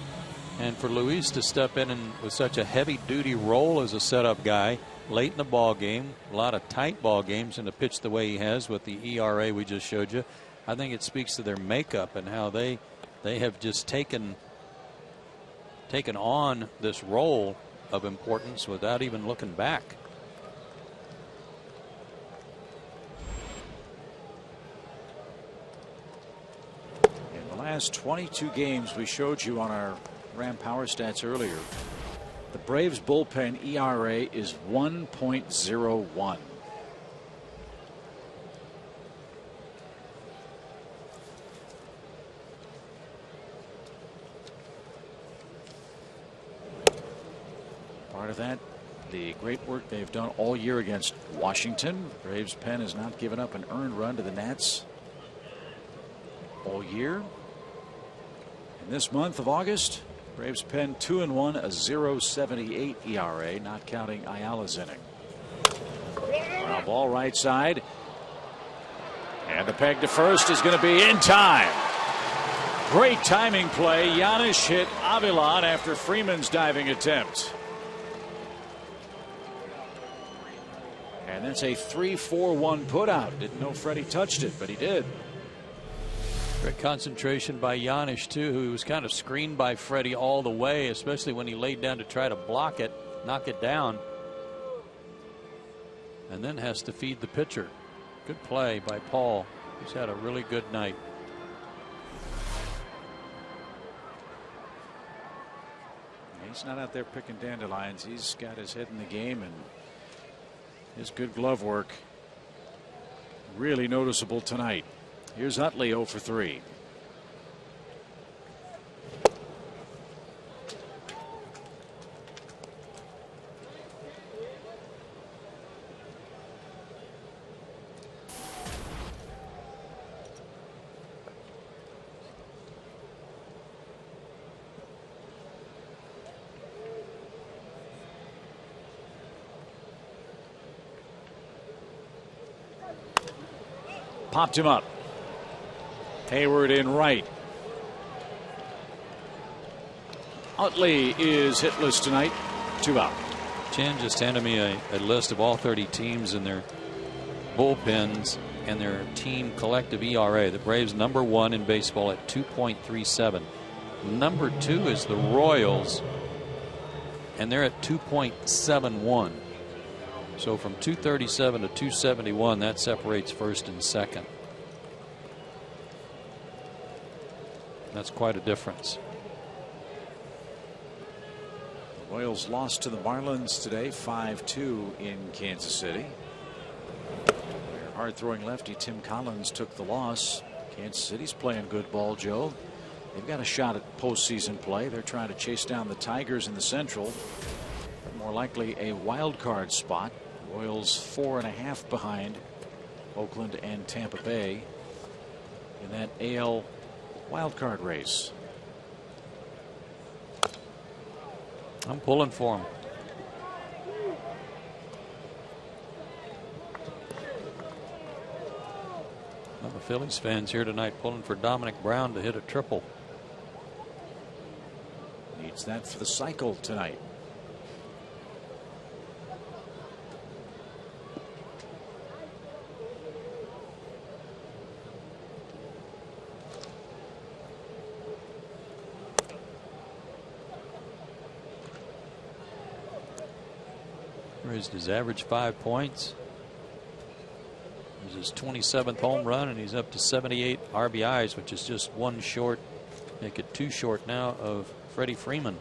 And for Luis to step in and with such a heavy-duty role as a setup guy late in the ball game, a lot of tight ball games, and to pitch the way he has with the ERA we just showed you, I think it speaks to their makeup and how they have just taken on this role of importance without even looking back. In the last 22 games we showed you on our Ram Power Stats earlier, the Braves bullpen ERA is 1.01. Part of that, the great work they've done all year against Washington. Braves pen has not given up an earned run to the Nats all year. In this month of August, Braves pen 2-1, a 0.78 ERA, not counting Ayala's inning. Ground ball right side. And the peg to first is going to be in time. Great timing play. Giannis hit Avila after Freeman's diving attempt. And that's a 3-4-1 putout. Didn't know Freddie touched it, but he did. Great concentration by Giannis, too, who was kind of screened by Freddie all the way, especially when he laid down to try to block it, knock it down, and then has to feed the pitcher. Good play by Paul. He's had a really good night. He's not out there picking dandelions. He's got his head in the game, and his good glove work really noticeable tonight. Here's Utley 0 for 3. Popped him up. Hayward in right. Utley is hitless tonight. 2 out. Chen just handed me a list of all 30 teams and their bullpens and their team collective ERA. The Braves #1 in baseball at 2.37. Number 2 is the Royals, and they're at 2.71. So from 237 to 271, that separates first and second. That's quite a difference. The Royals lost to the Marlins today, 5-2 in Kansas City. Their hard-throwing lefty Tim Collins took the loss. Kansas City's playing good ball, Joe. They've got a shot at postseason play. They're trying to chase down the Tigers in the Central. More likely a wild card spot. Royals 4.5 behind Oakland and Tampa Bay in that AL wild card race. I'm pulling for him. Well, the Phillies fans here tonight pulling for Dominic Brown to hit a triple. Needs that for the cycle tonight. Raised his average 5 points. It was his 27th home run, and he's up to 78 RBIs, which is just 1 short, make it 2 short now of Freddie Freeman.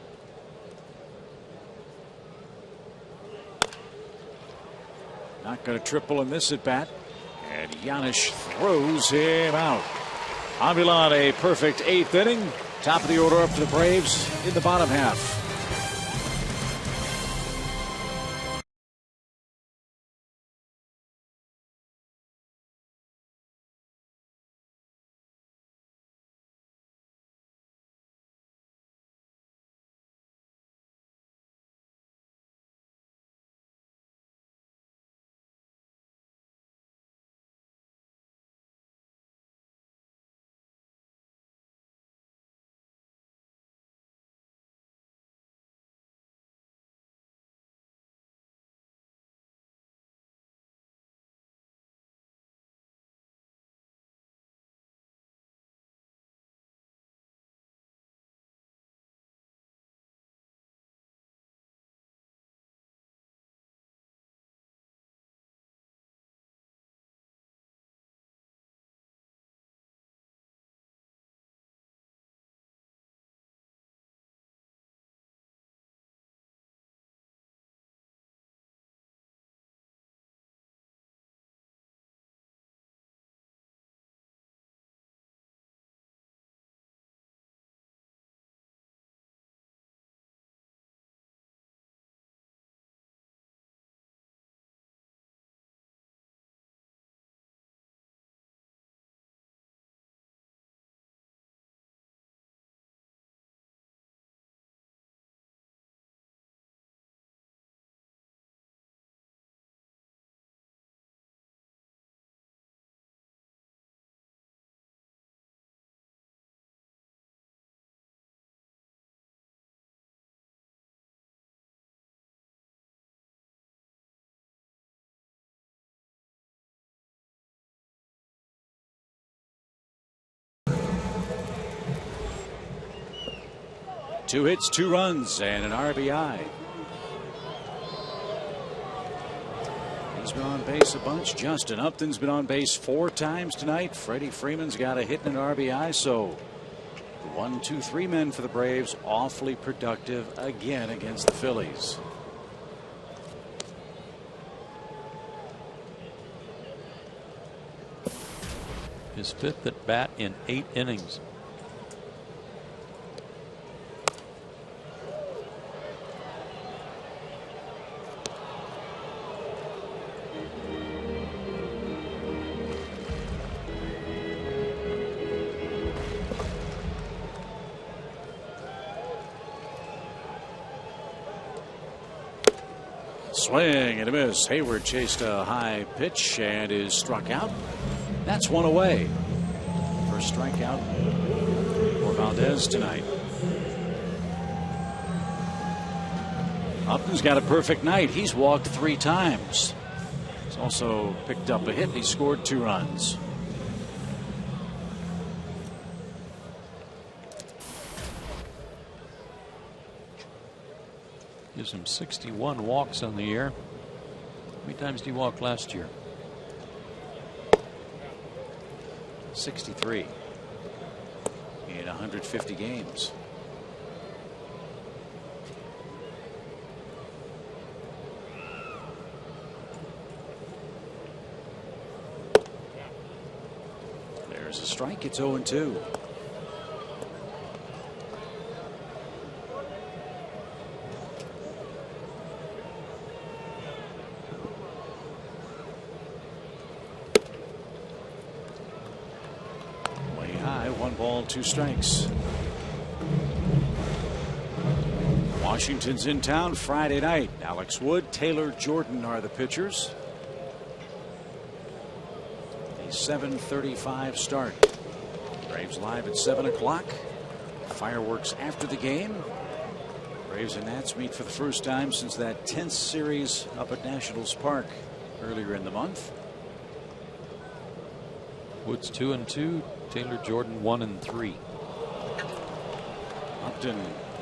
Not going to triple in this at bat, and Giannis throws him out. Avila a perfect 8th inning. Top of the order up to the Braves in the bottom half. 2 hits, 2 runs, and an RBI. He's been on base a bunch. Justin Upton's been on base 4 times tonight. Freddie Freeman's got a hit and an RBI. So the 1, 2, 3 men for the Braves awfully productive again against the Phillies. His 5th at bat in 8 innings. Swing and a miss. Hayward chased a high pitch and is struck out. That's 1 away. First strikeout for Valdez tonight. Upton's got a perfect night. He's walked 3 times. He's also picked up a hit. He scored 2 runs. Gives him 61 walks on the year. How many times did he walk last year? 63 in 150 games. There's a strike. It's 0-2. Way high, 1 ball, 2 strikes. Washington's in town Friday night. Alex Wood, Taylor Jordan are the pitchers. 7:35 start. Braves live at 7 o'clock. Fireworks after the game. Braves and Nats meet for the first time since that tense series up at Nationals Park earlier in the month. Woods 2-2. Taylor Jordan 1-3. Upton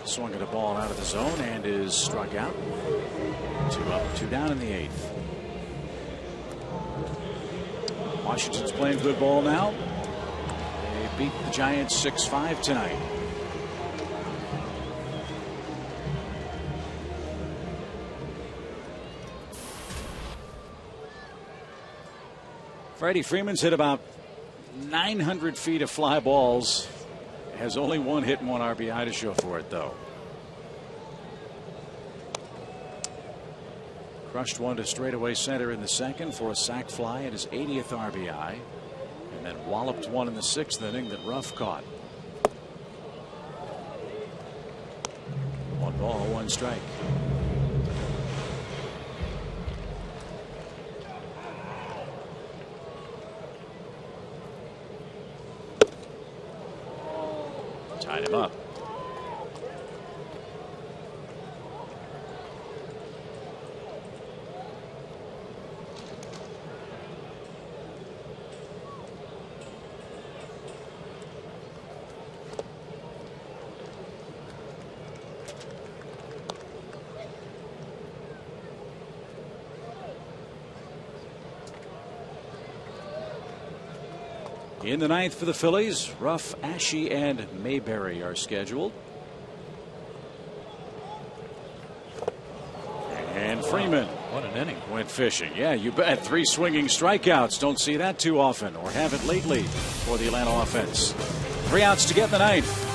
swung at a ball out of the zone and is struck out. 2 up, 2 down in the 8th. Washington's playing good ball now. They beat the Giants 6-5 tonight. Freddie Freeman's hit about 900 feet of fly balls. Has only 1 hit and 1 RBI to show for it, though. Crushed one to straightaway center in the 2nd for a sac fly at his 80th RBI. And then walloped one in the 6th inning that Ruff caught. 1 ball, 1 strike. Tied him up. In the 9th for the Phillies, Ruff, Ashe, and Mayberry are scheduled. And Freeman. What an inning. Went fishing. Yeah, you bet. 3 swinging strikeouts. Don't see that too often, or haven't lately, for the Atlanta offense. 3 outs to get the 9th.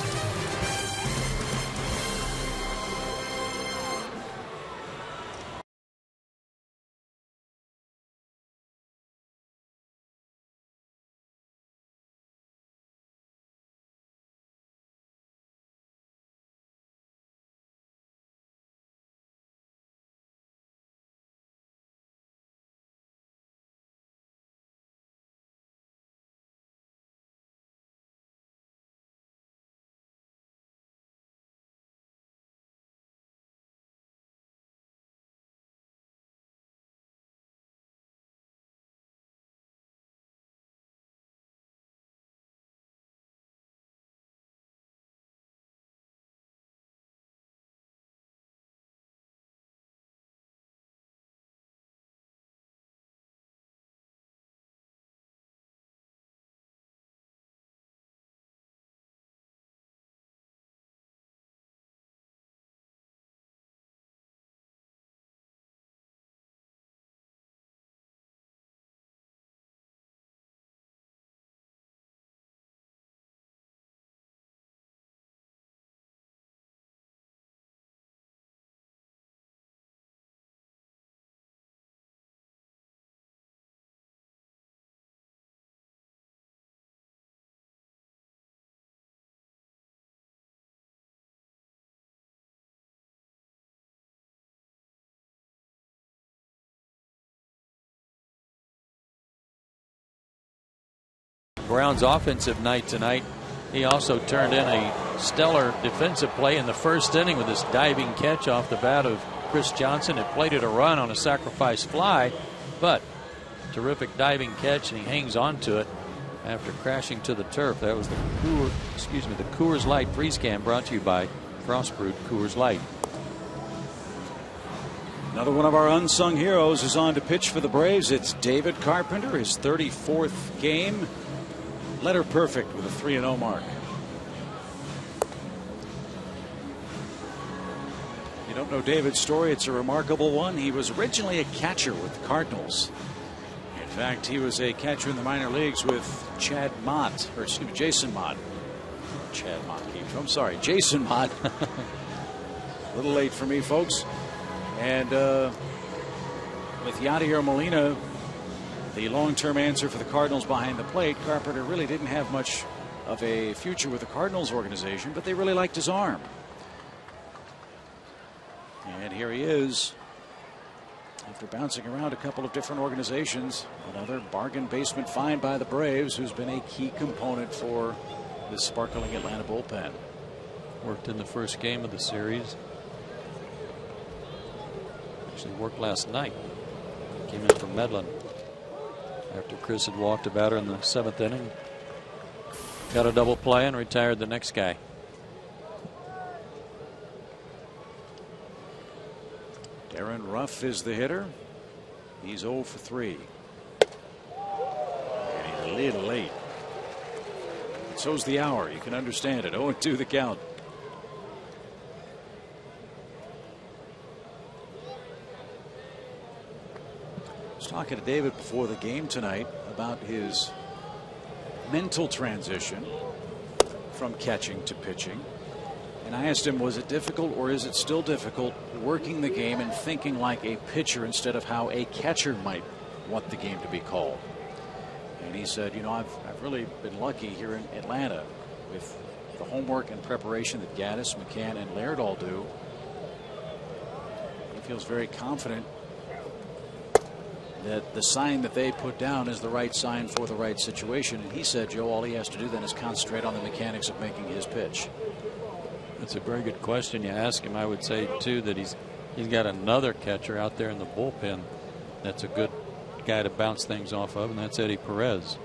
Brown's offensive night tonight. He also turned in a stellar defensive play in the first inning with this diving catch off the bat of Chris Johnson. It plated a run on a sacrifice fly, but terrific diving catch, and he hangs on to it after crashing to the turf. That was the Coors Light freeze can, brought to you by Frostbrewed Coors Light. Another one of our unsung heroes is on to pitch for the Braves. It's David Carpenter, his 34th game. Letter perfect with a 3-0 mark. You don't know David's story, it's a remarkable one. He was originally a catcher with the Cardinals. In fact, he was a catcher in the minor leagues with Jason Mott. I'm sorry, Jason Mott. A little late for me, folks. And with Yadier Molina, the long-term answer for the Cardinals behind the plate, Carpenter really didn't have much of a future with the Cardinals organization, but they really liked his arm. And here he is, after bouncing around a couple of different organizations. Another bargain basement find by the Braves, who's been a key component for this sparkling Atlanta bullpen. Worked in the first game of the series. Actually worked last night. Came in from Medlin after Chris had walked a batter in the 7th inning. Got a double play and retired the next guy. Darren Ruff is the hitter. He's 0 for 3. And he's a little late. So's the hour. You can understand it. 0-2 the count. I was talking to David before the game tonight about his mental transition from catching to pitching. And I asked him, was it difficult, or is it still difficult working the game and thinking like a pitcher instead of how a catcher might want the game to be called? And he said, you know, I've really been lucky here in Atlanta with the homework and preparation that Gaddis, McCann, and Laird all do. He feels very confident that the sign that they put down is the right sign for the right situation. And he said, Joe, all he has to do then is concentrate on the mechanics of making his pitch. That's a very good question. You ask him. I would say too that he's got another catcher out there in the bullpen that's a good guy to bounce things off of, and that's Eddie Perez.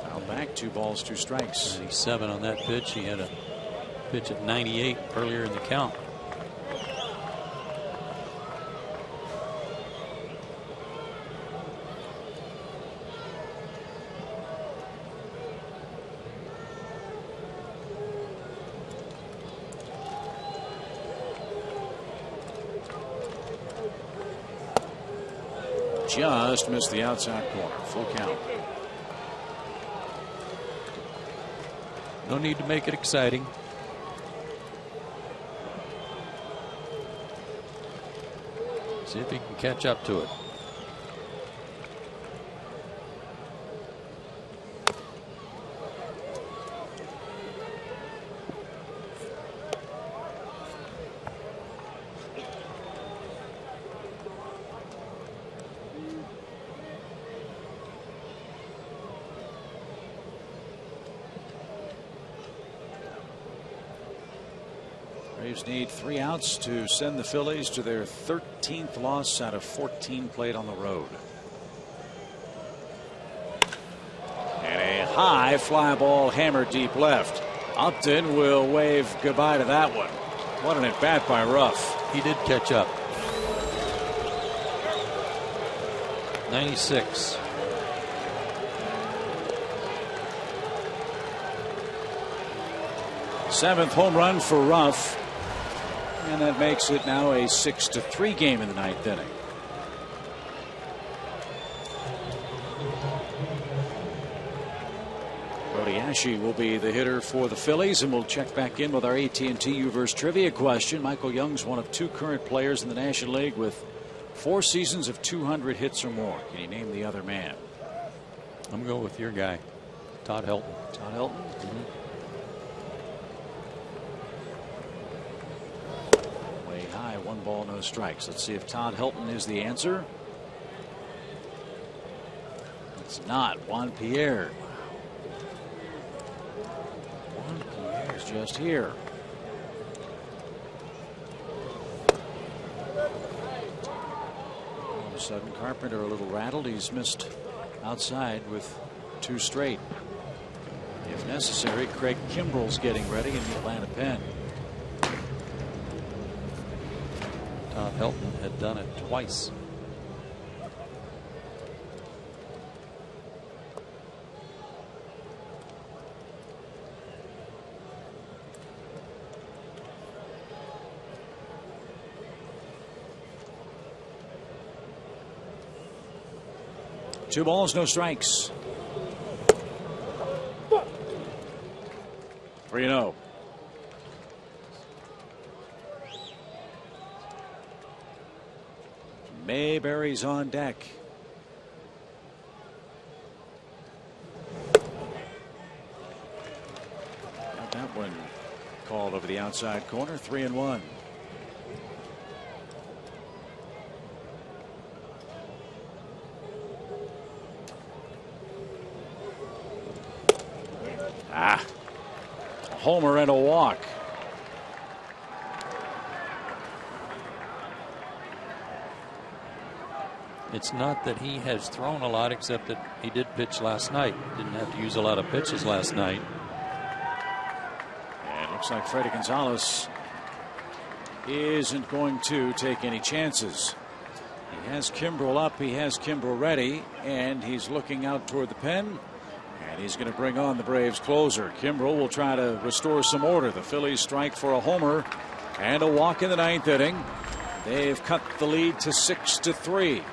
Foul back, 2 balls, 2 strikes. 97 on that pitch. He had a pitch at 98 earlier in the count. Just missed the outside corner. Full count. No need to make it exciting. See if he can catch up to it. Braves need 3 outs to send the Phillies to their 13th loss out of 14 played on the road. And a high fly ball hammered deep left. Upton will wave goodbye to that one. What an at bat by Ruff. He did catch up. 96. Seventh home run for Ruff. And that makes it now a 6-3 game in the 9th inning. Brody Ashe will be the hitter for the Phillies, and we'll check back in with our AT&T U-verse trivia question. Michael Young's one of 2 current players in the National League with 4 seasons of 200 hits or more. Can you name the other man? I'm going with your guy, Todd Helton. Todd Helton? Mm-hmm. high. 1 ball, no strikes. Let's see if Todd Helton is the answer. It's not. Juan Pierre. Juan Pierre's just here. All of a sudden, Carpenter a little rattled. He's missed outside with 2 straight. If necessary, Craig Kimbrell's getting ready in the Atlanta pen. Todd Helton had done it twice. Two balls, no strikes. 3-0. Mayberry's on deck. Got that one called over the outside corner. 3-1. A homer and a walk. It's not that he has thrown a lot, except that he did pitch last night. Didn't have to use a lot of pitches last night. And it looks like Freddy Gonzalez isn't going to take any chances. He has Kimbrell up. He has Kimbrell ready. And he's looking out toward the pen. And he's going to bring on the Braves closer. Kimbrell will try to restore some order. The Phillies strike for a homer and a walk in the 9th inning. They've cut the lead to 6-3.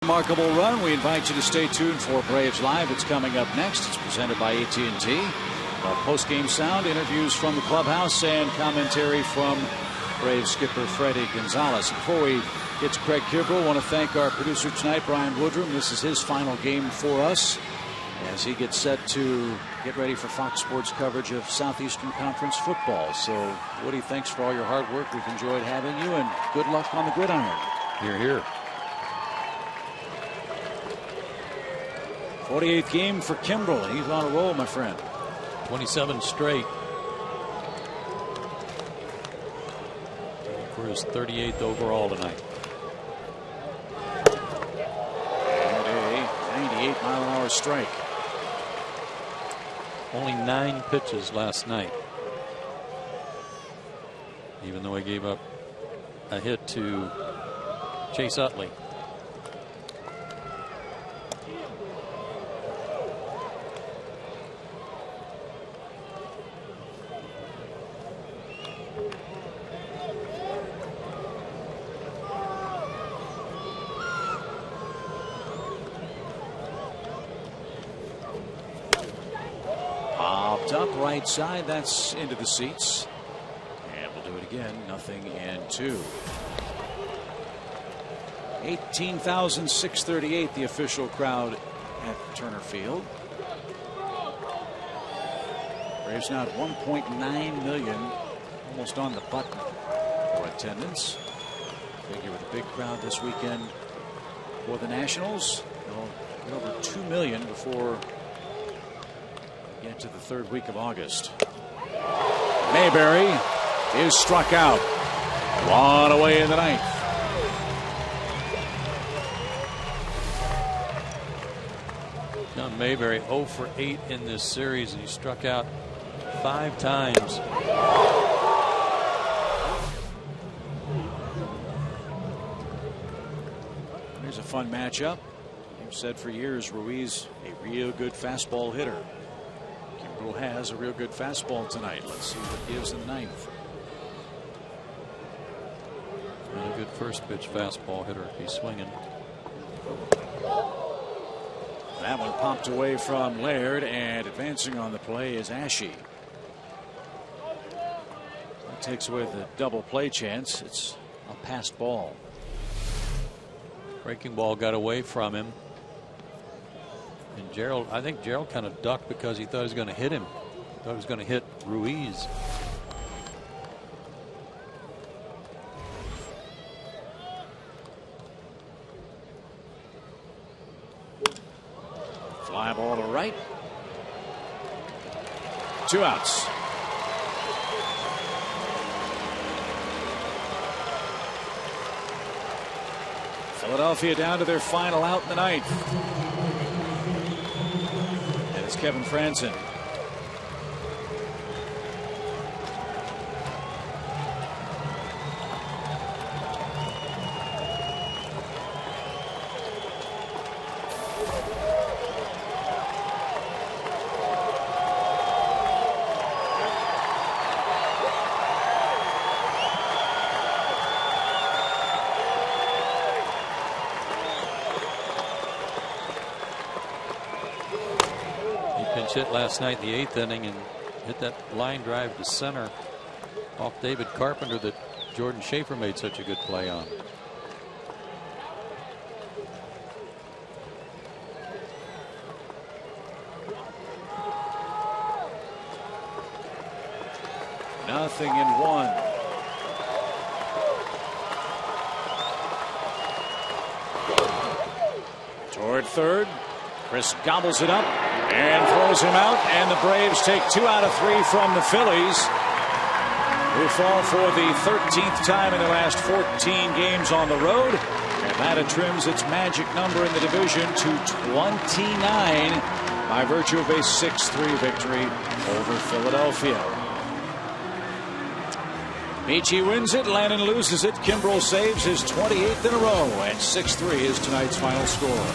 Remarkable run. We invite you to stay tuned for Braves Live. It's coming up next. It's presented by AT&T. Post-game sound, interviews from the clubhouse, and commentary from Braves skipper Freddy Gonzalez. Before we get to Craig Kimbrell, I want to thank our producer tonight, Brian Woodrum. This is his final game for us as he gets set to get ready for Fox Sports coverage of Southeastern Conference football. So, Woody, thanks for all your hard work. We've enjoyed having you, and good luck on the gridiron. Hear, hear. 48th game for Kimbrell. He's on a roll, my friend. 27 straight. For his 38th overall tonight. And a 98-mile-an-hour strike. Only 9 pitches last night. Even though he gave up a hit to Chase Utley. Popped up right side. That's into the seats. And we'll do it again. Nothing and 2. 18,638 the official crowd at Turner Field. Braves now at 1.9 million, almost on the button for attendance. Figure with a big crowd this weekend for the Nationals. They'll get over 2 million before we get to the third week of August. Mayberry is struck out. One away in the ninth. John Mayberry 0 for 8 in this series, and he struck out 5 times. Here's a fun matchup. You've said for years Ruiz a real good fastball hitter. Kimbrel has a real good fastball tonight. Let's see what he gives in the ninth. Not a good first pitch fastball hitter if he's swinging. That one popped away from Laird, and advancing on the play is Ashe. That takes away the double play chance. It's a passed ball. Breaking ball got away from him. And Gerald, I think Gerald kind of ducked because he thought he was going to hit him. Thought he was going to hit Ruiz. Fly ball to right. 2 outs. Philadelphia down to their final out in the ninth. And it's Kevin Franzen. Hit last night in the 8th inning and hit that line drive to center off David Carpenter that Jordan Schaefer made such a good play on. Nothing in 1. Toward third. Chris gobbles it up and throws him out, and the Braves take 2 out of 3 from the Phillies, who fall for the 13th time in their last 14 games on the road. Atlanta trims its magic number in the division to 29 by virtue of a 6-3 victory over Philadelphia. PHI wins it, Lannon loses it, Kimbrel saves his 28th in a row, and 6-3 is tonight's final score.